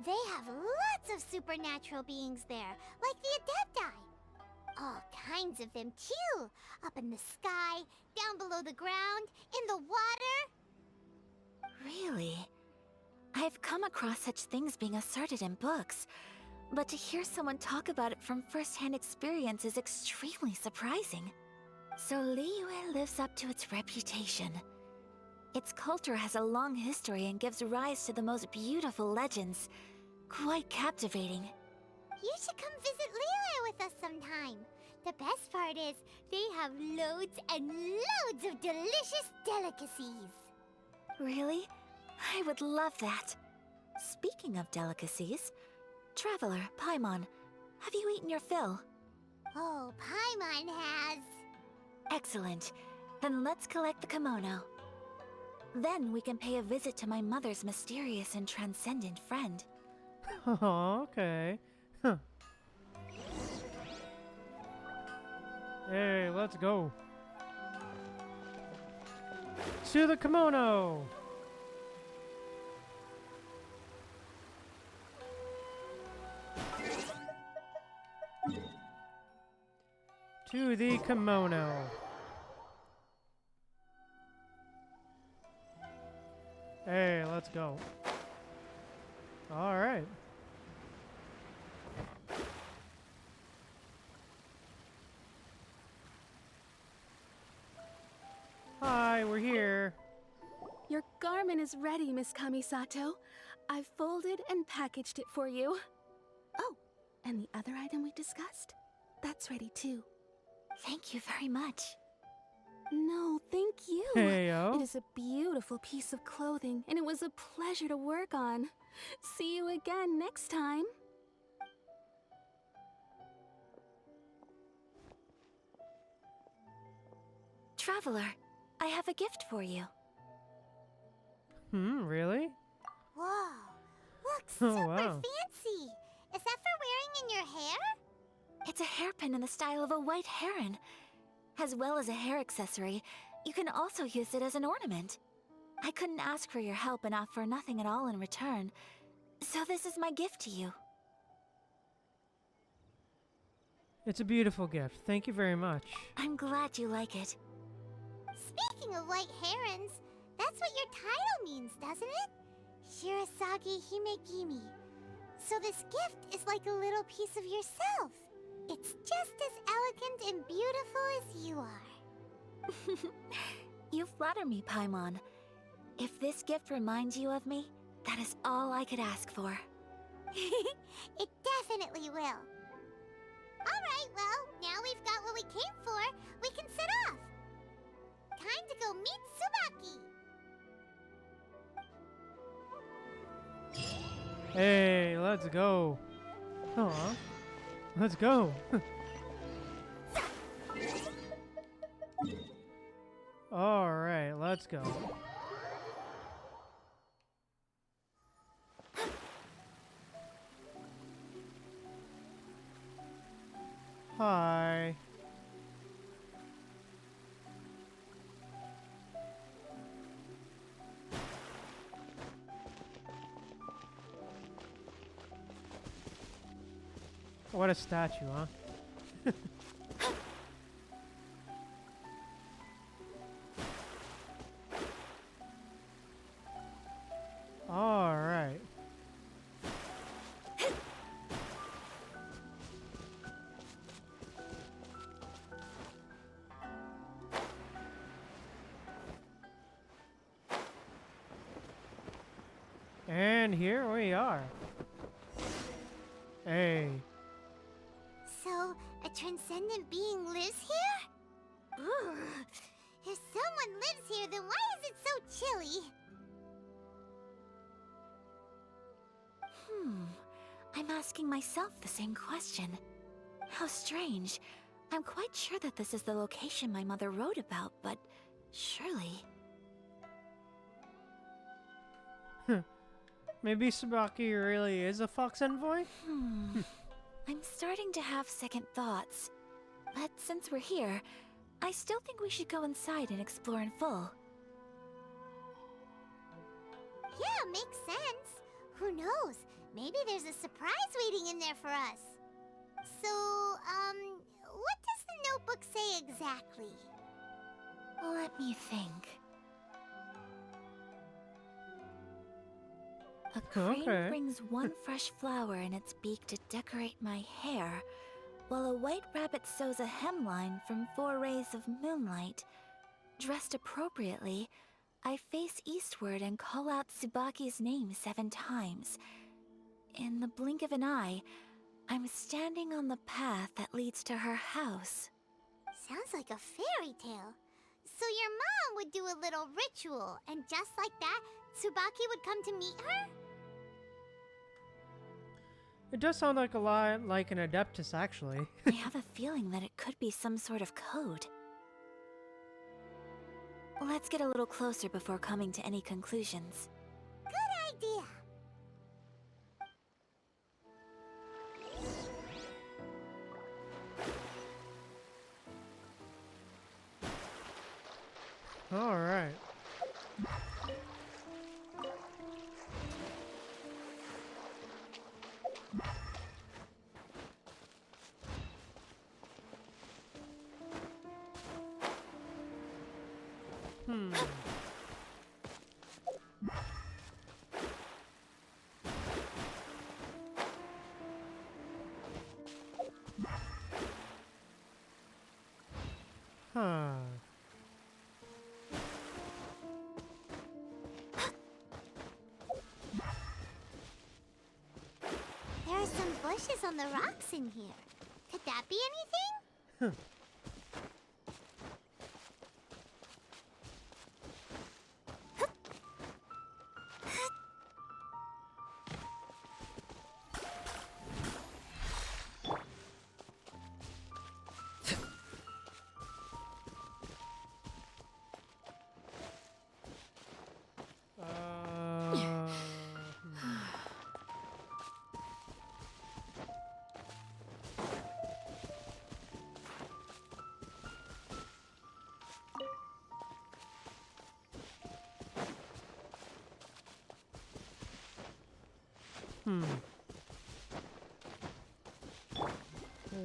They have lots of supernatural beings there, like the Adepti. All kinds of them too. Up in the sky, down below the ground, in the water. Really? I've come across such things being asserted in books, but to hear someone talk about it from first-hand experience is extremely surprising. So Liyue lives up to its reputation. Its culture has a long history and gives rise to the most beautiful legends. Quite captivating. You should come visit Liyue with us sometime. The best part is, they have loads and loads of delicious delicacies. Really? I would love that. Speaking of delicacies, Traveler, Paimon, have you eaten your fill? Oh, Paimon has. Excellent. Then let's collect the kimono. Then we can pay a visit to my mother's mysterious and transcendent friend. Oh, okay. Huh. Hey, let's go. To the kimono! To the kimono. Hey, let's go. All right. Hi, we're here. Your garment is ready, Miss Kamisato. I've folded and packaged it for you. Oh, and the other item we discussed? That's ready too. Thank you very much. No, thank you. Heyo. It is a beautiful piece of clothing, and it was a pleasure to work on. See you again next time. Traveler, I have a gift for you. Really? Whoa, looks Oh, super wow. fancy. Is that for wearing in your hair? It's a hairpin in the style of a white heron. As well as a hair accessory, you can also use it as an ornament. I couldn't ask for your help and offer nothing at all in return, so this is my gift to you. It's a beautiful gift. Thank you very much. I'm glad you like it. Speaking of white herons, that's what your title means, doesn't it? Shirasagi Himegimi. So this gift is like a little piece of yourself. It's just as elegant and beautiful as you are. You flatter me, Paimon. If this gift reminds you of me, that is all I could ask for. It definitely will. Alright, well, now we've got what we came for. We can set off. Time to go meet Tsubaki. Hey, let's go. Aw. Let's go. Alright, let's go. Hi. What a statue, huh? All right. And here we are. Hey. So, a transcendent being lives here? Ugh. If someone lives here, then why is it so chilly? I'm asking myself the same question. How strange. I'm quite sure that this is the location my mother wrote about, but surely... Maybe Tsubaki really is a Fox Envoy? I'm starting to have second thoughts. But since we're here, I still think we should go inside and explore in full. Yeah, makes sense. Who knows? Maybe there's a surprise waiting in there for us. So, what does the notebook say exactly? Let me think. A crane brings one fresh flower in its beak to decorate my hair, while a white rabbit sews a hemline from 4 rays of moonlight. Dressed appropriately, I face eastward and call out Tsubaki's name 7 times. In the blink of an eye, I'm standing on the path that leads to her house. Sounds like a fairy tale. So your mom would do a little ritual, and just like that, Tsubaki would come to meet her? It does sound like a lot like an Adeptus, actually. I have a feeling that it could be some sort of code. Let's get a little closer before coming to any conclusions. Good idea. All right. Huh. There are some bushes on the rocks in here. Could that be anything?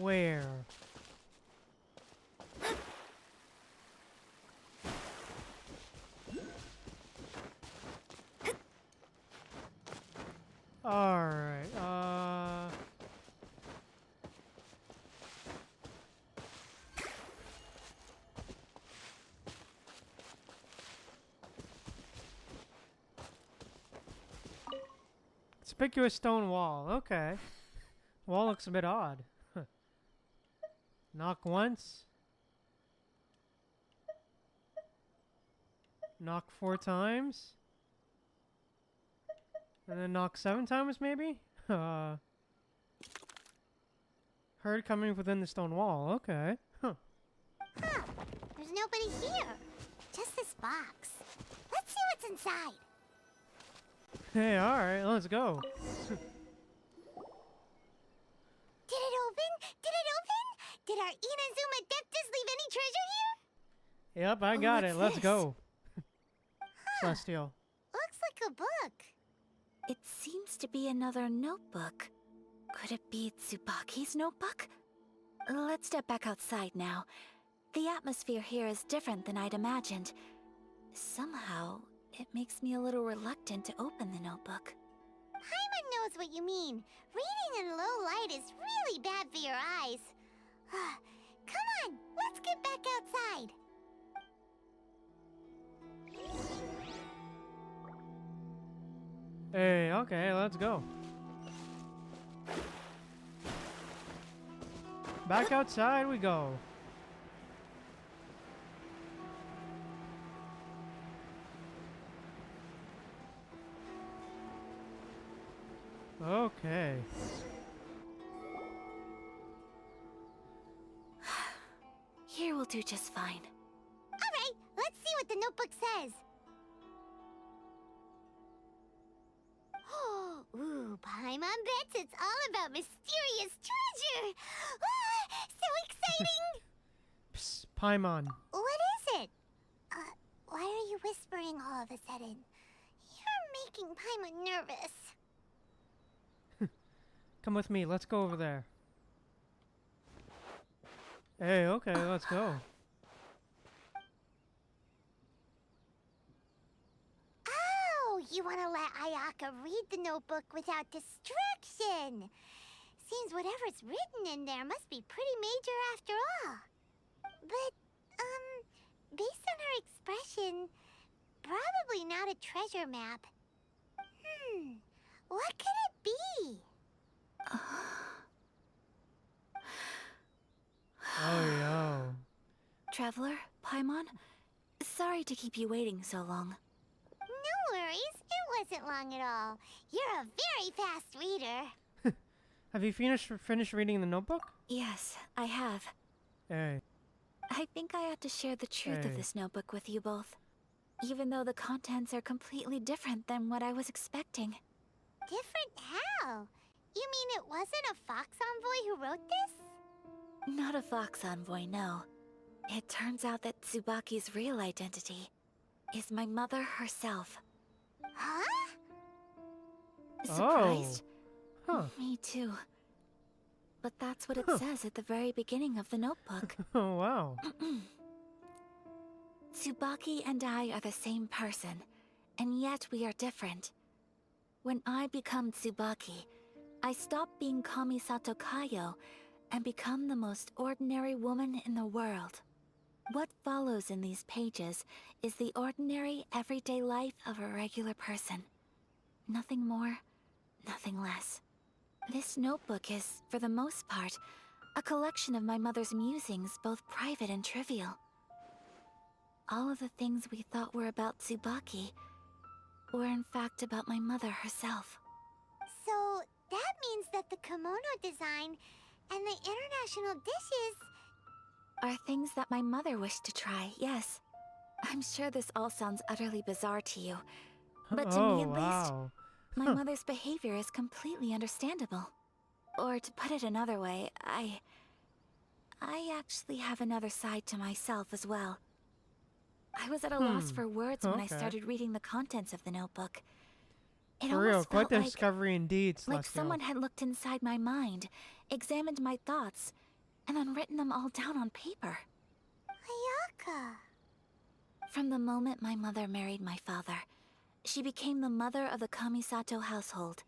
Where? Conspicuous stone wall. Okay. Wall looks a bit odd. Huh. Knock once. Knock 4 times. And then knock 7 times, maybe? Heard coming within the stone wall. Okay. Huh. Huh. There's nobody here. Just this box. Let's see what's inside. Hey, alright, let's go. Did it open? Did it open? Did our Inazuma Adeptus leave any treasure here? Yep, I got it. Let's this? go. Celestial. Looks like a book. It seems to be another notebook. Could it be Tsubaki's notebook? Let's step back outside now. The atmosphere here is different than I'd imagined. Somehow, it makes me a little reluctant to open the notebook. Paimon knows what you mean. Reading in low light is really bad for your eyes. Come on, let's get back outside. Hey, okay, let's go. Back outside we go. Okay. Here will do just fine. Alright, let's see what the notebook says. Ooh, Paimon bets it's all about mysterious treasure! Ah, so exciting! Psst, Paimon. What is it? Why are you whispering all of a sudden? You're making Paimon nervous. Come with me, let's go over there. Hey, okay, let's go. Oh, you want to let Ayaka read the notebook without distraction. Seems whatever's written in there must be pretty major after all. But, based on her expression, probably not a treasure map. What could it be? Oh, yo. Traveler, Paimon, sorry to keep you waiting so long. No worries, it wasn't long at all. You're a very fast reader. Have you finished reading the notebook? Yes, I have. Hey. I think I have to share the truth of Hey. this notebook with you both. Even though the contents are completely different than what I was expecting. Different how? You mean it wasn't a Fox Envoy who wrote this? Not a Fox Envoy, no. It turns out that Tsubaki's real identity is my mother herself. Huh? Surprised? Oh. Huh. Me too. But that's what it says at the very beginning of the notebook. Oh, wow. Tsubaki and I are the same person, and yet we are different. When I become Tsubaki, I stop being Kamisato Kayo and become the most ordinary woman in the world. What follows in these pages is the ordinary, everyday life of a regular person. Nothing more, nothing less. This notebook is, for the most part, a collection of my mother's musings, both private and trivial. All of the things we thought were about Tsubaki were in fact about my mother herself. So, that means that the kimono design and the international dishes Are things that my mother wished to try, yes. I'm sure this all sounds utterly bizarre to you, but to me at least, my mother's behavior is completely understandable. Or to put it another way, I actually have another side to myself as well. I was at a loss for words when I started reading the contents of the notebook. It For real, almost quite felt the like, discovery indeed, like Celestial. someone had looked inside my mind, examined my thoughts, and then written them all down on paper. Ayaka. From the moment my mother married my father, she became the mother of the Kamisato household.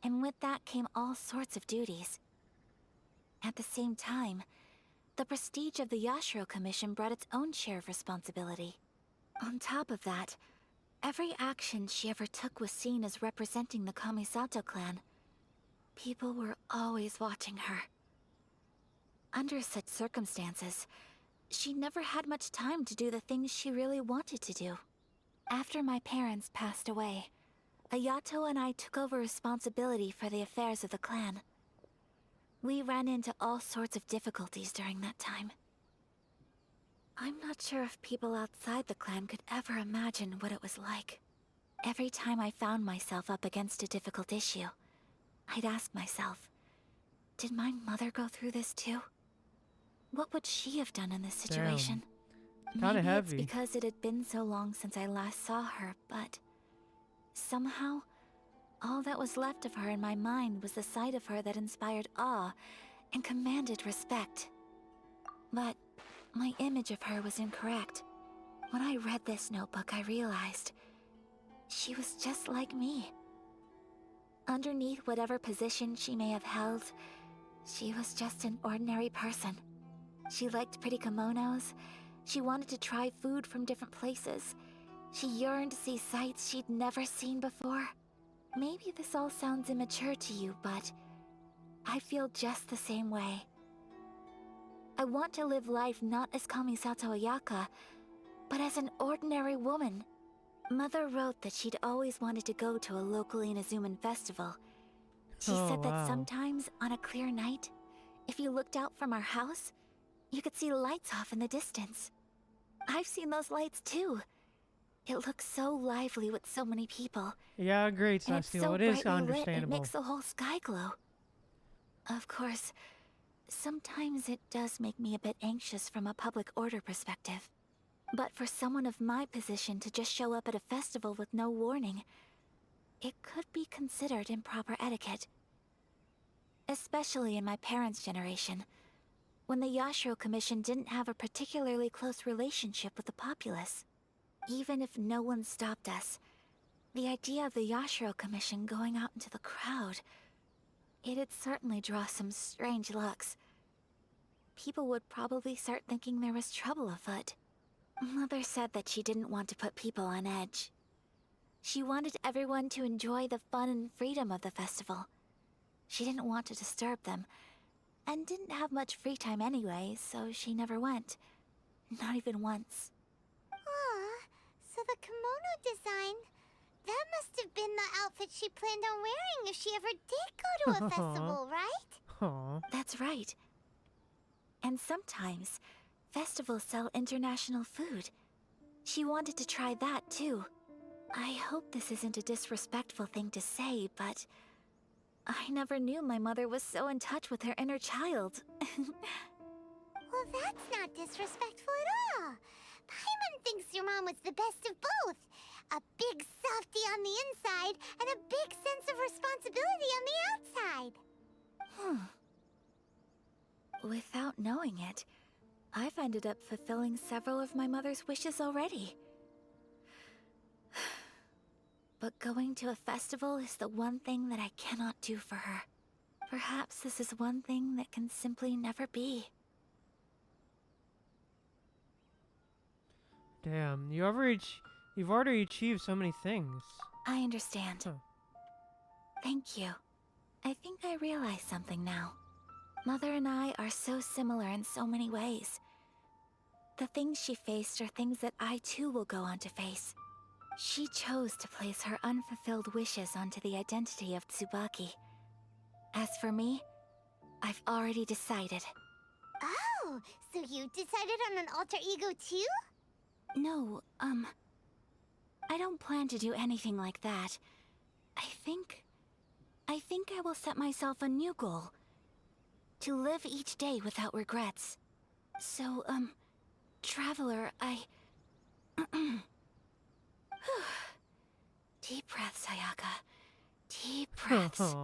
And with that came all sorts of duties. At the same time, the prestige of the Yashiro Commission brought its own share of responsibility. On top of that, Every action she ever took was seen as representing the Kamisato clan. People were always watching her. Under such circumstances, she never had much time to do the things she really wanted to do. After my parents passed away, Ayato and I took over responsibility for the affairs of the clan. We ran into all sorts of difficulties during that time. I'm not sure if people outside the clan could ever imagine what it was like. Every time I found myself up against a difficult issue, I'd ask myself, did my mother go through this too? What would she have done in this situation? Kinda Maybe heavy. it's because it had been so long since I last saw her, but somehow, all that was left of her in my mind was the sight of her that inspired awe and commanded respect. But my image of her was incorrect. When I read this notebook, I realized she was just like me. Underneath whatever position she may have held, she was just an ordinary person. She liked pretty kimonos. She wanted to try food from different places. She yearned to see sights she'd never seen before. Maybe this all sounds immature to you, but I feel just the same way. I want to live life not as Kamisato Ayaka, but as an ordinary woman. Mother wrote that she'd always wanted to go to a local Inazuman festival. She said that sometimes, on a clear night, if you looked out from our house, you could see lights off in the distance. I've seen those lights too. It looks so lively with so many people. Yeah, great, And it's Celestial. so It is brightly lit, it understandable. makes the whole sky glow. Of course, sometimes it does make me a bit anxious from a public order perspective. But for someone of my position to just show up at a festival with no warning, it could be considered improper etiquette. Especially in my parents' generation, when the Yashiro Commission didn't have a particularly close relationship with the populace. Even if no one stopped us, the idea of the Yashiro Commission going out into the crowd, it'd certainly draw some strange looks. People would probably start thinking there was trouble afoot. Mother said that she didn't want to put people on edge. She wanted everyone to enjoy the fun and freedom of the festival. She didn't want to disturb them, and didn't have much free time anyway, so she never went. Not even once. Aw, so the kimono design, that must have been the outfit she planned on wearing if she ever did go to a festival, right? Aww. That's right. And sometimes, festivals sell international food. She wanted to try that too. I hope this isn't a disrespectful thing to say, but I never knew my mother was so in touch with her inner child. Well, that's not disrespectful at all. Paimon thinks your mom was the best of both. A big softie on the inside and a big sense of responsibility on the outside. Without knowing it, I've ended up fulfilling several of my mother's wishes already. But going to a festival is the one thing that I cannot do for her. Perhaps this is one thing that can simply never be. Damn, you've already achieved so many things. I understand. Thank you. I think I realize something now. Mother and I are so similar in so many ways. The things she faced are things that I too will go on to face. She chose to place her unfulfilled wishes onto the identity of Tsubaki. As for me, I've already decided. Oh, so you decided on an alter ego too? No, I don't plan to do anything like that. I think I will set myself a new goal. To live each day without regrets. So, Traveler, Deep breaths, Ayaka. Deep breaths.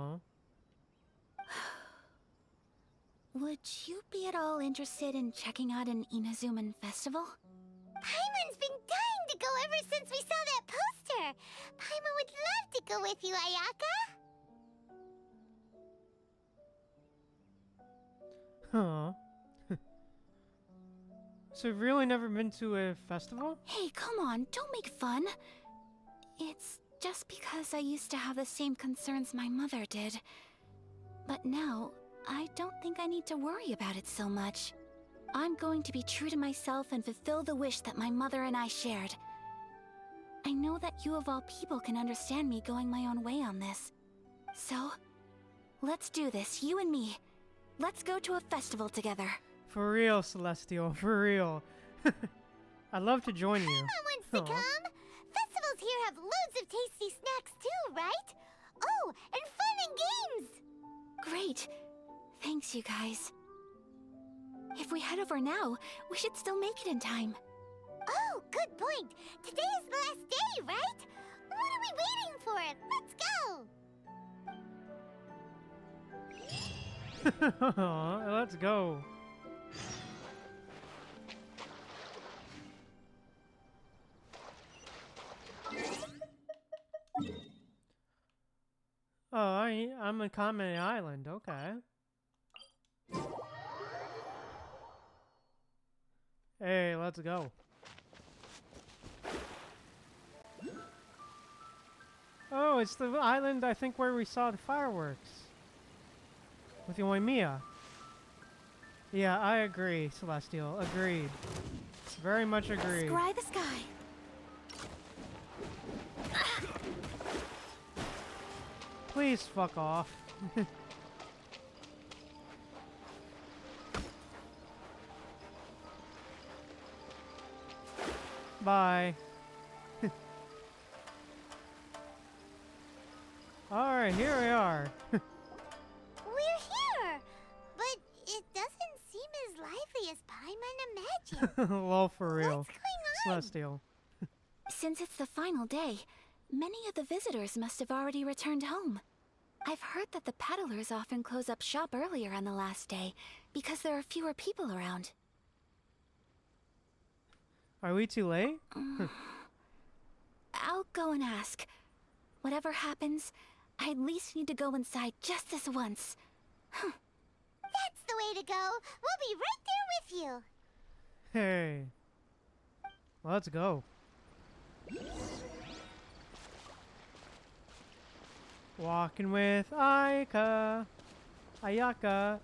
Would you be at all interested in checking out an Inazuman festival? Paimon's been dying to go ever since we saw that poster. Paimon would love to go with you, Ayaka. Huh. So you've really never been to a festival? Hey, come on, don't make fun. It's just because I used to have the same concerns my mother did. But now, I don't think I need to worry about it so much. I'm going to be true to myself and fulfill the wish that my mother and I shared. I know that you of all people can understand me going my own way on this. So, let's do this, you and me. Let's go to a festival together. For real, Celestial, for real. I'd love to join you. Everyone wants to come. Festivals here have loads of tasty snacks too, right? Oh, and fun and games. Great. Thanks, you guys. If we head over now, we should still make it in time. Oh, good point. Today is the last day, right? What are we waiting for? Let's go. Let's go. Oh, I'm on Kamine Island, okay. Hey, let's go. Oh, it's the island, I think, where we saw the fireworks. With Yoimiya. Yeah, I agree, Celestial. Agreed. Very much agreed. Scry the sky. Please fuck off. Bye. Alright, here we are. We're here, but it doesn't seem as lively as Paimon imagined. Lol, for real. What's going on? Celestial. Since it's the final day, many of the visitors must have already returned home. I've heard that the peddlers often close up shop earlier on the last day because there are fewer people around. Are we too late? I'll go and ask. Whatever happens, I at least need to go inside just this once. That's the way to go. We'll be right there with you. Hey. Let's go. Walking with Ayaka. Ayaka.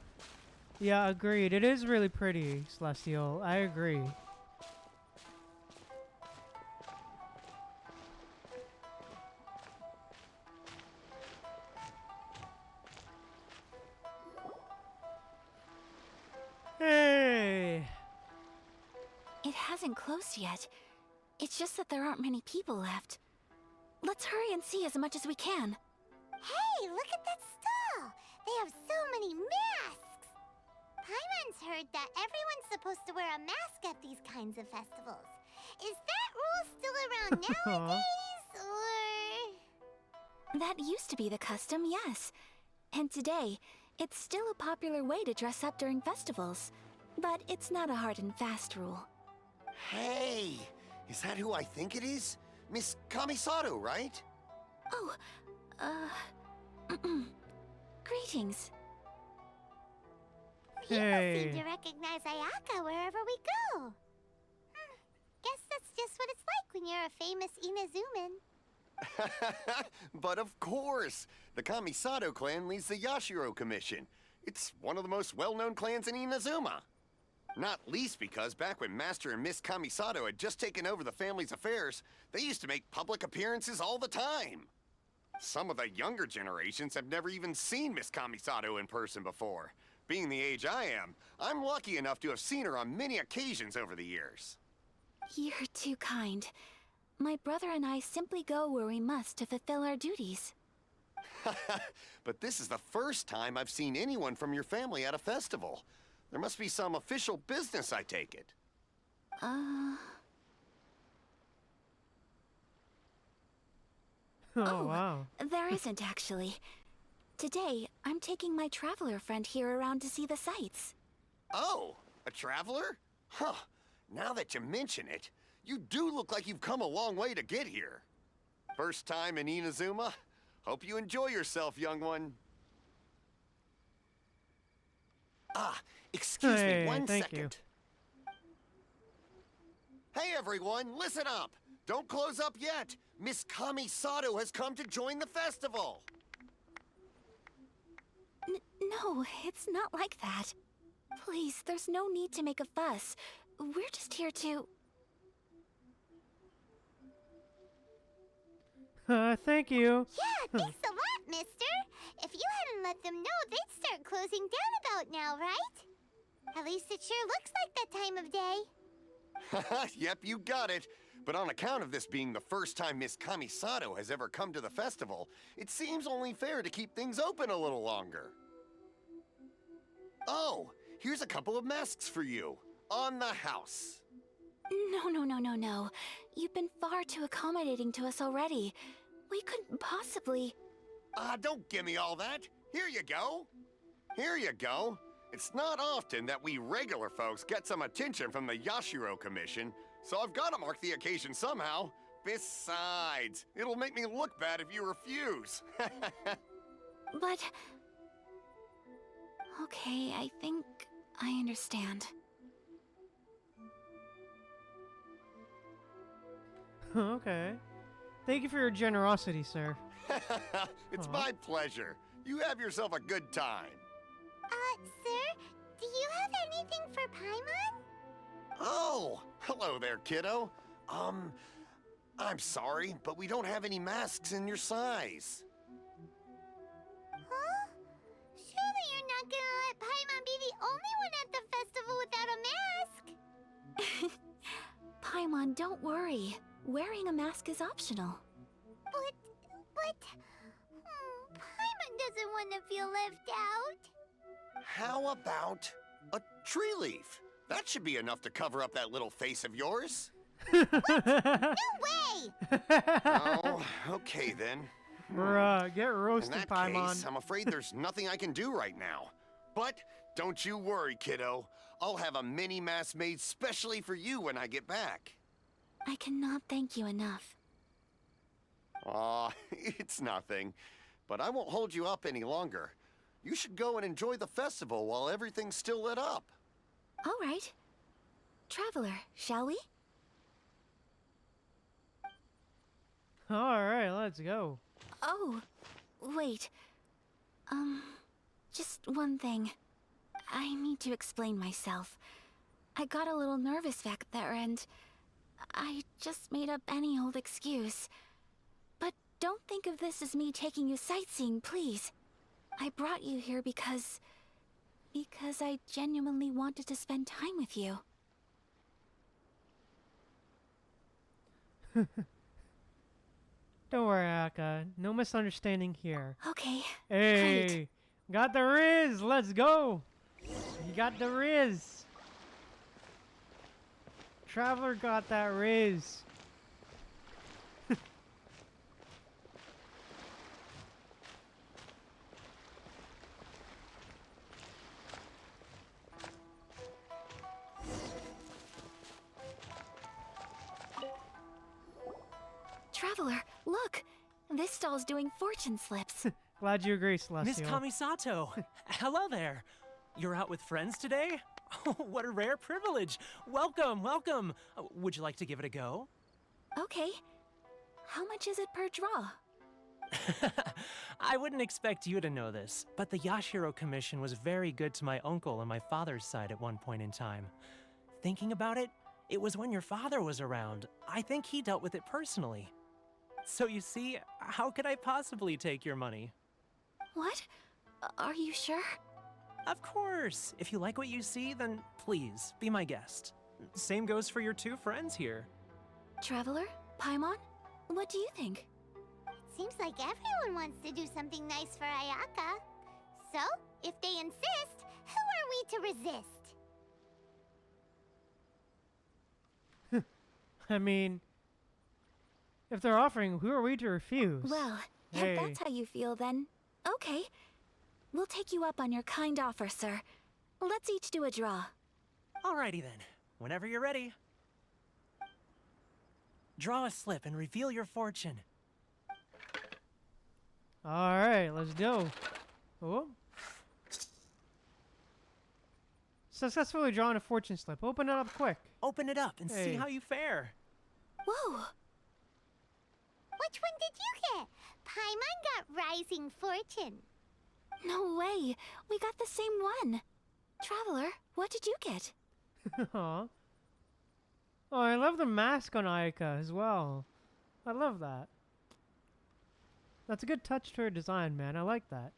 Yeah, agreed. It is really pretty, Celestial. I agree. Hey! It hasn't closed yet. It's just that there aren't many people left. Let's hurry and see as much as we can. Hey, look at that stall. They have so many masks. Paimon's heard that everyone's supposed to wear a mask at these kinds of festivals. Is that rule still around nowadays, or...? That used to be the custom, yes. And today, it's still a popular way to dress up during festivals. But it's not a hard and fast rule. Hey! Is that who I think it is? Miss Kamisato, right? Oh, greetings. People seem to recognize Ayaka wherever we go. Guess that's just what it's like when you're a famous Inazuman. But of course! The Kamisato clan leads the Yashiro Commission. It's one of the most well-known clans in Inazuma. Not least because back when Master and Miss Kamisato had just taken over the family's affairs, they used to make public appearances all the time. Some of the younger generations have never even seen Miss Kamisato in person before. Being the age I am, I'm lucky enough to have seen her on many occasions over the years. You're too kind. My brother and I simply go where we must to fulfill our duties. But this is the first time I've seen anyone from your family at a festival. There must be some official business, I take it. Oh, wow. There isn't actually. Today, I'm taking my traveler friend here around to see the sights. Oh, a traveler? Huh. Now that you mention it, you do look like you've come a long way to get here. First time in Inazuma? Hope you enjoy yourself, young one. Ah, excuse me one second. You. Hey everyone, listen up! Don't close up yet! Miss Kamisato has come to join the festival! No, it's not like that. Please, there's no need to make a fuss. We're just here to... Thank you. Yeah, thanks a lot, mister. If you hadn't let them know, they'd start closing down about now, right? At least it sure looks like that time of day. Yep, you got it. But on account of this being the first time Miss Kamisato has ever come to the festival, it seems only fair to keep things open a little longer. Oh, here's a couple of masks for you. On the house. No. You've been far too accommodating to us already. We couldn't possibly... Don't give me all that. Here you go. Here you go. It's not often that we regular folks get some attention from the Yashiro Commission, so I've got to mark the occasion somehow. Besides, it'll make me look bad if you refuse. But... Okay, I think I understand. Okay. Thank you for your generosity, sir. It's my pleasure. You have yourself a good time. Sir, do you have anything for Paimon? Oh, hello there, kiddo. I'm sorry, but we don't have any masks in your size. Huh? Surely you're not gonna let Paimon be the only one at the festival without a mask? Paimon, don't worry. Wearing a mask is optional. But... Paimon doesn't want to feel left out. How about a tree leaf? That should be enough to cover up that little face of yours. No way! Oh, okay then. Bruh, get roasted, In that Paimon. case, I'm afraid there's nothing I can do right now. But don't you worry, kiddo. I'll have a mini mask made specially for you when I get back. I cannot thank you enough. Aw, it's nothing. But I won't hold you up any longer. You should go and enjoy the festival while everything's still lit up. All right. Traveler, shall we? All right, let's go. Oh, wait. Just one thing. I need to explain myself. I got a little nervous back there and I just made up any old excuse. But don't think of this as me taking you sightseeing, please. I brought you here because I genuinely wanted to spend time with you. Don't worry, Ayaka. No misunderstanding here. Okay. Hey, great. got the Riz. Let's go. You got the Riz. Traveler got that Riz. Traveler, look! This stall's doing fortune slips. Glad you agree, Celestial. Miss Kamisato, hello there. You're out with friends today? Oh, what a rare privilege. Welcome, welcome. Would you like to give it a go? Okay. How much is it per draw? I wouldn't expect you to know this, but the Yashiro Commission was very good to my uncle on my father's side at one point in time. Thinking about it, it was when your father was around. I think he dealt with it personally. So you see, how could I possibly take your money? What? Are you sure? Of course. If you like what you see, then please, be my guest. Same goes for your two friends here. Traveler? Paimon? What do you think? It seems like everyone wants to do something nice for Ayaka. So, if they insist, who are we to resist? I mean, if they're offering, who are we to refuse? Well, Hey. if that's how you feel, then okay. We'll take you up on your kind offer, sir. Let's each do a draw. Alrighty then, whenever you're ready. Draw a slip and reveal your fortune. All right, let's go. Oh. Successfully drawn a fortune slip. Open it up quick. Open it up and see Hey. how you fare. Whoa! Which one did you get? Paimon got Rising Fortune. No way! We got the same one! Traveler, what did you get? Aw. Oh, I love the mask on Ayaka as well. I love that. That's a good touch to her design, man. I like that.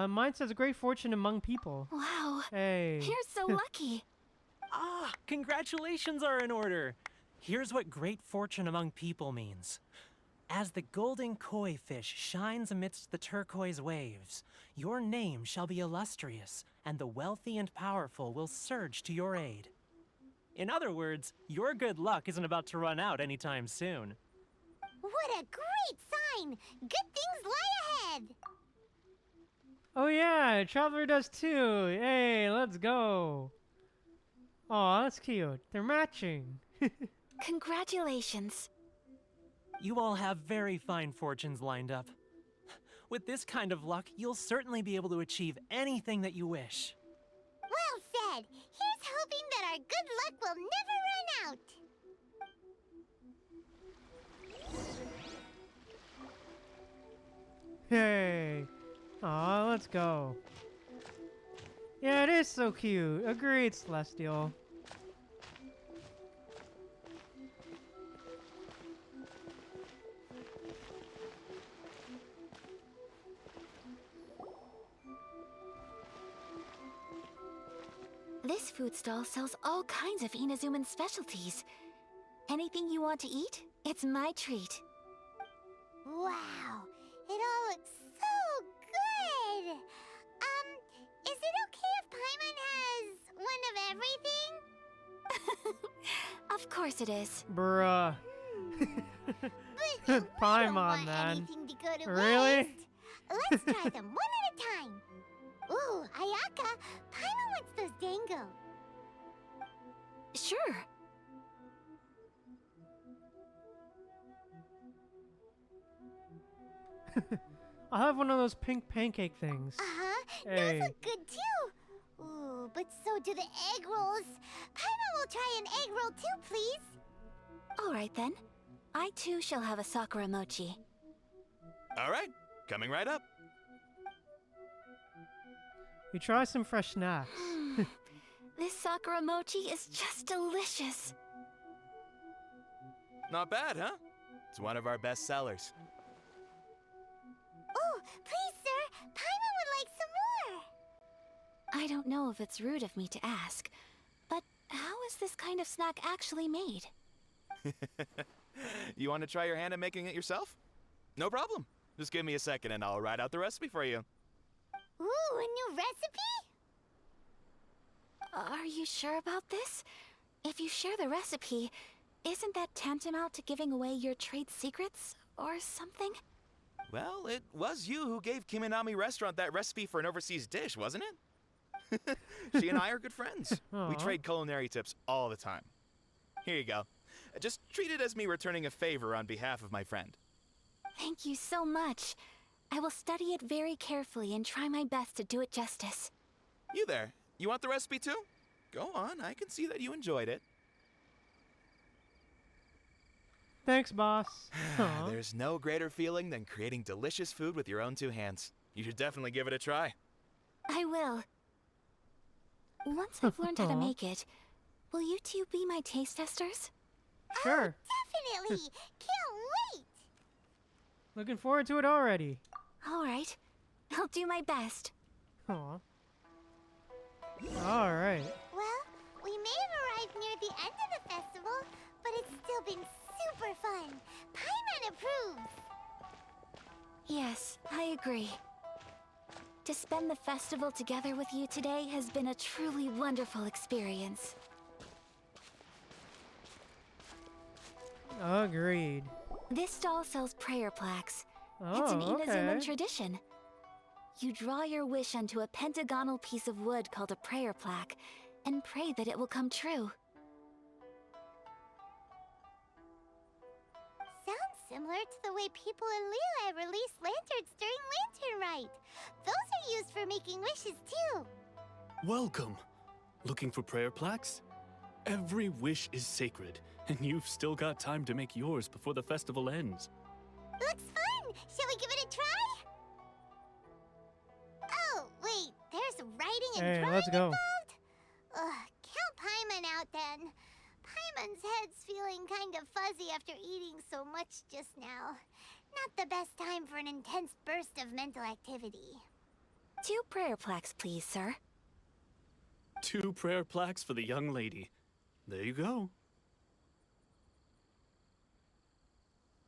Mine says great fortune among people. Wow. Hey. You're so lucky. Ah, congratulations are in order. Here's what great fortune among people means. As the golden koi fish shines amidst the turquoise waves, your name shall be illustrious, and the wealthy and powerful will surge to your aid. In other words, your good luck isn't about to run out anytime soon. What a great sign! Good things lie ahead! Oh yeah, Traveler does too. Hey, let's go. Aw, that's cute. They're matching. Congratulations. You all have very fine fortunes lined up. With this kind of luck, you'll certainly be able to achieve anything that you wish. Well said! Here's hoping that our good luck will never run out! Hey. Aw, let's go. Yeah, it is so cute. Agreed, Celestial. This food stall sells all kinds of Inazuman specialties. Anything you want to eat, it's my treat. Wow! It all looks so good! Is it okay if Paimon has one of everything? Of course it is. Bruh. But Paimon, want man. anything to go to Really? waste. Let's try them one at a time. Ooh, Ayaka, Paimon wants those dango. Sure. I'll have one of those pink pancake things. Uh-huh, Hey. those look good too. Ooh, but so do the egg rolls. Paimon will try an egg roll too, please. All right then. I too shall have a Sakura mochi. All right, coming right up. You try some fresh snacks. This Sakura mochi is just delicious. Not bad, huh? It's one of our best sellers. Oh, please, sir. Paimon would like some more. I don't know if it's rude of me to ask, but how is this kind of snack actually made? You want to try your hand at making it yourself? No problem. Just give me a second and I'll write out the recipe for you. Ooh, a new recipe? Are you sure about this? If you share the recipe, isn't that tantamount to giving away your trade secrets or something? Well, it was you who gave Kiminami Restaurant that recipe for an overseas dish, wasn't it? She and I are good friends. We Aw. trade culinary tips all the time. Here you go. Just treat it as me returning a favor on behalf of my friend. Thank you so much. I will study it very carefully and try my best to do it justice. You there. You want the recipe too? Go on, I can see that you enjoyed it. Thanks, boss. Aw. There's no greater feeling than creating delicious food with your own two hands. You should definitely give it a try. I will. Once I've learned how to make it, will you two be my taste testers? Sure. Definitely. Can't wait. Looking forward to it already. All right. I'll do my best. Aw. Alright. Well, we may have arrived near the end of the festival, but it's still been super fun. Paimon approves. Yes, I agree. To spend the festival together with you today has been a truly wonderful experience. Agreed. This stall sells prayer plaques. It's an Oh, Inazuman okay. tradition. You draw your wish onto a pentagonal piece of wood called a prayer plaque, and pray that it will come true. Sounds similar to the way people in Liyue release lanterns during Lantern Rite. Those are used for making wishes too. Welcome. Looking for prayer plaques? Every wish is sacred, and you've still got time to make yours before the festival ends. eating and Hey, drawing let's go. involved? Ugh, count Paimon out then. Paimon's head's feeling kind of fuzzy after eating so much just now. Not the best time for an intense burst of mental activity. 2 prayer plaques, please, sir. 2 prayer plaques for the young lady. There you go.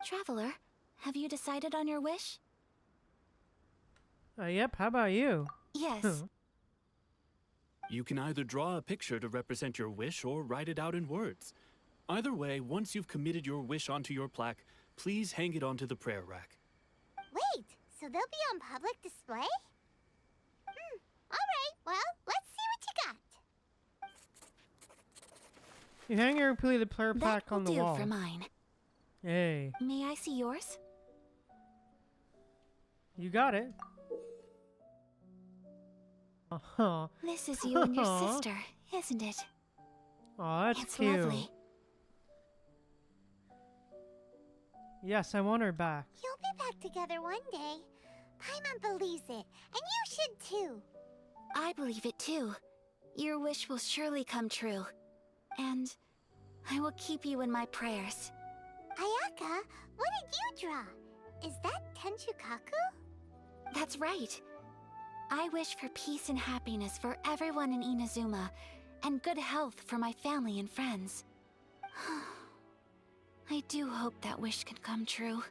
Traveler, have you decided on your wish? Yep, how about you? Yes. You can either draw a picture to represent your wish or write it out in words. Either way, once you've committed your wish onto your plaque, please hang it onto the prayer rack. Wait, so they'll be on public display? Alright, well, let's see what you got. You hang your the player plaque on the That will wall. do for mine. Hey, May I see yours? you got it. Uh-huh. This is you and your sister, isn't it? Oh, that's It's cute. lovely. Yes, I want her back. You'll be back together one day. Paimon believes it, and you should too. I believe it too. Your wish will surely come true. And I will keep you in my prayers. Ayaka, what did you draw? Is that Tenchukaku? That's right. I wish for peace and happiness for everyone in Inazuma, and good health for my family and friends. I do hope that wish can come true.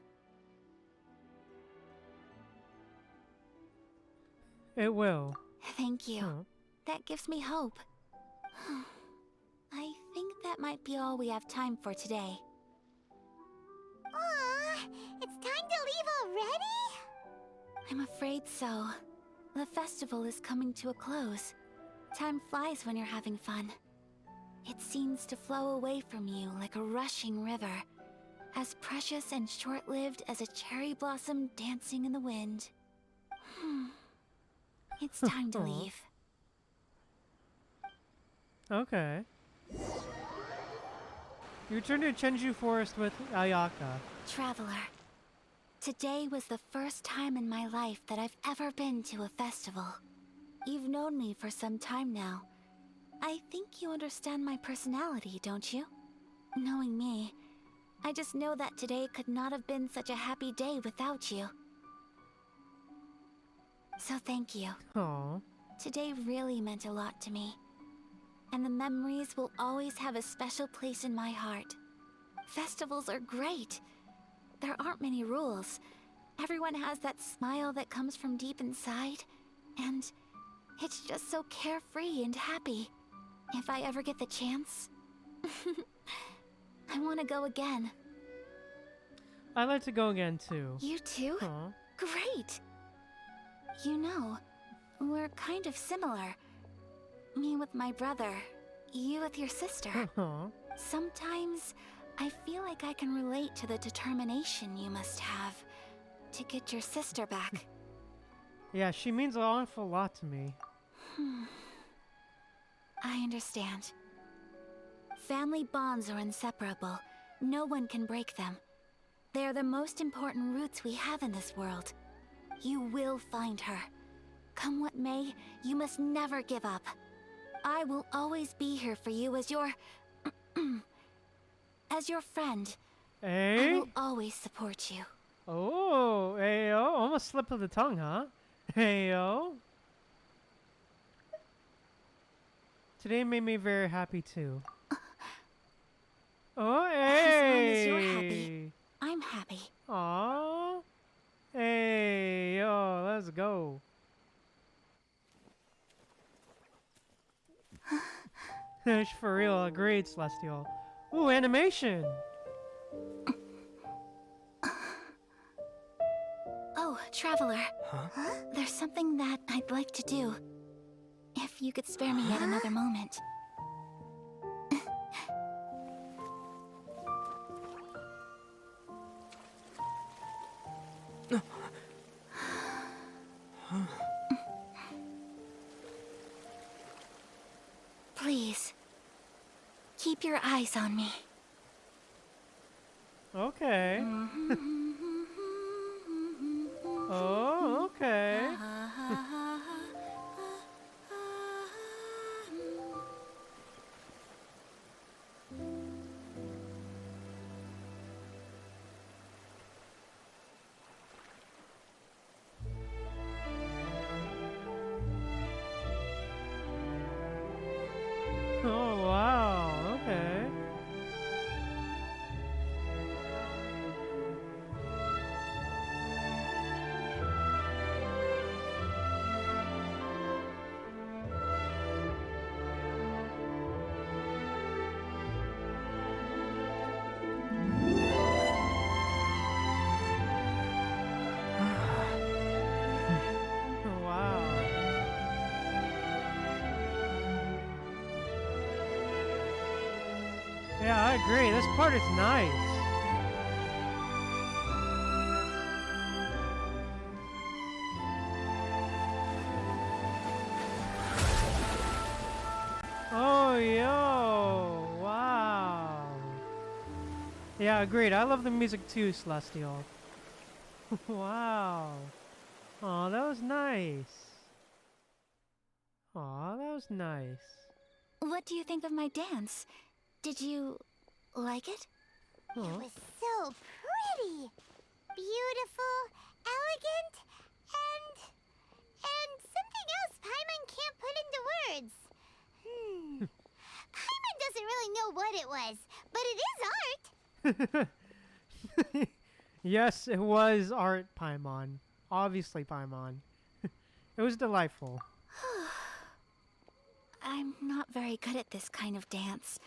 It will. Thank you. Huh. That gives me hope. I think that might be all we have time for today. Aw, it's time to leave already? I'm afraid so. The festival is coming to a close. Time flies when you're having fun. It seems to flow away from you like a rushing river, as precious and short-lived as a cherry blossom dancing in the wind. It's time to leave. Okay. You return to Chenju Forest with Ayaka. Traveler, today was the first time in my life that I've ever been to a festival. You've known me for some time now. I think you understand my personality, don't you? Knowing me, I just know that today could not have been such a happy day without you. So thank you. Aww. Today really meant a lot to me. And the memories will always have a special place in my heart. Festivals are great. There aren't many rules. Everyone has that smile that comes from deep inside. And it's just so carefree and happy. If I ever get the chance, I want to go again. I'd like to go again too. You too? Aw. Great! You know, we're kind of similar. Me with my brother, you with your sister. Sometimes I feel like I can relate to the determination you must have to get your sister back. Yeah, she means an awful lot to me. I understand. Family bonds are inseparable. No one can break them. They are the most important roots we have in this world. You will find her. Come what may, you must never give up. I will always be here for you as your... as your friend. Hey? I will always support you. Oh, ayo. Almost slip of the tongue, huh? Ayo. Today made me very happy too. Oh, hey! As long as you're happy, I'm happy. Aww. Hey, yo, let's go. For real, agreed, Celestial. Ooh, animation! Oh, Traveler. There's something that I'd like to do. If you could spare me yet another moment. Please, keep your eyes on me. Okay. Oh, okay. Yeah, I agree. This part is nice. Oh, yo! Wow! Yeah, agreed. I love the music too, Celestial. Wow! Aw, that was nice. Aw, that was nice. What do you think of my dance? Did you like it? It was so pretty. Beautiful, elegant, and something else Paimon can't put into words. Paimon doesn't really know what it was, but it is art. Yes, it was art, Paimon. Obviously, Paimon. It was delightful. I'm not very good at this kind of dance.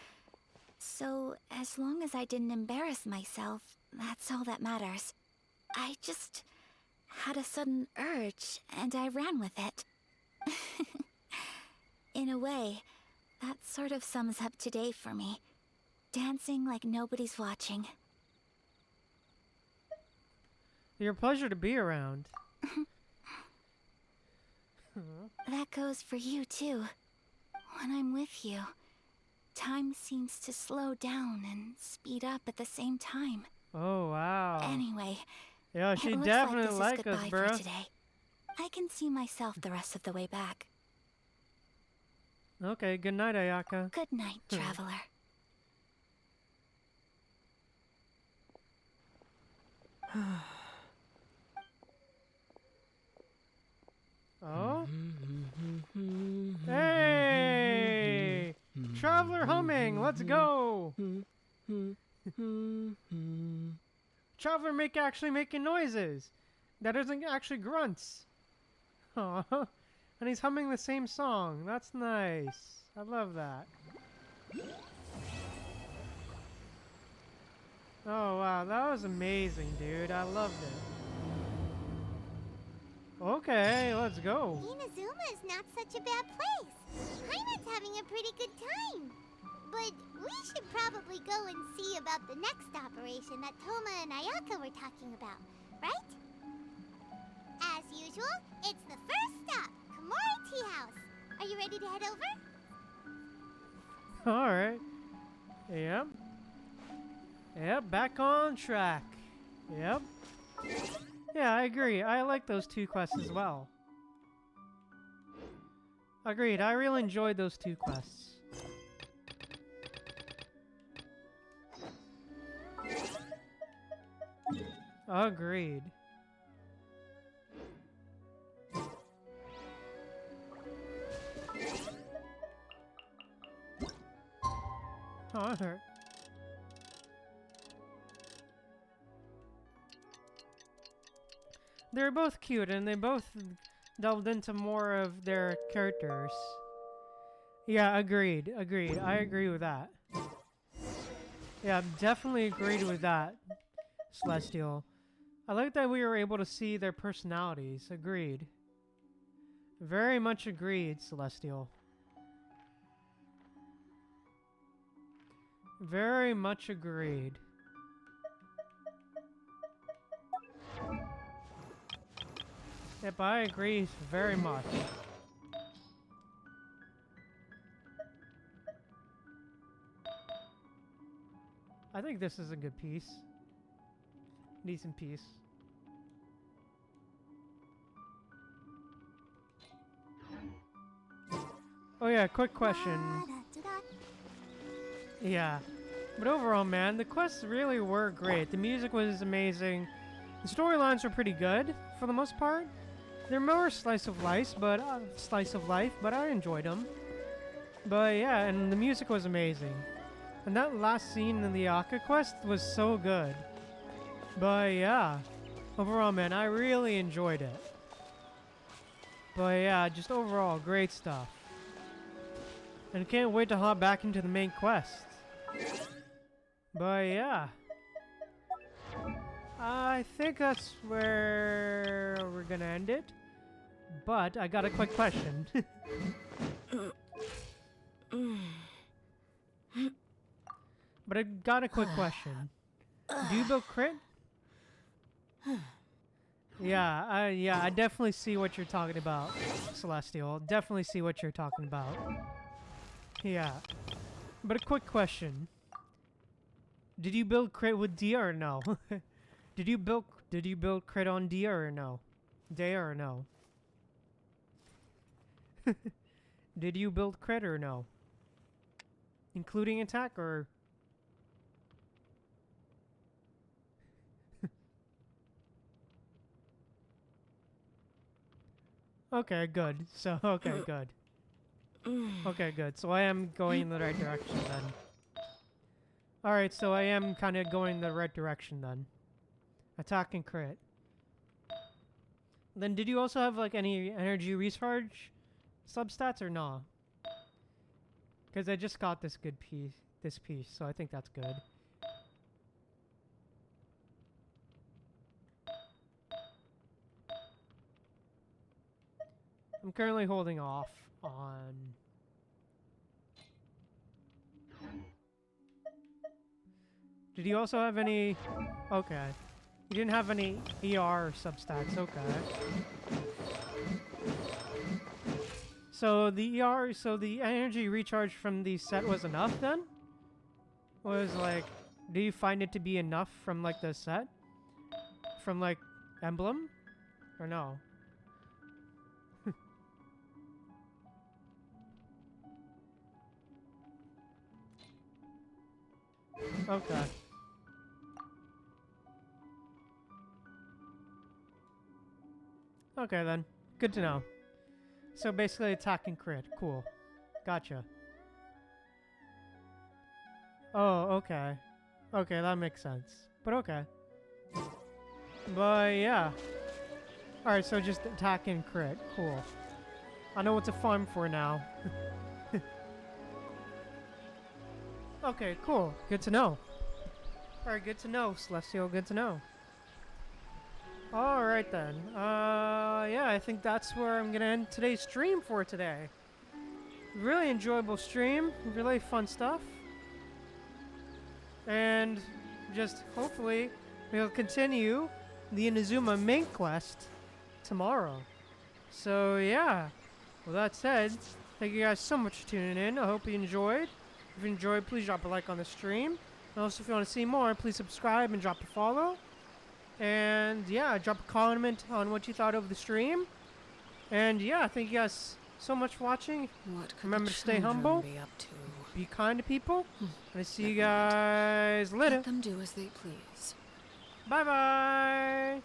So, as long as I didn't embarrass myself, that's all that matters. I just had a sudden urge, and I ran with it. In a way, that sort of sums up today for me. Dancing like nobody's watching. You're a pleasure to be around. That goes for you, too. When I'm with you, time seems to slow down and speed up at the same time. Oh, wow. Anyway, yeah, she it looks definitely like this is us, goodbye bro. for today. I can see myself the rest of the way back. Okay, good night, Ayaka. Good night, traveler. Oh? Hey! Traveler humming, let's go! Traveler actually making noises. That isn't actually grunts. Aw. And he's humming the same song. That's nice. I love that. Oh wow, that was amazing, dude. I loved it. Okay, let's go. Inazuma is not such a bad place. Paimon's having a pretty good time. But we should probably go and see about the next operation that Toma and Ayaka were talking about, right? As usual, it's the first stop, Komori Tea House. Are you ready to head over? Alright. Yep. Yep, back on track. Yep. Yeah, I agree. I like those two quests as well. Agreed. I really enjoyed those two quests. Agreed. Alright. They're both cute, and they both delved into more of their characters. Yeah, agreed. Agreed. I agree with that. Yeah, definitely agreed with that, Celestial. I like that we were able to see their personalities. Agreed. Very much agreed, Celestial. Very much agreed. Yep, I agree very much. I think this is a good piece. Decent piece. Oh yeah, quick question. Yeah. But overall, man, the quests really were great. The music was amazing. The storylines were pretty good, for the most part. They're more slice of life, but I enjoyed them. But yeah, and the music was amazing. And that last scene in the Ayaka quest was so good. But yeah, overall, man, I really enjoyed it. But yeah, just overall, great stuff. And can't wait to hop back into the main quest. But yeah. I think that's where we're gonna end it. But I got a quick question. But But I got a quick question. Do you build crit? Yeah, I definitely see what you're talking about, Celestial. Definitely see what you're talking about. Yeah. But a quick question. Did you build crit with Dia or no? Did you build crit on Dia or no? Dea or no? Did you build crit or no? Including attack or... Okay, good. So, okay, good. Okay, good. So I am going in the right direction then. Alright, so I am kind of going in the right direction then. Attack and crit. Then did you also have like any energy recharge substats or no? Because I just got this piece, so I think that's good. I'm currently holding off on... Did you also have any... Okay. You didn't have any ER substats, okay. So the ER, so the energy recharge from the set was enough then? Was like, do you find it to be enough from like the set? From like Emblem? Or no? Okay. Okay then. Good to know. So basically attack and crit. Cool. Gotcha. Oh, okay. Okay, that makes sense. But okay. But yeah. Alright, so just attack and crit. Cool. I know what to farm for now. Okay, cool. Good to know. Alright, good to know, Celestial. Good to know. Alright then. Yeah, I think that's where I'm gonna end today's stream for today. Really enjoyable stream. Really fun stuff. And just hopefully we'll continue the Inazuma main quest tomorrow. So yeah. With that said, thank you guys so much for tuning in. I hope you enjoyed. If you enjoyed, please drop a like on the stream. And also, if you want to see more, please subscribe and drop a follow. And yeah, drop a comment on what you thought of the stream. And yeah, thank you guys so much for watching. Remember to stay humble, be kind to people, and I see you guys later. Let them do as they please. Bye bye.